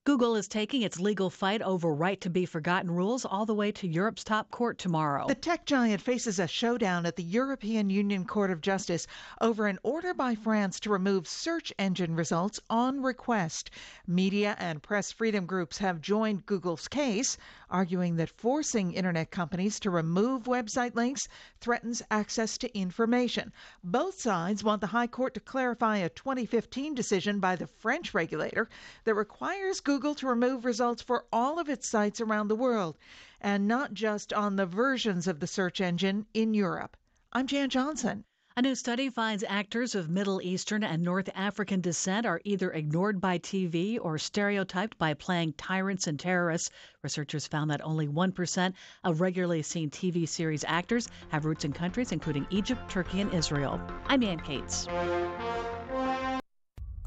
Google is taking its legal fight over right-to-be-forgotten rules all the way to Europe's top court tomorrow. The tech giant faces a showdown at the European Union Court of Justice over an order by France to remove search engine results on request. Media and press freedom groups have joined Google's case, arguing that forcing internet companies to remove website links threatens access to information. Both sides want the High Court to clarify a 2015 decision by the French regulator that requires Google to remove results for all of its sites around the world, and not just on the versions of the search engine in Europe. I'm Jan Johnson. A new study finds actors of Middle Eastern and North African descent are either ignored by TV or stereotyped by playing tyrants and terrorists. Researchers found that only 1% of regularly seen TV series actors have roots in countries including Egypt, Turkey, and Israel. I'm Ann Cates.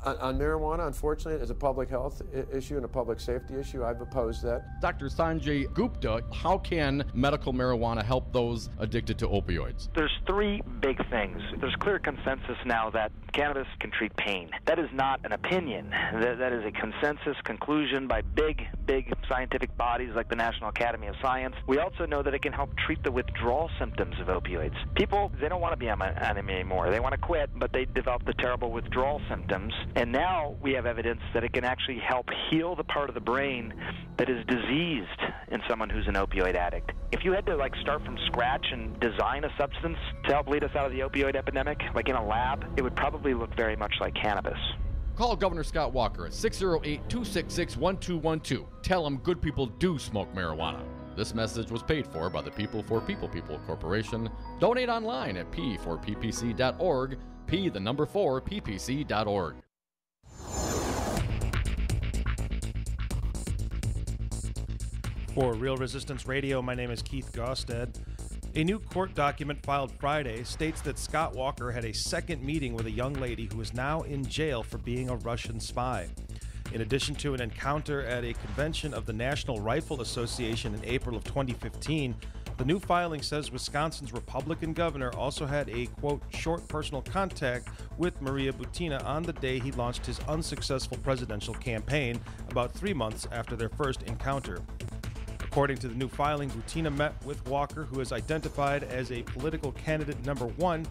On marijuana, unfortunately, as a public health issue and a public safety issue, I've opposed that. Dr. Sanjay Gupta, how can medical marijuana help those addicted to opioids? There's three big things. There's clear consensus now that cannabis can treat pain. That is not an opinion. That is a consensus conclusion by big scientific bodies like the National Academy of Science. We also know that it can help treat the withdrawal symptoms of opioids. People, they don't want to be on anymore. They want to quit, but they develop the terrible withdrawal symptoms. And now we have evidence that it can actually help heal the part of the brain that is diseased in someone who's an opioid addict. If you had to start from scratch and design a substance to help lead us out of the opioid epidemic, like in a lab, it would probably look very much like cannabis. Call Governor Scott Walker at 608-266-1212. Tell him good people do smoke marijuana. This message was paid for by the People for People Corporation. Donate online at p4ppc.org, p4ppc.org. For Real Resistance Radio, my name is Keith Gosted. A new court document filed Friday states that Scott Walker had a second meeting with a young lady who is now in jail for being a Russian spy. In addition to an encounter at a convention of the National Rifle Association in April of 2015, the new filing says Wisconsin's Republican governor also had a, quote, short personal contact with Maria Butina on the day he launched his unsuccessful presidential campaign, about 3 months after their first encounter. According to the new filing, Butina met with Walker, who is identified as a political candidate number one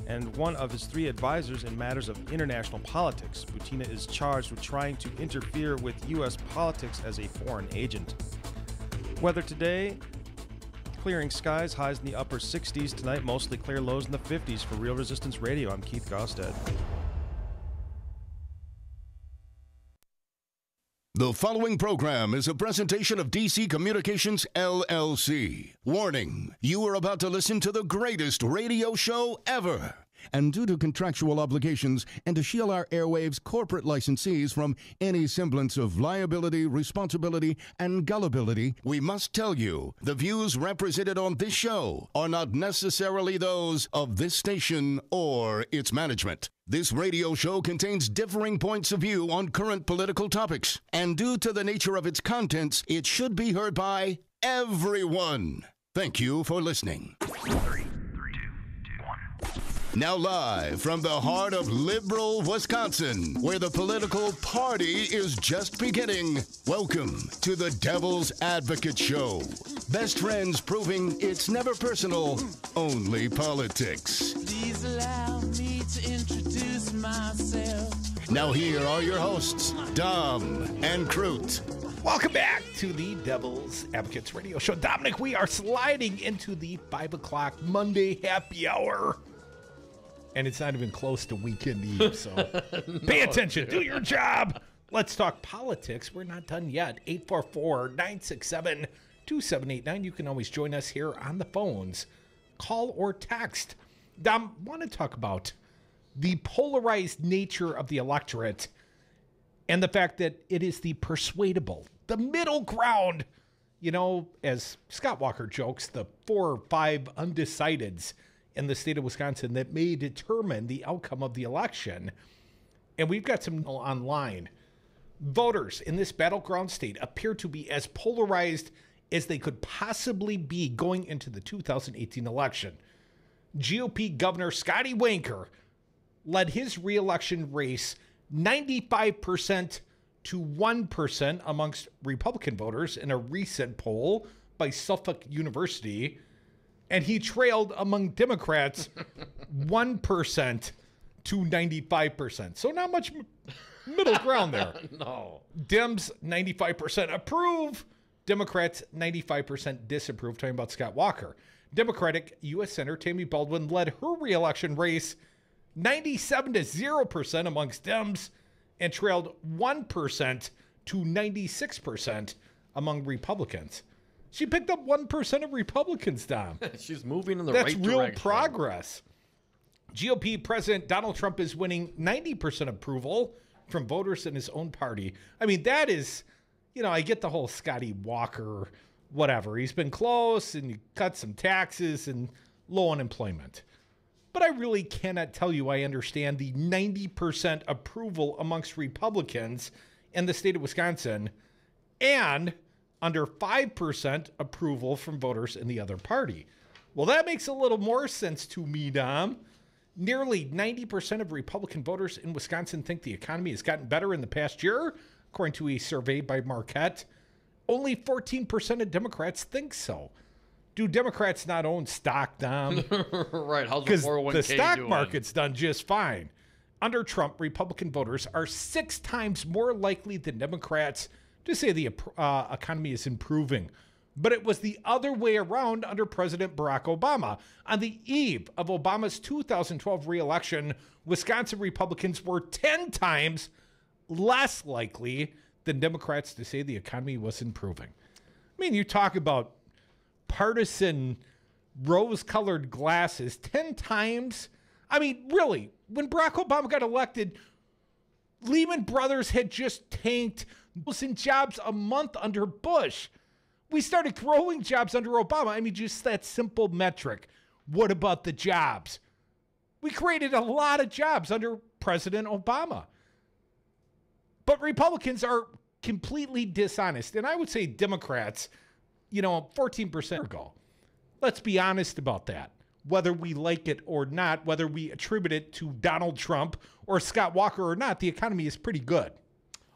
and one of his 3 advisors in matters of international politics. Butina is charged with trying to interfere with U.S. politics as a foreign agent. Weather today, clearing skies, highs in the upper 60s tonight, mostly clear, lows in the 50s. For Real Resistance Radio, I'm Keith Gosted. The following program is a presentation of DC Communications, LLC. Warning, you are about to listen to the greatest radio show ever. And due to contractual obligations and to shield our airwaves corporate licensees from any semblance of liability, responsibility, and gullibility, we must tell you the views represented on this show are not necessarily those of this station or its management. This radio show contains differing points of view on current political topics, and due to the nature of its contents, it should be heard by everyone. Thank you for listening. 3, 2, 1. Now live from the heart of liberal Wisconsin, where the political party is just beginning, welcome to the Devil's Advocate Show. Best friends proving it's never personal, only politics. Please allow me to introduce myself. Now here are your hosts, Dom and Crute. Welcome back to the Devil's Advocates Radio Show. Dominic, we are sliding into the 5 o'clock Monday happy hour. And it's not even close to weekend eve, so pay attention. Do your job. Let's talk politics. We're not done yet. 844-967-2789. You can always join us here on the phones. Call or text. Dom, I want to talk about the polarized nature of the electorate and the fact that it is the persuadable, the middle ground. You know, as Scott Walker jokes, the 4 or 5 undecideds in the state of Wisconsin that may determine the outcome of the election. And we've got some online. Voters in this battleground state appear to be as polarized as they could possibly be going into the 2018 election. GOP Governor Scotty Wanker led his re-election race 95% to 1% amongst Republican voters in a recent poll by Suffolk University. And he trailed among Democrats 1% to 95%. So not much middle ground there. No. Dems, 95% approve. Democrats, 95% disapprove. Talking about Scott Walker. Democratic U.S. Senator Tammy Baldwin led her re-election race 97% to 0% amongst Dems and trailed 1% to 96% among Republicans. She picked up 1% of Republicans, Dom. She's moving in the right direction. That's real progress. GOP President Donald Trump is winning 90% approval from voters in his own party. I mean, that is, you know, I get the whole Scotty Walker, whatever. He's been close and he cut some taxes and low unemployment. But I really cannot tell you I understand the 90% approval amongst Republicans in the state of Wisconsin and under 5% approval from voters in the other party. Well, that makes a little more sense to me, Dom. Nearly 90% of Republican voters in Wisconsin think the economy has gotten better in the past year, according to a survey by Marquette. Only 14% of Democrats think so. Do Democrats not own stock, Dom? Right. How's the 401k Because the stock doing? market's done just fine. Under Trump, Republican voters are 6 times more likely than Democrats to say the economy is improving. But it was the other way around under President Barack Obama. On the eve of Obama's 2012 re-election, Wisconsin Republicans were 10 times less likely than Democrats to say the economy was improving. I mean, you talk about partisan rose-colored glasses 10 times. I mean, really, when Barack Obama got elected, Lehman Brothers had just tanked in jobs a month under Bush. We started growing jobs under Obama. I mean, just that simple metric. What about the jobs? We created a lot of jobs under President Obama. But Republicans are completely dishonest. And I would say Democrats, 14% ago. Let's be honest about that. Whether we like it or not, whether we attribute it to Donald Trump or Scott Walker or not, the economy is pretty good.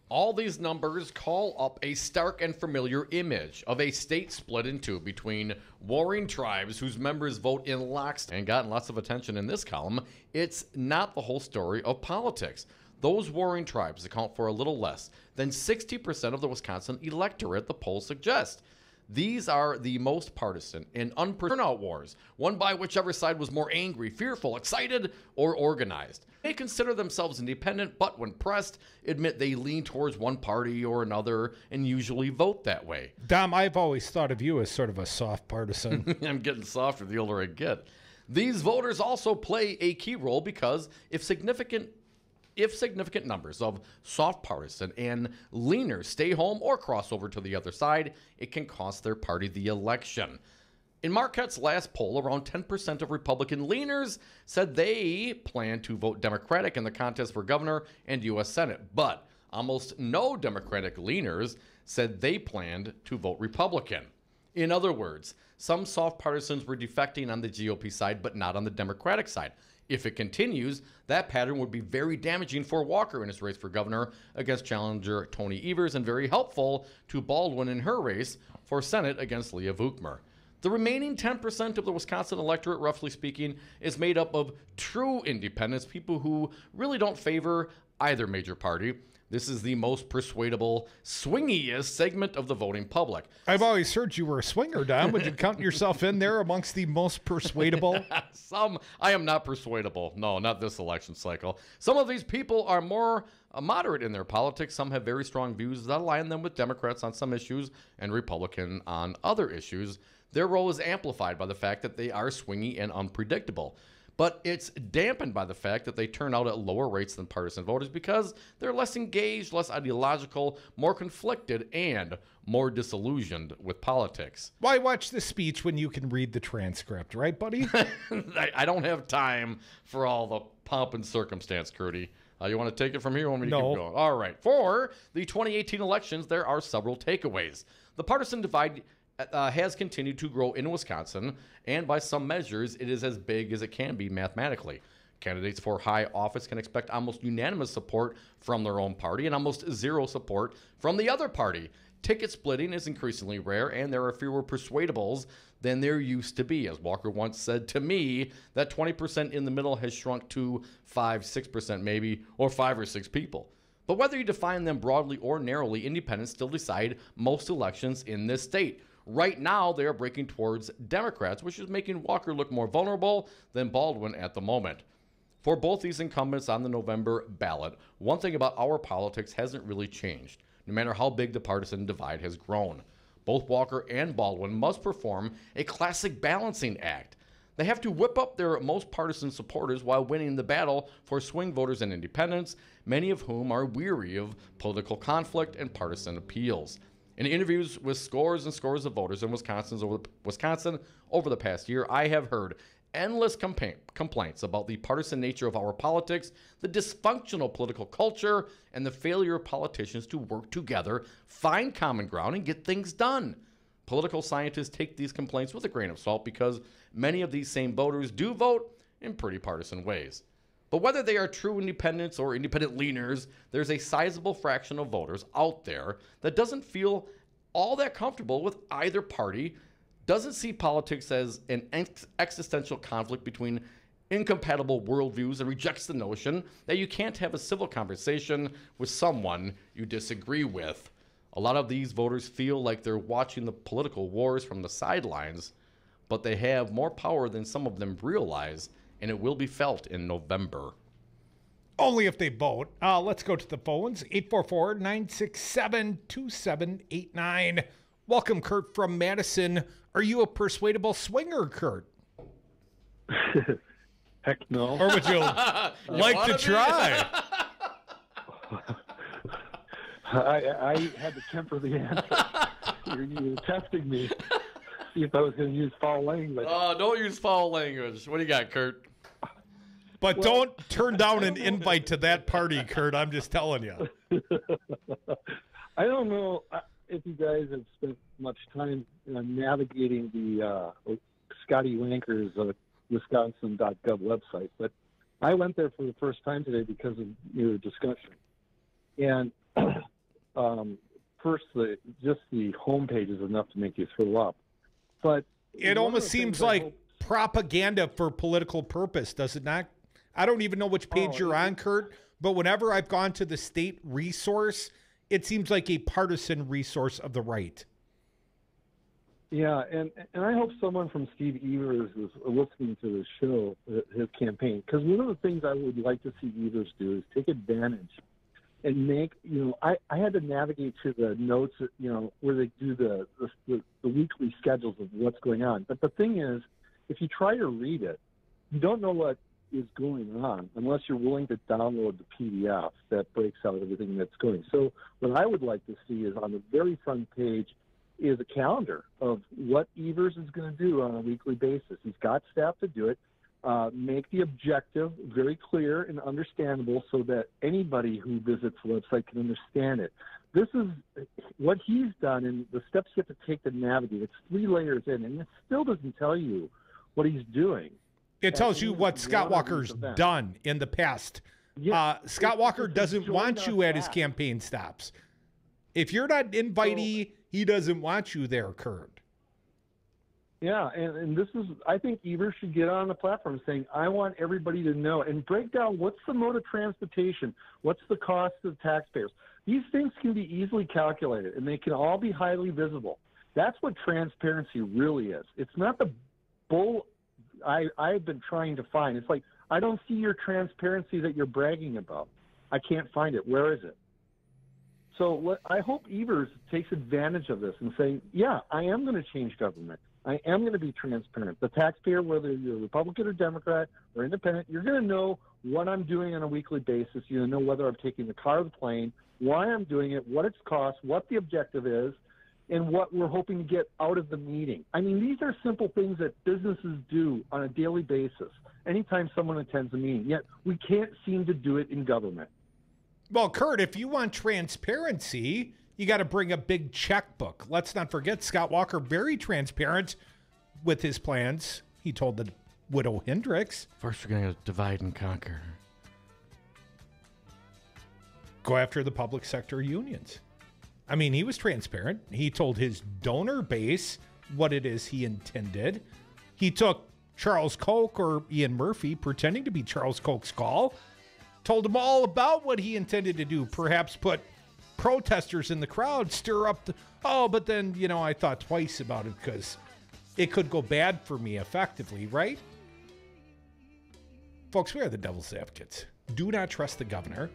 All these numbers call up a stark and familiar image of a state split in two between warring tribes whose members vote in lockstep and gotten lots of attention in this column. It's not the whole story of politics. Those warring tribes account for a little less than 60% of the Wisconsin electorate, the polls suggest. These are the most partisan and turnout wars, won by whichever side was more angry, fearful, excited, or organized. They consider themselves independent, but when pressed, admit they lean towards one party or another and usually vote that way. Dom, I've always thought of you as sort of a soft partisan. I'm getting softer the older I get. These voters also play a key role because if significant numbers of soft partisan and leaners stay home or cross over to the other side, it can cost their party the election. In Marquette's last poll, around 10% of Republican leaners said they plan to vote Democratic in the contest for governor and U.S. Senate, but almost no Democratic leaners said they planned to vote Republican. In other words, some soft partisans were defecting on the GOP side, but not on the Democratic side. If it continues, that pattern would be very damaging for Walker in his race for governor against challenger Tony Evers and very helpful to Baldwin in her race for Senate against Leah Vukmir. The remaining 10% of the Wisconsin electorate, roughly speaking, is made up of true independents, people who really don't favor either major party. This is the most persuadable, swingiest segment of the voting public. I've always heard you were a swinger, Don. Would you count yourself in there amongst the most persuadable? I am not persuadable. No, not this election cycle. Some of these people are more moderate in their politics. Some have very strong views that align them with Democrats on some issues and Republican on other issues. Their role is amplified by the fact that they are swingy and unpredictable. But it's dampened by the fact that they turn out at lower rates than partisan voters because they're less engaged, less ideological, more conflicted, and more disillusioned with politics. Why watch the speech when you can read the transcript, right, buddy? I don't have time for all the pomp and circumstance, Curdy. You want to take it from here? Or want me to keep going? All right. For the 2018 elections, there are several takeaways. The partisan divide has continued to grow in Wisconsin, and by some measures, it is as big as it can be mathematically. Candidates for high office can expect almost unanimous support from their own party and almost zero support from the other party. Ticket splitting is increasingly rare, and there are fewer persuadables than there used to be. As Walker once said to me, that 20% in the middle has shrunk to 5-6% maybe, or 5 or 6 people. But whether you define them broadly or narrowly, independents still decide most elections in this state. Right now, they are breaking towards Democrats, which is making Walker look more vulnerable than Baldwin at the moment. For both these incumbents on the November ballot, one thing about our politics hasn't really changed, no matter how big the partisan divide has grown. Both Walker and Baldwin must perform a classic balancing act. They have to whip up their most partisan supporters while winning the battle for swing voters and independents, many of whom are weary of political conflict and partisan appeals. In interviews with scores and scores of voters in Wisconsin over the past year, I have heard endless complaints about the partisan nature of our politics, the dysfunctional political culture, and the failure of politicians to work together, find common ground, and get things done. Political scientists take these complaints with a grain of salt because many of these same voters do vote in pretty partisan ways. But whether they are true independents or independent leaners, there's a sizable fraction of voters out there that doesn't feel all that comfortable with either party, doesn't see politics as an existential conflict between incompatible worldviews, and rejects the notion that you can't have a civil conversation with someone you disagree with. A lot of these voters feel like they're watching the political wars from the sidelines, but they have more power than some of them realize, and it will be felt in November. Only if they vote. Let's go to the phones. 844-967-2789. Welcome, Kurt from Madison. Are you a persuadable swinger, Kurt? Heck no. Or would you like to try? I had to temper the answer. You're testing me. See if I was going to use foul language. Don't use foul language. What do you got, Kurt? But don't turn down an invite to that party, Kurt. I'm just telling you. I don't know if you guys have spent much time navigating the Scotty Wanker's Wisconsin.gov website, but I went there for the first time today because of your discussion. And first, just the homepage is enough to make you throw up. But it almost seems like propaganda for political purpose, does it not? I don't even know which page you're on, Kurt, but whenever I've gone to the state resource, it seems like a partisan resource of the right. Yeah, and I hope someone from Steve Evers is listening to this show, his campaign, because one of the things I would like to see Evers do is take advantage and make, I had to navigate to the notes, where they do the weekly schedules of what's going on. But the thing is, if you try to read it, you don't know what is going on unless you're willing to download the PDF that breaks out everything that's going. So what I would like to see is on the very front page is a calendar of what Evers is going to do on a weekly basis. He's got staff to do it. Make the objective very clear and understandable so that anybody who visits the website can understand it. This is what he's done and the steps you have to take to navigate. It's 3 layers in, and it still doesn't tell you what he's doing. It tells you what Scott Walker's done in the past. Yeah, Scott Walker doesn't want you at his campaign stops. If you're not invitee, he doesn't want you there, Kurt. Yeah, and this is, I think Evers should get on the platform saying, I want everybody to know, and break down what's the mode of transportation, what's the cost to the taxpayers. These things can be easily calculated, and they can all be highly visible. That's what transparency really is. It's not the bull I've been trying to find. It's like, I don't see your transparency that you're bragging about. I can't find it. Where is it? So I hope Evers takes advantage of this and saying, yeah, I am going to change government. I am going to be transparent. The taxpayer, whether you're Republican or Democrat or independent, you're going to know what I'm doing on a weekly basis. You're going to know whether I'm taking the car or the plane, why I'm doing it, what it's cost, what the objective is, and what we're hoping to get out of the meeting. I mean, these are simple things that businesses do on a daily basis anytime someone attends a meeting, yet we can't seem to do it in government. Well, Kurt, if you want transparency, you got to bring a big checkbook. Let's not forget Scott Walker, very transparent with his plans. He told the widow Hendricks. First, we're going to divide and conquer. Go after the public sector unions. I mean, he was transparent. He told his donor base what it is he intended. He took Charles Koch or Ian Murphy pretending to be Charles Koch's call, told him all about what he intended to do, perhaps put protesters in the crowd, stir up but then, I thought twice about it because it could go bad for me effectively, right? Folks, we are the devil's advocates. Do not trust the governor.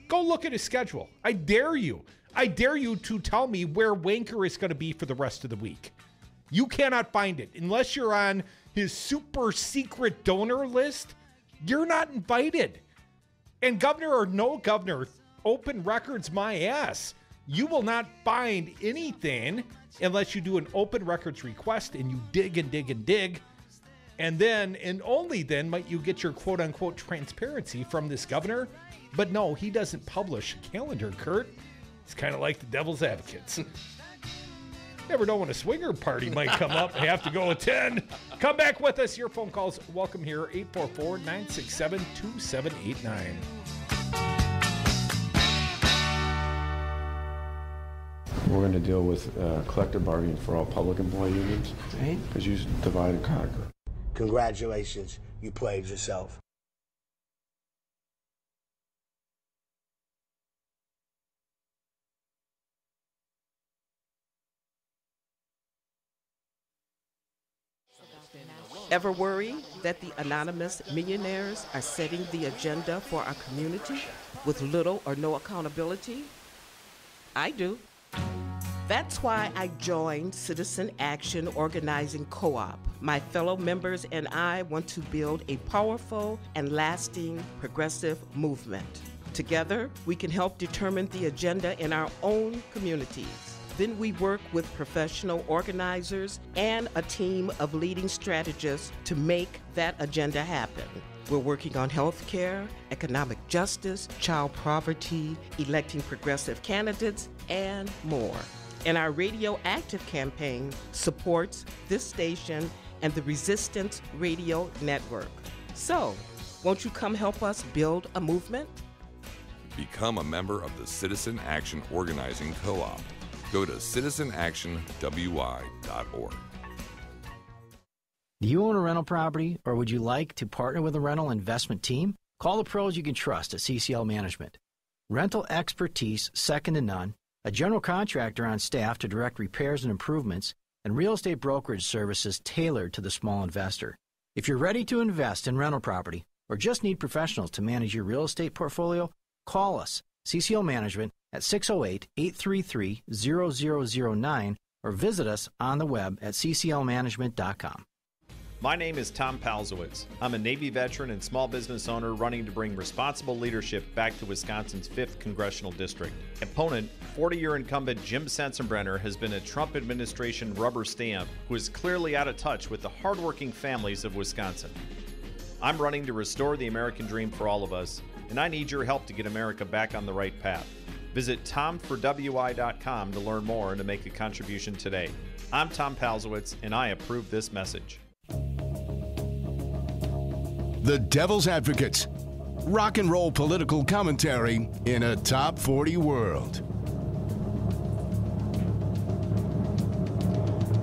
Go look at his schedule. I dare you. I dare you to tell me where Wanker is going to be for the rest of the week. You cannot find it. Unless you're on his super secret donor list, you're not invited. And governor or no governor, open records my ass. You will not find anything unless you do an open records request and you dig and dig and dig. And then, and only then, might you get your quote unquote transparency from this governor. But no, he doesn't publish a calendar, Kurt. It's kind of like the devil's advocates. Never know when a swinger party might come up. I have to go attend. Come back with us. Your phone calls welcome here, 844-967-2789. We're going to deal with collective bargaining for all public employee unions. Because you divide and conquer. Congratulations, you played yourself. Ever worry that the anonymous millionaires are setting the agenda for our community with little or no accountability? I do. That's why I joined Citizen Action Organizing Co-op. My fellow members and I want to build a powerful and lasting progressive movement. Together, we can help determine the agenda in our own communities. Then we work with professional organizers and a team of leading strategists to make that agenda happen. We're working on health care, economic justice, child poverty, electing progressive candidates, and more. And our Radio Active campaign supports this station and the Resistance Radio Network. So, won't you come help us build a movement? Become a member of the Citizen Action Organizing Co-op. Go to citizenactionwy.org. Do you own a rental property, or would you like to partner with a rental investment team? Call the pros you can trust at CCL Management. Rental expertise second to none, a general contractor on staff to direct repairs and improvements, and real estate brokerage services tailored to the small investor. If you're ready to invest in rental property or just need professionals to manage your real estate portfolio, call us, CCL Management, at 608-833-0009 or visit us on the web at cclmanagement.com. My name is Tom Palzowitz. I'm a Navy veteran and small business owner running to bring responsible leadership back to Wisconsin's 5th Congressional District. Opponent, 40-year incumbent Jim Sensenbrenner, has been a Trump administration rubber stamp who is clearly out of touch with the hardworking families of Wisconsin. I'm running to restore the American dream for all of us, and I need your help to get America back on the right path. Visit tomforwi.com to learn more and to make a contribution today. I'm Tom Palzowitz, and I approve this message. The Devil's Advocates. Rock and roll political commentary in a top 40 world.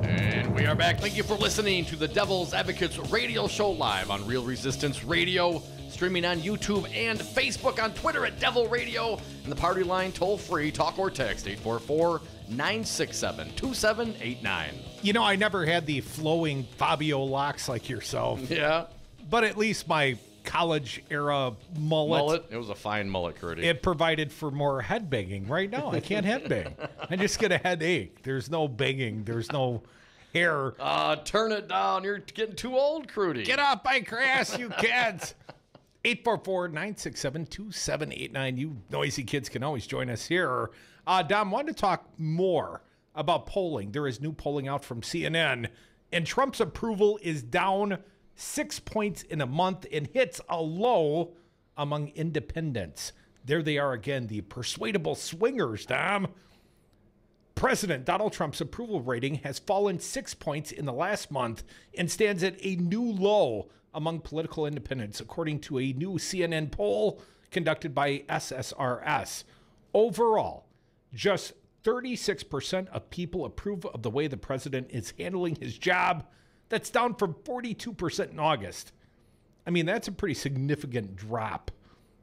And we are back. Thank you for listening to the Devil's Advocates radio show live on Real Resistance Radio, streaming on YouTube and Facebook, on Twitter at Devil Radio, and the party line toll free, talk or text 844-967-2789. You know, I never had the flowing Fabio locks like yourself. Yeah. But at least my college-era mullet. It was a fine mullet, Curdy. It provided for more head banging. Right now, I can't head bang. I just get a headache. There's no banging. There's no hair. Turn it down. You're getting too old, Crudy. Get off my grass, you kids. 844-967-2789. You noisy kids can always join us here. Dom, wanted to talk more about polling. There is new polling out from CNN, and Trump's approval is down 6 points in a month and hits a low among independents. There they are again, the persuadable swingers, Dom. President Donald Trump's approval rating has fallen 6 points in the last month and stands at a new low among political independents, according to a new CNN poll conducted by SSRS. Overall, just 36% of people approve of the way the president is handling his job. That's down from 42% in August. I mean, that's a pretty significant drop.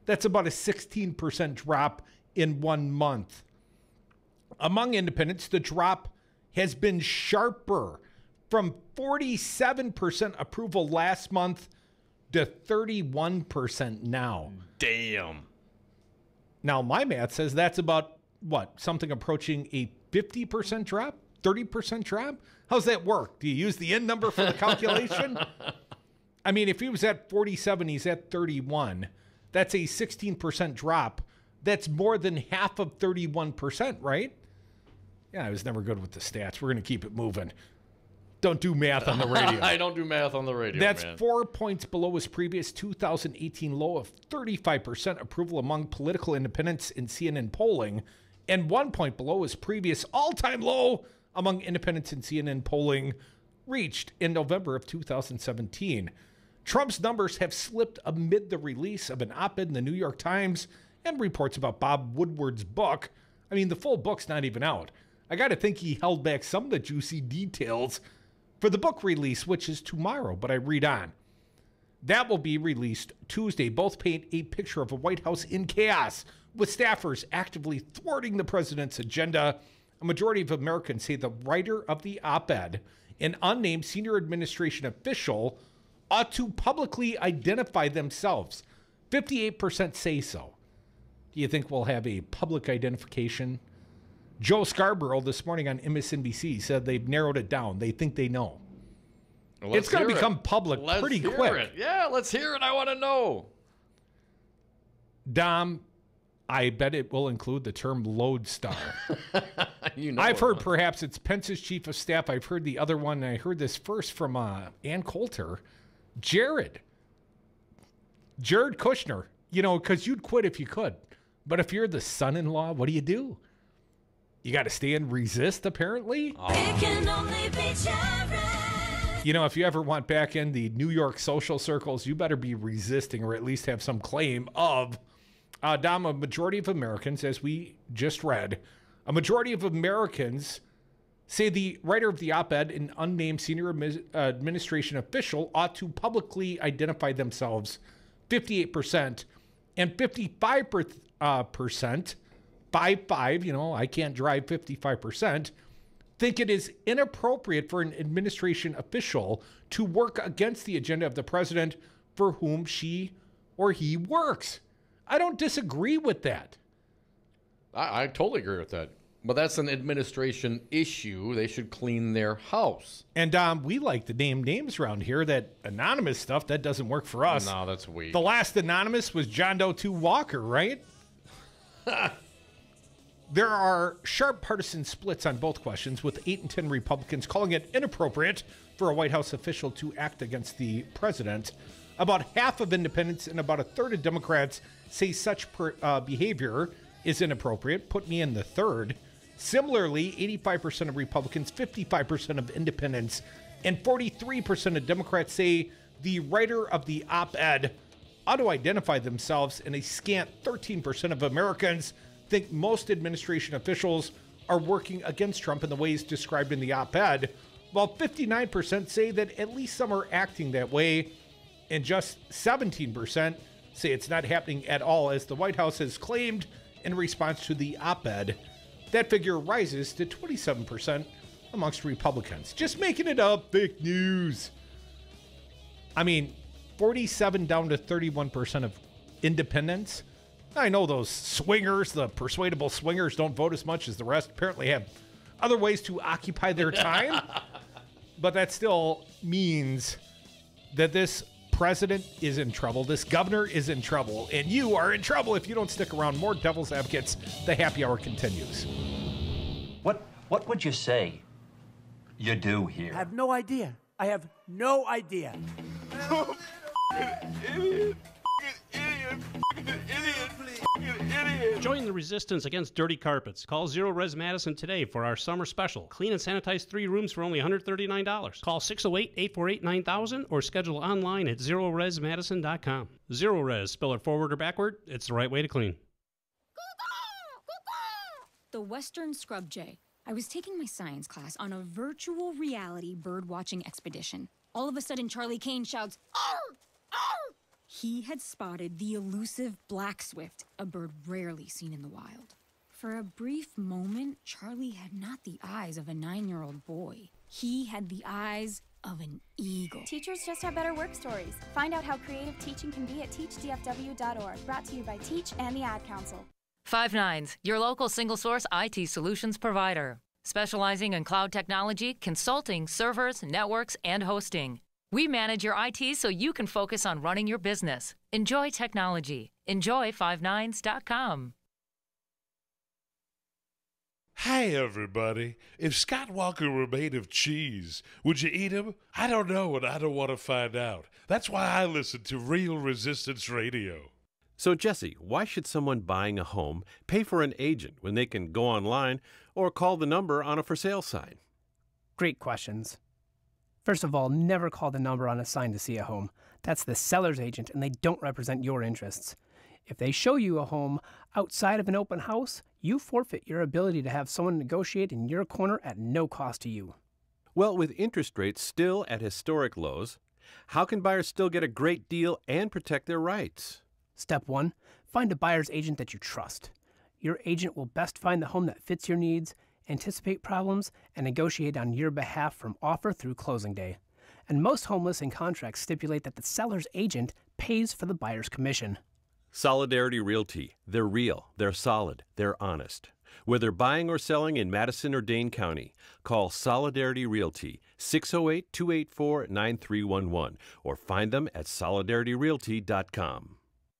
That's about a 16% drop in 1 month. Among independents, the drop has been sharper, from 47% approval last month to 31% now. Damn. Now, my math says that's about, something approaching a 50% drop? 30% drop? How's that work? Do you use the end number for the calculation? I mean, if he was at 47, he's at 31. That's a 16% drop. That's more than half of 31%, right? Yeah, I was never good with the stats. We're going to keep it moving. Don't do math on the radio. I don't do math on the radio, That's man. 4 points below his previous 2018 low of 35% approval among political independents in CNN polling, and 1 point below his previous all-time low among independents in CNN polling reached in November of 2017. Trump's numbers have slipped amid the release of an op-ed in the New York Times and reports about Bob Woodward's book. I mean, the full book's not even out. I got to think he held back some of the juicy details for the book release, which is tomorrow, but I read on. That will be released Tuesday. Both paint a picture of a White House in chaos, with staffers actively thwarting the president's agenda. A majority of Americans say the writer of the op-ed, an unnamed senior administration official, ought to publicly identify themselves. 58% say so. Do you think we'll have a public identification? Joe Scarborough this morning on MSNBC said they've narrowed it down. They think they know. Well, it's going to become public pretty quick. It. Yeah, let's hear it. I want to know. Dom, I bet it will include the term lodestar. You know I've heard perhaps it's Pence's chief of staff. I've heard the other one. And I heard this first from Ann Coulter. Jared Kushner, because you'd quit if you could. But if you're the son-in-law, what do? You got to stay and resist, apparently. Oh. It can only be Jared. If you ever want back in the New York social circles, you better be resisting or at least have some claim of, Dom, a majority of Americans, as we just read, a majority of Americans say the writer of the op-ed, an unnamed senior administration official, ought to publicly identify themselves. 58%, and 55%, 55, I can't drive 55%, think it is inappropriate for an administration official to work against the agenda of the president for whom she or he works. I don't disagree with that. I totally agree with that. But that's an administration issue. They should clean their house. And we like to name names around here. That anonymous stuff, that doesn't work for us. No, that's weak. The last anonymous was John Doe 2 Walker, right? There are sharp partisan splits on both questions, with 8 and 10 Republicans calling it inappropriate for a White House official to act against the president. About half of independents and about a third of Democrats say such behavior is inappropriate, put me in the third. Similarly, 85% of Republicans, 55% of independents, and 43% of Democrats say the writer of the op-ed ought to identify themselves, and a scant 13% of Americans think most administration officials are working against Trump in the ways described in the op-ed, while 59% say that at least some are acting that way, and just 17% say it's not happening at all, as the White House has claimed in response to the op-ed. That figure rises to 27% amongst Republicans. Just making it up, fake news. I mean, 47 down to 31% of independents. I know those swingers, the persuadable swingers, don't vote as much as the rest. Apparently have other ways to occupy their time. But that still means that this president is in trouble. This governor is in trouble. And you are in trouble if you don't stick around. More Devil's Advocates. The happy hour continues. What would you say you do here? I have no idea. I have no idea. Idiot. Join the resistance against dirty carpets. Call Zero Res Madison today for our summer special. Clean and sanitize 3 rooms for only $139. Call 608-848-9000 or schedule online at zeroresmadison.com. Zero Res, spell it forward or backward, it's the right way to clean. The Western Scrub Jay. I was taking my science class on a virtual reality bird watching expedition. All of a sudden, Charlie Kane shouts, "Arr! Arr!" He had spotted the elusive black swift, a bird rarely seen in the wild. For a brief moment, Charlie had not the eyes of a 9-year-old boy. He had the eyes of an eagle. Teachers just have better work stories. Find out how creative teaching can be at teachdfw.org. Brought to you by Teach and the Ad Council. 5nines, your local single-source IT solutions provider. Specializing in cloud technology, consulting, servers, networks, and hosting. We manage your IT so you can focus on running your business. Enjoy technology. Enjoy 5nines.com. Hi, everybody. If Scott Walker were made of cheese, would you eat him? I don't know, and I don't want to find out. That's why I listen to Real Resistance Radio. So, Jesse, why should someone buying a home pay for an agent when they can go online or call the number on a for sale sign? Great questions. First of all, never call the number on a sign to see a home. That's the seller's agent, and they don't represent your interests. If they show you a home outside of an open house, you forfeit your ability to have someone negotiate in your corner at no cost to you. Well, with interest rates still at historic lows, how can buyers still get a great deal and protect their rights? Step 1, find a buyer's agent that you trust. Your agent will best find the home that fits your needs, anticipate problems, and negotiate on your behalf from offer through closing day. And most home listing contracts stipulate that the seller's agent pays for the buyer's commission. Solidarity Realty. They're real, they're solid, they're honest. Whether buying or selling in Madison or Dane County, call Solidarity Realty, 608-284-9311, or find them at solidarityrealty.com.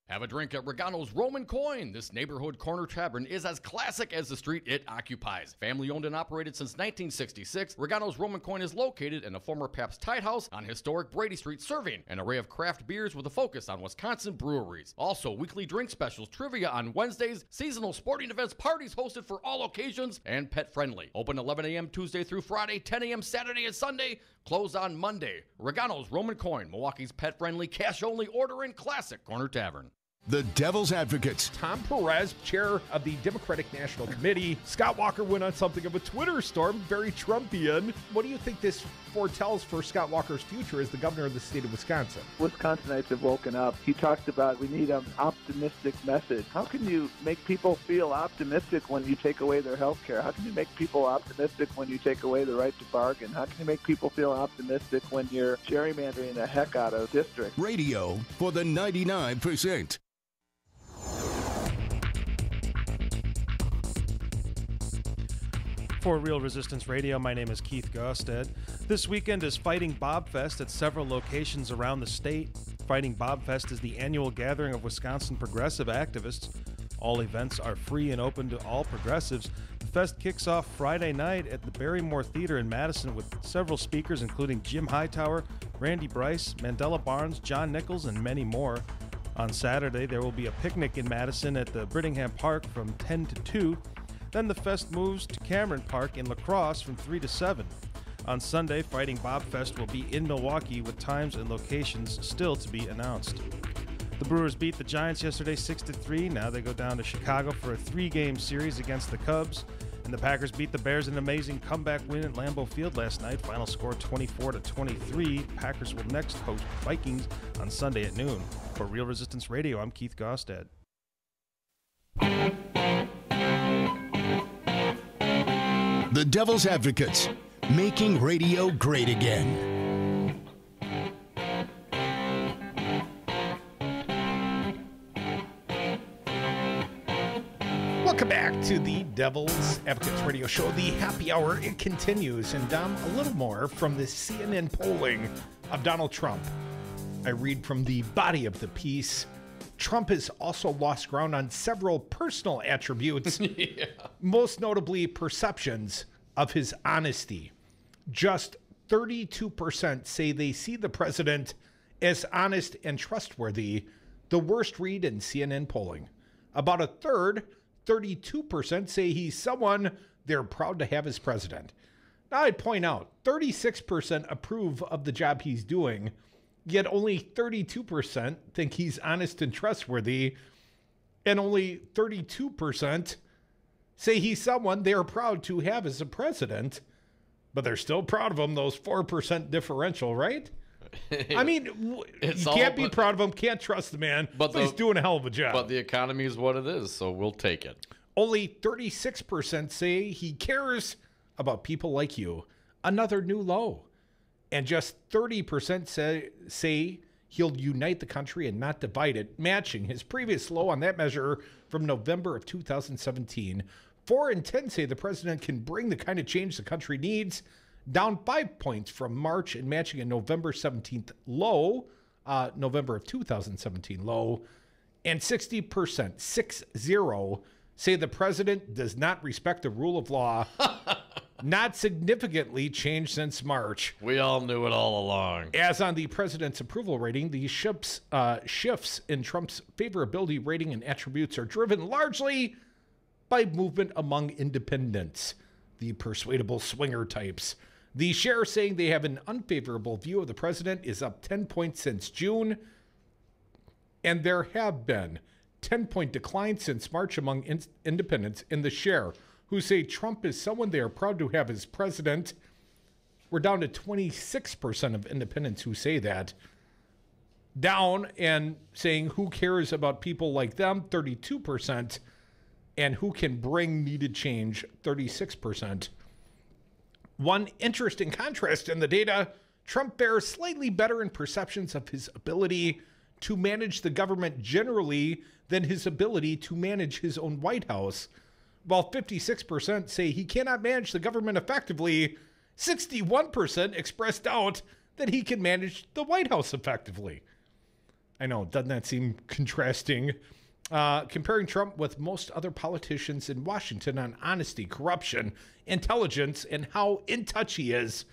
Have a drink at Regano's Roman Coin. This neighborhood corner tavern is as classic as the street it occupies. Family owned and operated since 1966, Regano's Roman Coin is located in a former Pabst Tide House on historic Brady Street, serving an array of craft beers with a focus on Wisconsin breweries. Also, weekly drink specials, trivia on Wednesdays, seasonal sporting events, parties hosted for all occasions, and pet friendly. Open 11 a.m. Tuesday through Friday, 10 a.m. Saturday and Sunday. Closed on Monday. Regano's Roman Coin, Milwaukee's pet friendly, cash only order and classic corner tavern. The Devil's Advocates. Tom Perez, chair of the Democratic National Committee. Scott Walker went on something of a Twitter storm, very Trumpian. What do you think this foretells for Scott Walker's future as the governor of the state of Wisconsin? Wisconsinites have woken up. He talked about we need an optimistic message. How can you make people feel optimistic when you take away their health care? How can you make people optimistic when you take away the right to bargain? How can you make people feel optimistic when you're gerrymandering the heck out of districts? Radio for the 99%. For Real Resistance Radio, my name is Keith Gosted. This weekend is Fighting Bobfest at several locations around the state. Fighting Bobfest is the annual gathering of Wisconsin progressive activists. All events are free and open to all progressives. The fest kicks off Friday night at the Barrymore Theater in Madison with several speakers including Jim Hightower, Randy Bryce, Mandela Barnes, John Nichols, and many more. On Saturday, there will be a picnic in Madison at the Brittingham Park from 10 to 2. Then the fest moves to Cameron Park in La Crosse from 3 to 7. On Sunday, Fighting Bobfest will be in Milwaukee with times and locations still to be announced. The Brewers beat the Giants yesterday 6-3. Now they go down to Chicago for a 3-game series against the Cubs. And the Packers beat the Bears in an amazing comeback win at Lambeau Field last night. Final score 24-23. Packers will next host Vikings on Sunday at noon. For Real Resistance Radio, I'm Keith Gosted. The Devil's Advocates, making radio great again. Welcome back to the Devil's Advocates Radio Show, the happy hour. It continues, and a little more from the CNN polling of Donald Trump. I read from the body of the piece. Trump has also lost ground on several personal attributes, most notably perceptions of his honesty. Just 32% say they see the president as honest and trustworthy, the worst read in CNN polling. About a third, 32%, say he's someone they're proud to have as president. Now, I'd point out, 36% approve of the job he's doing, yet only 32% think he's honest and trustworthy, and only 32% say he's someone they are proud to have as a president, but they're still proud of him, those 4% differential, right? I mean, you can't be proud of him, can't trust the man, but he's doing a hell of a job. But the economy is what it is, so we'll take it. Only 36% say he cares about people like you, another new low. And just 30% say he'll unite the country and not divide it, matching his previous low on that measure from November of 2017. 4 in 10 say the president can bring the kind of change the country needs, down 5 points from March and matching a November 17th low, November of 2017 low. And 60%, 60, say the president does not respect the rule of law. Not significantly changed since March. We all knew it all along. As on the president's approval rating, the shifts in Trump's favorability rating and attributes are driven largely by movement among independents, the persuadable swinger types. The share saying they have an unfavorable view of the president is up 10 points since June, and there have been 10-point declines since March among independents in the share who say Trump is someone they are proud to have as president. We're down to 26% of independents who say that. Down and saying who cares about people like them, 32%, and who can bring needed change, 36%. One interesting contrast in the data, Trump fares slightly better in perceptions of his ability to manage the government generally than his ability to manage his own White House. While 56% say he cannot manage the government effectively, 61% express doubt that he can manage the White House effectively. I know, doesn't that seem contrasting? Comparing Trump with most other politicians in Washington on honesty, corruption, intelligence, and how in touch he is,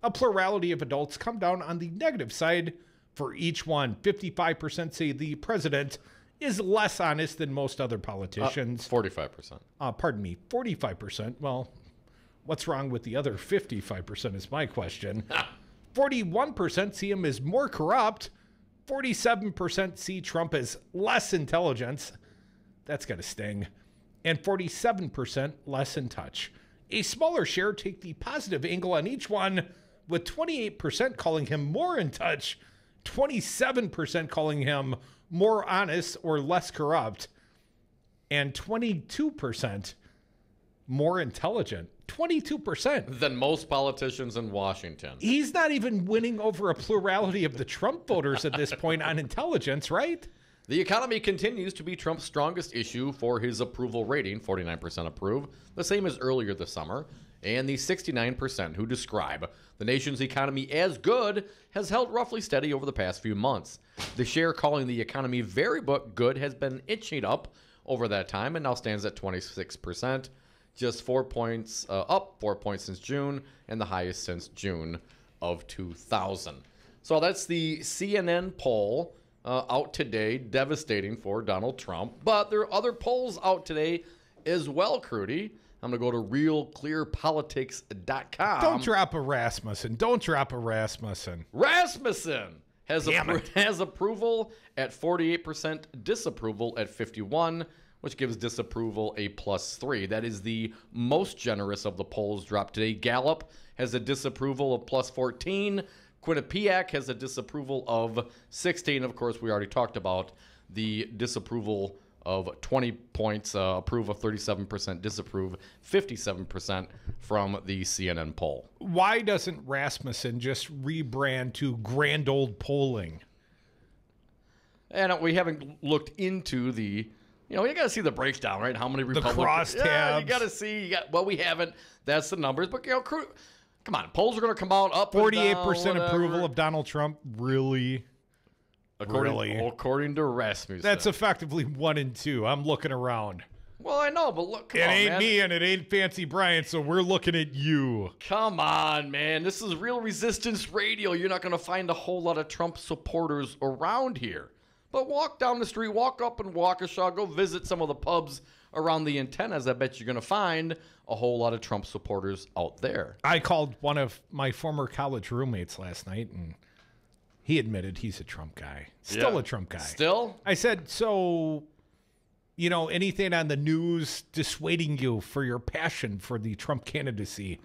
a plurality of adults come down on the negative side for each one. 55% say the president is less honest than most other politicians. 45%. Pardon me, 45%. Well, what's wrong with the other 55% is my question. 41% see him as more corrupt. 47% see Trump as less intelligence. That's got to sting. And 47% less in touch. A smaller share take the positive angle on each one, with 28% calling him more in touch, 27% calling him more honest or less corrupt, and 22% more intelligent. 22%. Than most politicians in Washington. He's not even winning over a plurality of the Trump voters at this point on intelligence, right? The economy continues to be Trump's strongest issue for his approval rating, 49% approve, the same as earlier this summer. And the 69% who describe the nation's economy as good has held roughly steady over the past few months. The share calling the economy very good has been inching up over that time and now stands at 26%. Just 4 points up, 4 points since June, and the highest since June of 2000. So that's the CNN poll out today, devastating for Donald Trump. But there are other polls out today as well, Crudy. I'm going to go to realclearpolitics.com. Don't drop a Rasmussen. Don't drop a Rasmussen. Rasmussen has approval at 48%, disapproval at 51%. Which gives disapproval a +3. That is the most generous of the polls dropped today. Gallup has a disapproval of +14. Quinnipiac has a disapproval of 16. Of course, we already talked about the disapproval of 20 points, approve of 37%, disapprove 57% from the CNN poll. Why doesn't Rasmussen just rebrand to Grand Old Polling? And we haven't looked into the... You know, you got to see the breakdown, right? How many Republicans? The crosstabs. Yeah, you got to see. Well, we haven't. That's the numbers. But, you know, come on. Polls are going to come out up 48% approval of Donald Trump. Really? According to Rasmussen. That's effectively 1 and 2. I'm looking around. Well, I know, but look, come it on, ain't man. me and it ain't Fancy Brian, so we're looking at you. Come on, man. This is Real Resistance Radio. You're not going to find a whole lot of Trump supporters around here. But walk down the street, walk up in Waukesha, go visit some of the pubs around the antennas. I bet you're going to find a whole lot of Trump supporters out there. I called one of my former college roommates last night, and he admitted he's a Trump guy. Still a Trump guy. Still? I said, so, you know, anything on the news dissuading you for your passion for the Trump candidacy?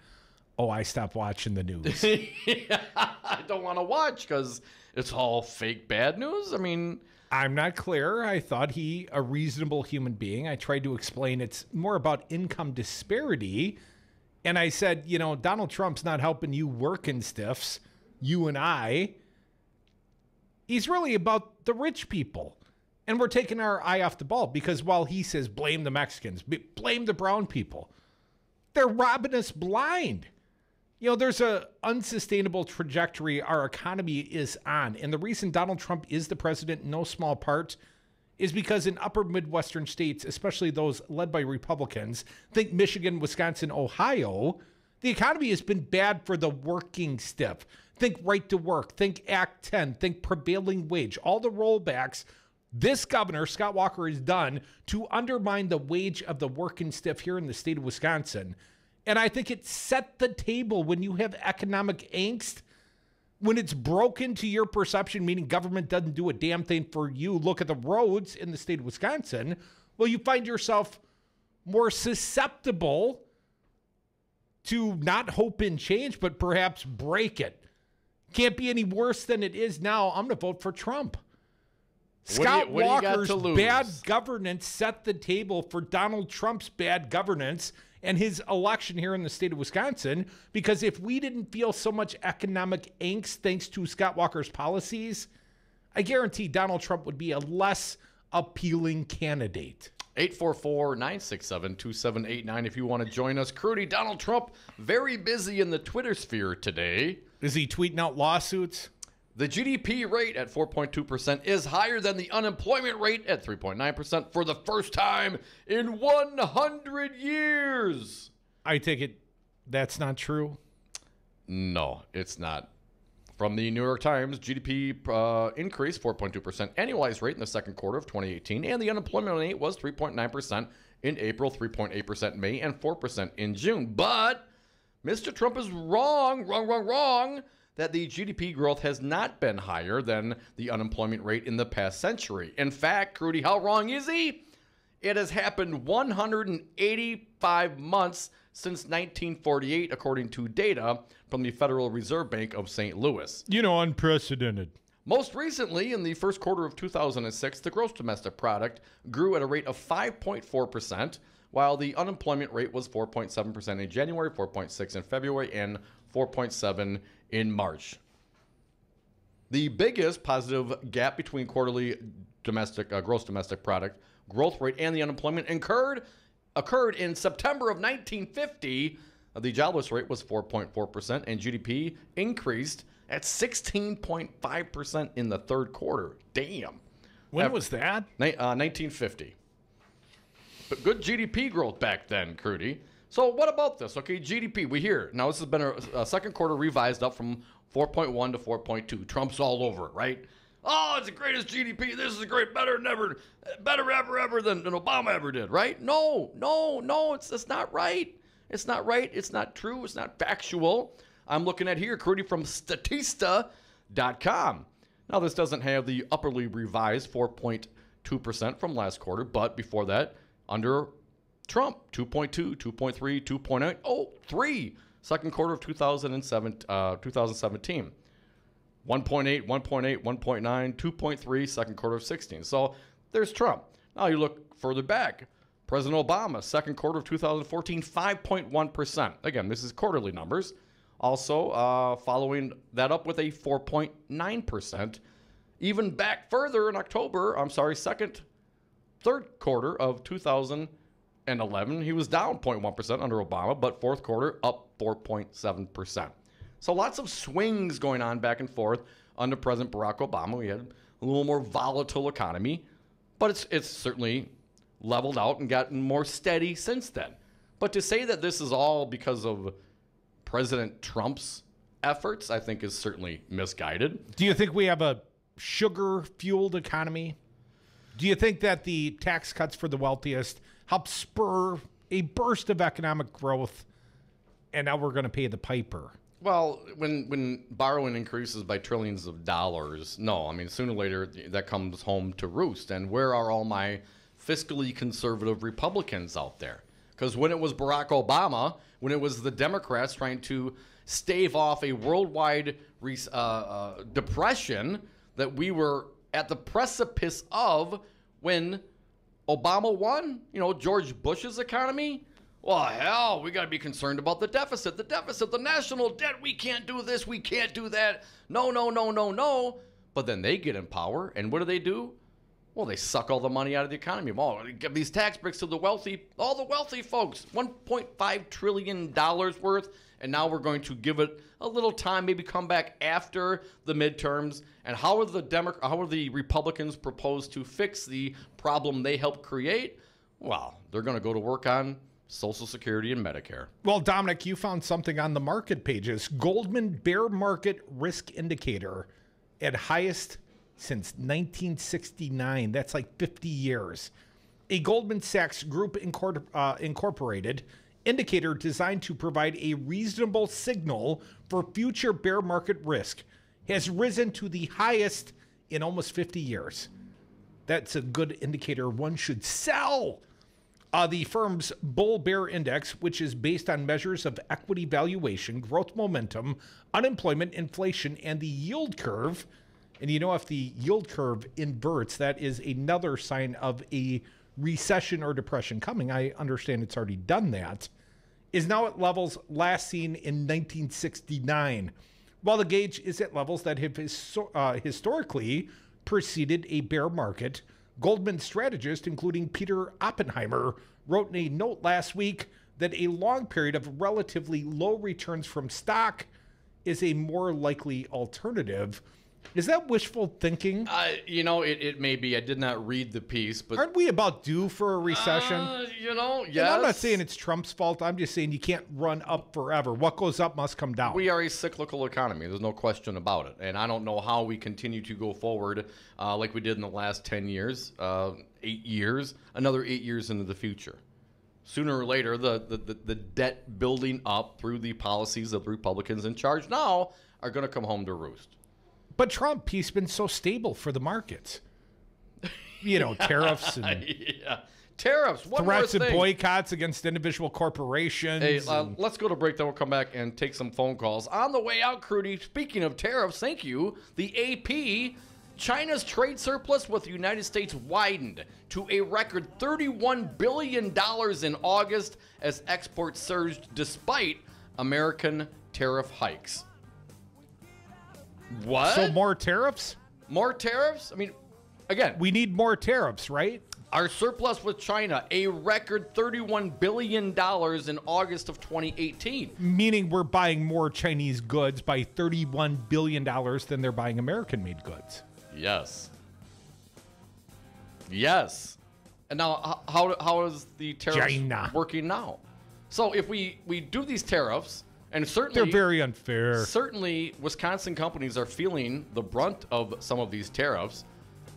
Oh, I stopped watching the news. I don't want to watch because it's all fake bad news. I mean... I'm not clear. I thought he a reasonable human being. I tried to explain it's more about income disparity. And I said, you know, Donald Trump's not helping you working stiffs, you and I. He's really about the rich people. And we're taking our eye off the ball because while he says blame the Mexicans, blame the brown people, they're robbing us blind. You know, there's a unsustainable trajectory our economy is on. And the reason Donald Trump is the president in no small part is because in upper Midwestern states, especially those led by Republicans, think Michigan, Wisconsin, Ohio, the economy has been bad for the working stiff. Think right to work, think Act 10, think prevailing wage, all the rollbacks this governor, Scott Walker, has done to undermine the wage of the working stiff here in the state of Wisconsin. And I think it set the table when you have economic angst, when it's broken to your perception, meaning government doesn't do a damn thing for you. Look at the roads in the state of Wisconsin. Well, you find yourself more susceptible to not hope in change, but perhaps break it. Can't be any worse than it is now. I'm going to vote for Trump. Scott Walker's bad governance set the table for Donald Trump's bad governance and his election here in the state of Wisconsin, because if we didn't feel so much economic angst thanks to Scott Walker's policies, I guarantee Donald Trump would be a less appealing candidate. 844-967-2789 if you want to join us. Crudy, Donald Trump, very busy in the Twitter sphere today. Is he tweeting out lawsuits? The GDP rate at 4.2% is higher than the unemployment rate at 3.9% for the first time in 100 years. I take it that's not true? No, it's not. From the New York Times, GDP increased 4.2% annualized rate in the second quarter of 2018, and the unemployment rate was 3.9% in April, 3.8% in May, and 4% in June. But Mr. Trump is wrong. that the GDP growth has not been higher than the unemployment rate in the past century. In fact, Crudy, how wrong is he? It has happened 185 months since 1948, according to data from the Federal Reserve Bank of St. Louis. Unprecedented. Most recently, in the first quarter of 2006, the gross domestic product grew at a rate of 5.4%, while the unemployment rate was 4.7% in January, 4.6% in February, and 4.7% in March. The biggest positive gap between quarterly gross domestic product growth rate and the unemployment occurred in September of 1950. The jobless rate was 4.4%, and GDP increased at 16.5% in the third quarter. Damn. When was that? 1950. But good GDP growth back then, Crudy. So what about this? Okay, GDP, we hear. Now, this has been a second quarter revised up from 4.1 to 4.2. Trump's all over it, right? Oh, it's the greatest GDP. This is great, better ever than Obama ever did, right? No, it's not right. It's not right. It's not true. It's not factual. I'm looking at here, Crudy, from Statista.com. Now, this doesn't have the upperly revised 4.2% from last quarter, but before that, under Trump, 2.2, 2.3, 2.8, 3, second quarter of 2017. 1.8, 1.8, 1.9, 2.3, second quarter of 16. So there's Trump. Now you look further back. President Obama, second quarter of 2014, 5.1%. Again, this is quarterly numbers. Also, following that up with a 4.9%. Even back further in third quarter of 2011, he was down 0.1% under Obama, but fourth quarter up 4.7%. So lots of swings going on back and forth under President Barack Obama. We had a little more volatile economy, but it's certainly leveled out and gotten more steady since then. But to say that this is all because of President Trump's efforts, I think is certainly misguided. Do you think we have a sugar-fueled economy? Do you think that the tax cuts for the wealthiest help spur a burst of economic growth, and now we're going to pay the piper? Well, when borrowing increases by trillions of dollars, no. I mean, sooner or later, that comes home to roost. And where are all my fiscally conservative Republicans out there? Because when it was Barack Obama, when it was the Democrats trying to stave off a worldwide depression that we were at the precipice of when Obama won, George Bush's economy. Well, hell, we got to be concerned about the deficit, the national debt. We can't do this. We can't do that. No. But then they get in power, and what do? Well, they suck all the money out of the economy. Well, give these tax breaks to the wealthy, all the wealthy folks, $1.5 trillion worth. And now we're going to give it a little time, maybe come back after the midterms. And how are the Republicans propose to fix the problem they helped create? Well, they're going to go to work on Social Security and Medicare. Well, Dominic, you found something on the market pages. Goldman Bear Market Risk Indicator at highest since 1969. That's like 50 years. A Goldman Sachs Group Incorporated indicator designed to provide a reasonable signal for future bear market risk has risen to the highest in almost 50 years. That's a good indicator one should sell. The firm's Bull Bear Index, which is based on measures of equity valuation, growth momentum, unemployment, inflation, and the yield curve. And if the yield curve inverts, that is another sign of a recession or depression coming. I understand it's already done that. Is now at levels last seen in 1969. While the gauge is at levels that have historically preceded a bear market, Goldman strategists, including Peter Oppenheimer, wrote in a note last week that a long period of relatively low returns from stock is a more likely alternative. Is that wishful thinking? It may be. I did not read the piece, but aren't we about due for a recession? Yes. And I'm not saying it's Trump's fault. I'm just saying you can't run up forever. What goes up must come down. We are a cyclical economy. There's no question about it. And I don't know how we continue to go forward like we did in the last 10 years, 8 years, another 8 years into the future. sooner or later, the debt building up through the policies of the Republicans in charge now are going to come home to roost. But Trump, he's been so stable for the markets. Tariffs and tariffs. One threats more thing. And boycotts against individual corporations. Hey, let's go to break, then we'll come back and take some phone calls. On the way out, Crudy, speaking of tariffs, thank you, the AP, China's trade surplus with the United States widened to a record $31 billion in August as exports surged despite American tariff hikes. What? So more tariffs? More tariffs? I mean, again, we need more tariffs, right? Our surplus with China, a record $31 billion in August of 2018. Meaning we're buying more Chinese goods by $31 billion than they're buying American-made goods. Yes. Yes. And now, how is the tariffs China working now? So if we do these tariffs, and certainly they're very unfair. Certainly, Wisconsin companies are feeling the brunt of some of these tariffs,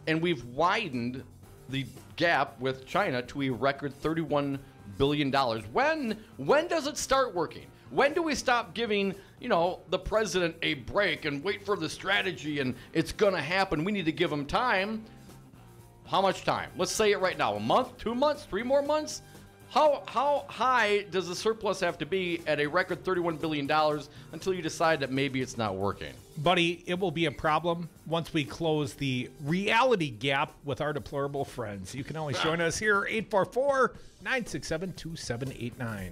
and we've widened the gap with China to a record $31 billion. When does it start working? When do we stop giving, the president a break and wait for the strategy and it's going to happen? We need to give him time. How much time? Let's say it right now. A month, 2 months, 3 more months? How high does the surplus have to be at a record $31 billion until you decide that maybe it's not working? Buddy, it will be a problem once we close the reality gap with our deplorable friends. You can always join us here, 844-967-2789.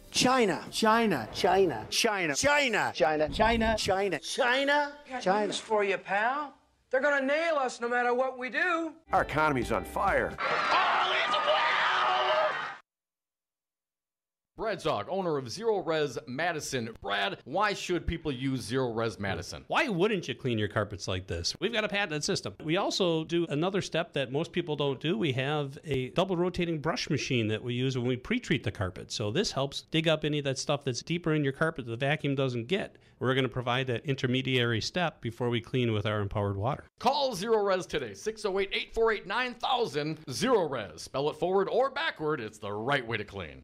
China. China. China. China. China. China. China. China. China. Got news for you, pal. They're going to nail us no matter what we do. Our economy's on fire. Brad Zog, owner of Zero Res Madison. Brad, why should people use Zero Res Madison? Why wouldn't you clean your carpets like this? We've got a patented system. We also do another step that most people don't do. We have a double rotating brush machine that we use when we pre-treat the carpet. So this helps dig up any of that stuff that's deeper in your carpet that the vacuum doesn't get. We're going to provide that intermediary step before we clean with our empowered water. Call Zero Res today, 608-848-9000. Zero Res. Spell it forward or backward. It's the right way to clean.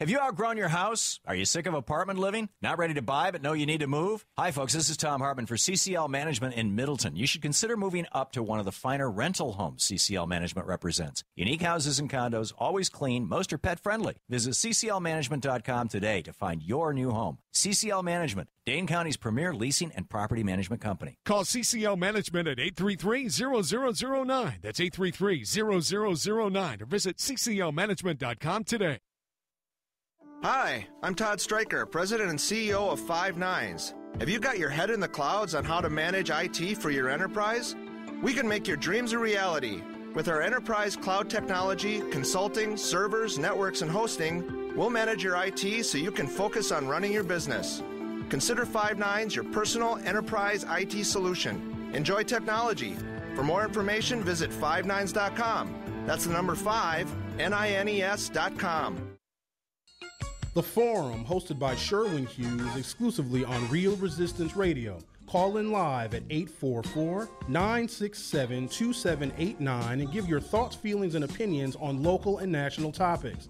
Have you outgrown your house? Are you sick of apartment living? Not ready to buy but know you need to move? Hi folks, this is Tom Hartman for CCL Management in Middleton. You should consider moving up to one of the finer rental homes CCL Management represents. Unique houses and condos, always clean, most are pet friendly. Visit cclmanagement.com today to find your new home. CCL Management, Dane County's premier leasing and property management company. Call CCL Management at 833-0009. That's 833-0009 or visit cclmanagement.com today. Hi, I'm Todd Stryker, President and CEO of Five Nines. Have you got your head in the clouds on how to manage IT for your enterprise? We can make your dreams a reality. With our enterprise cloud technology, consulting, servers, networks, and hosting, we'll manage your IT so you can focus on running your business. Consider Five Nines your personal enterprise IT solution. Enjoy technology. For more information, visit fivenines.com. That's the number 5, NINES.com. The Forum, hosted by Sherwin Hughes, exclusively on Real Resistance Radio. Call in live at 844-967-2789 and give your thoughts, feelings, and opinions on local and national topics.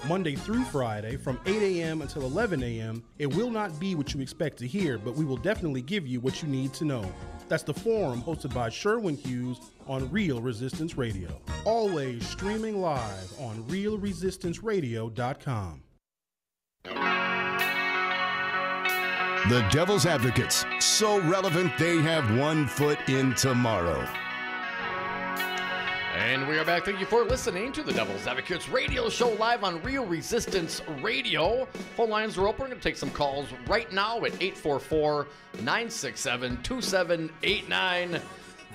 Monday through Friday from 8 a.m. until 11 a.m., it will not be what you expect to hear, but we will definitely give you what you need to know. That's The Forum, hosted by Sherwin Hughes on Real Resistance Radio. Always streaming live on realresistanceradio.com. The Devil's Advocates, so relevant they have 1 foot in tomorrow. And we are back. Thank you for listening to the Devil's Advocates radio show live on Real Resistance Radio. Phone lines are open. We're going to take some calls right now at 844-967-2789.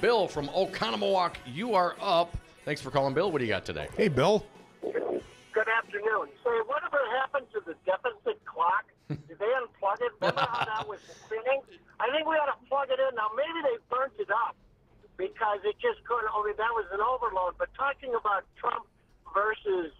Bill from Oconomowoc, you are up. Thanks for calling, Bill. What do you got today? Hey, Bill. Good afternoon. So whatever happened to the deficit clock? Did they unplug it? Remember how that was spinning? I think we ought to plug it in. Now, maybe they burnt it up because it just couldn't. I mean, that was an overload. But talking about Trump versus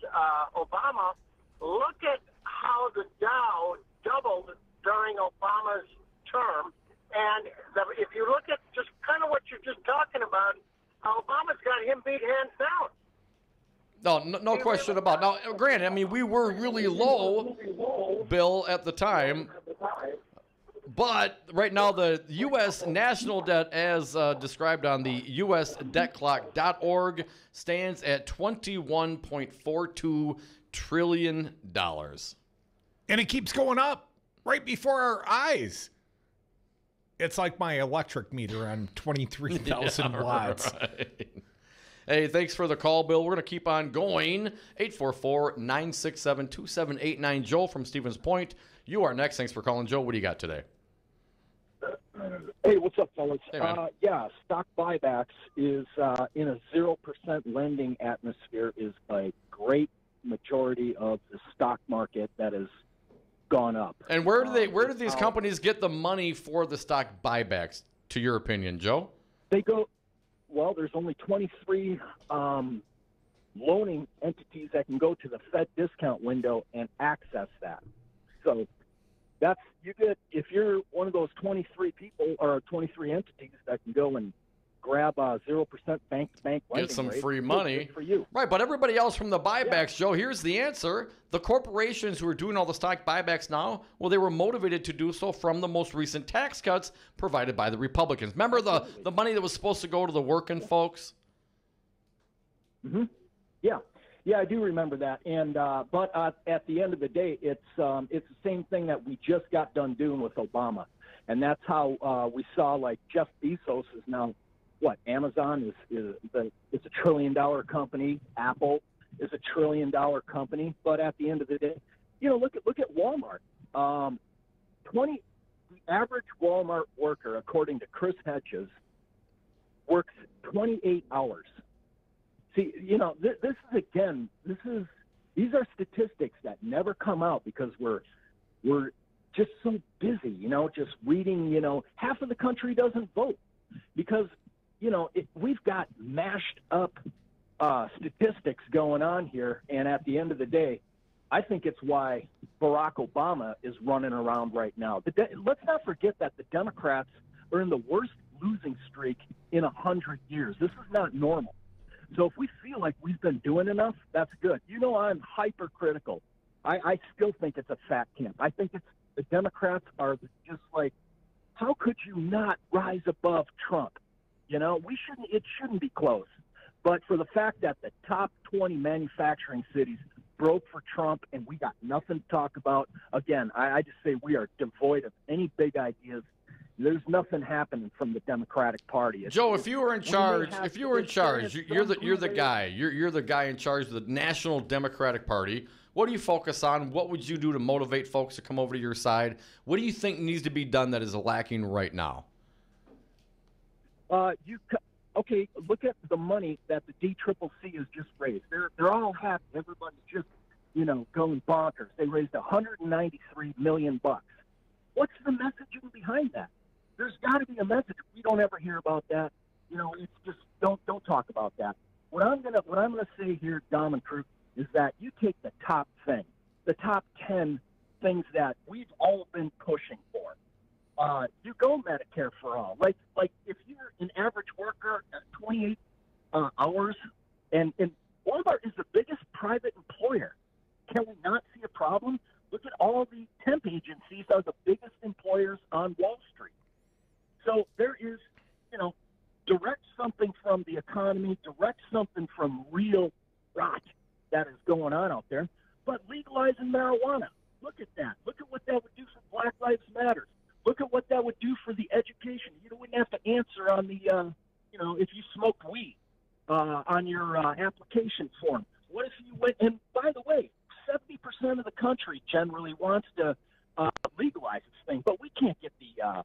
Obama, look at how the Dow doubled during Obama's term. And if you look at just kind of what you're just talking about, Obama's got him beat hands down. No question about it. Now, granted, I mean, we were really low, Bill, at the time. But right now, the U.S. national debt, as described on the usdebtclock.org, stands at $21.42 trillion. And it keeps going up right before our eyes. It's like my electric meter on 23,000 watts. Right. Hey, thanks for the call, Bill. We're going to keep on going. 844-967-2789. Joel from Stevens Point. You are next. Thanks for calling, Joe. What do you got today? Hey, what's up, fellas? Hey, man. Yeah, stock buybacks is in a 0% lending atmosphere is a great majority of the stock market that has gone up. And where do these companies get the money for the stock buybacks, to your opinion, Joe? They go, well, there's only 23 loaning entities that can go to the Fed discount window and access that. So that's, you get, if you're one of those 23 people or 23 entities that can go and grab 0% bank-to-bank lending Get some rate, free money. good for you. Right, but everybody else from the buybacks, Joe, here's the answer. The corporations who are doing all the stock buybacks now, well, they were motivated to do so from the most recent tax cuts provided by the Republicans. Remember the money that was supposed to go to the working folks? Mm-hmm. Yeah. Yeah, I do remember that. And but at the end of the day, it's the same thing that we just got done doing with Obama. And that's how we saw, like, Jeff Bezos is now, what, Amazon is a $1 trillion company. Apple is a $1 trillion company. But at the end of the day, you know, look at Walmart. The average Walmart worker, according to Chris Hedges, works 28 hours. See, you know, these are statistics that never come out because we're just so busy, you know, just reading, you know, half of the country doesn't vote because, you know, we've got mashed up statistics going on here. And at the end of the day, I think it's why Barack Obama is running around right now. Let's not forget that the Democrats are in the worst losing streak in 100 years. This is not normal. So if we feel like we've been doing enough, that's good. You know, I'm hypercritical. I still think it's a fat camp. I think it's the Democrats are just like, how could you not rise above Trump? You know, it shouldn't be close. But for the fact that the top 20 manufacturing cities broke for Trump and we got nothing to talk about, again, I just say we are devoid of any big ideas. There's nothing happening from the Democratic Party. Joe, if you were in charge, you're the guy. You're the guy in charge of the National Democratic Party. What do you focus on? What would you do to motivate folks to come over to your side? What do you think needs to be done that is lacking right now? Okay, look at the money that the DCCC has just raised. They're all happy. Everybody's just, you know, going bonkers. They raised $193 million. What's the messaging behind that? There's got to be a message. We don't ever hear about that. You know, it's just don't talk about that. What I'm gonna say here, Dom and Crew, is that you take the top thing, the top 10 things that we've all been pushing for. You go Medicare for all. Like if you're an average worker at 28 hours, and Walmart is the biggest private employer, can we not see a problem? Look at all the temp agencies are the biggest employers on Wall Street. So there is, you know, direct something from the economy, direct something from real rot that is going on out there, but legalizing marijuana. Look at that. Look at what that would do for Black Lives Matter. Look at what that would do for the education. You wouldn't have to answer on the, you know, if you smoke weed on your application form. What if you went, and by the way, 70% of the country generally wants to legalize this thing, but we can't get the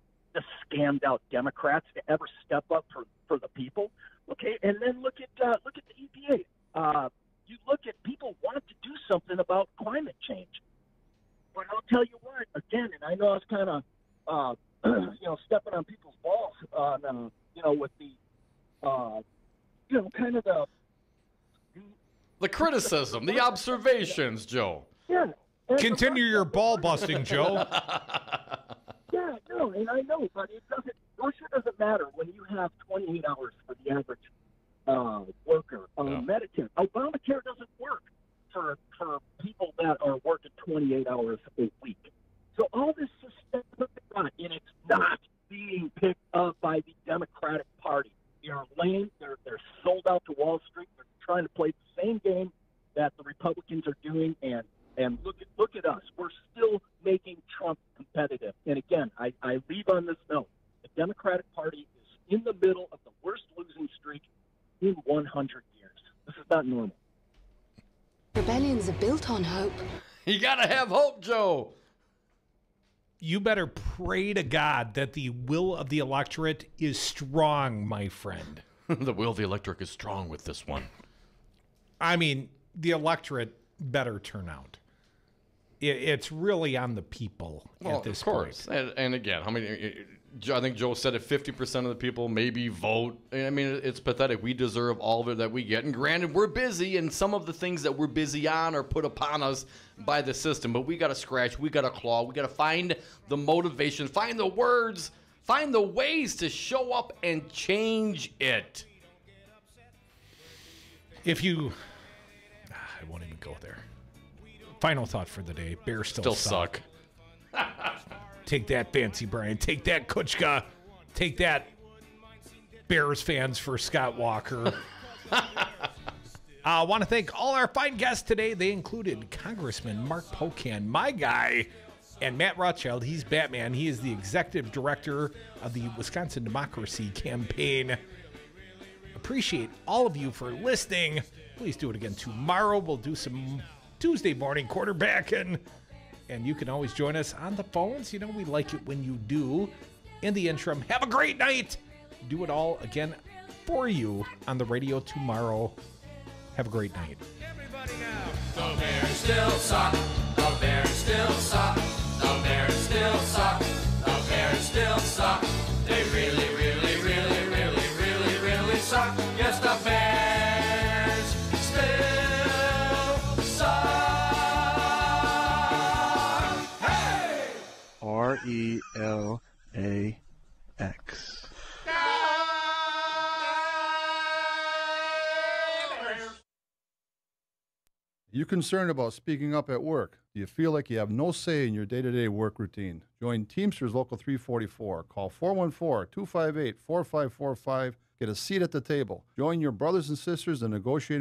scammed out Democrats to ever step up for the people. Okay, and then look at the EPA. You look at people want to do something about climate change, but I'll tell you what, again, and I know I was kind of you know, stepping on people's balls on you know, with the you know, kind of the criticism, the observations, Joe. Yeah. Continue your ball busting, Joe. Yeah, no, and I know, but it doesn't matter when you have 28 hours for the average worker on Medicare. Obamacare doesn't all this systemic run, and it's not being picked up by the Democratic Party. They're lame. They're sold out to Wall Street. They're trying to play the same game that the Republicans are doing, and look at us. We're still making Trump competitive. And again, I leave on this note. The Democratic Party is in the middle of the worst losing streak in 100 years. This is not normal. Rebellions are built on hope. You gotta have hope, Joe. You better pray to God that the will of the electorate is strong, my friend. The will of the electorate is strong with this one. I mean, the electorate better turn out. It's really on the people at this point. And again, how many? I think Joe said it. 50% of the people maybe vote. I mean, it's pathetic. We deserve all of it that we get. And granted, we're busy, and some of the things that we're busy on are put upon us by the system. But we got to scratch. We got to claw. We got to find the motivation, find the words, find the ways to show up and change it. If you, I won't even go there. Final thought for the day. Bears still suck. Take that, Fancy Brian. Take that, Kuchka. Take that, Bears fans for Scott Walker. I want to thank all our fine guests today. They included Congressman Mark Pocan, my guy, and Matt Rothschild. He's Batman. He is the executive director of the Wisconsin Democracy Campaign. Appreciate all of you for listening. Please do it again tomorrow. We'll do some Tuesday morning quarterbacking. And you can always join us on the phones. You know, we like it when you do. In the interim, have a great night. Do it all again for you on the radio tomorrow. Have a great night. The Bears still suck. The Bears still suck. The Bears still suck. The Bears still suck. They really, really, really, really, really, really suck. Yes, the Bears still suck. Hey! RELAX. You concerned about speaking up at work? Do you feel like you have no say in your day-to-day work routine? Join Teamsters Local 344. Call 414-258-4545. Get a seat at the table. Join your brothers and sisters in negotiating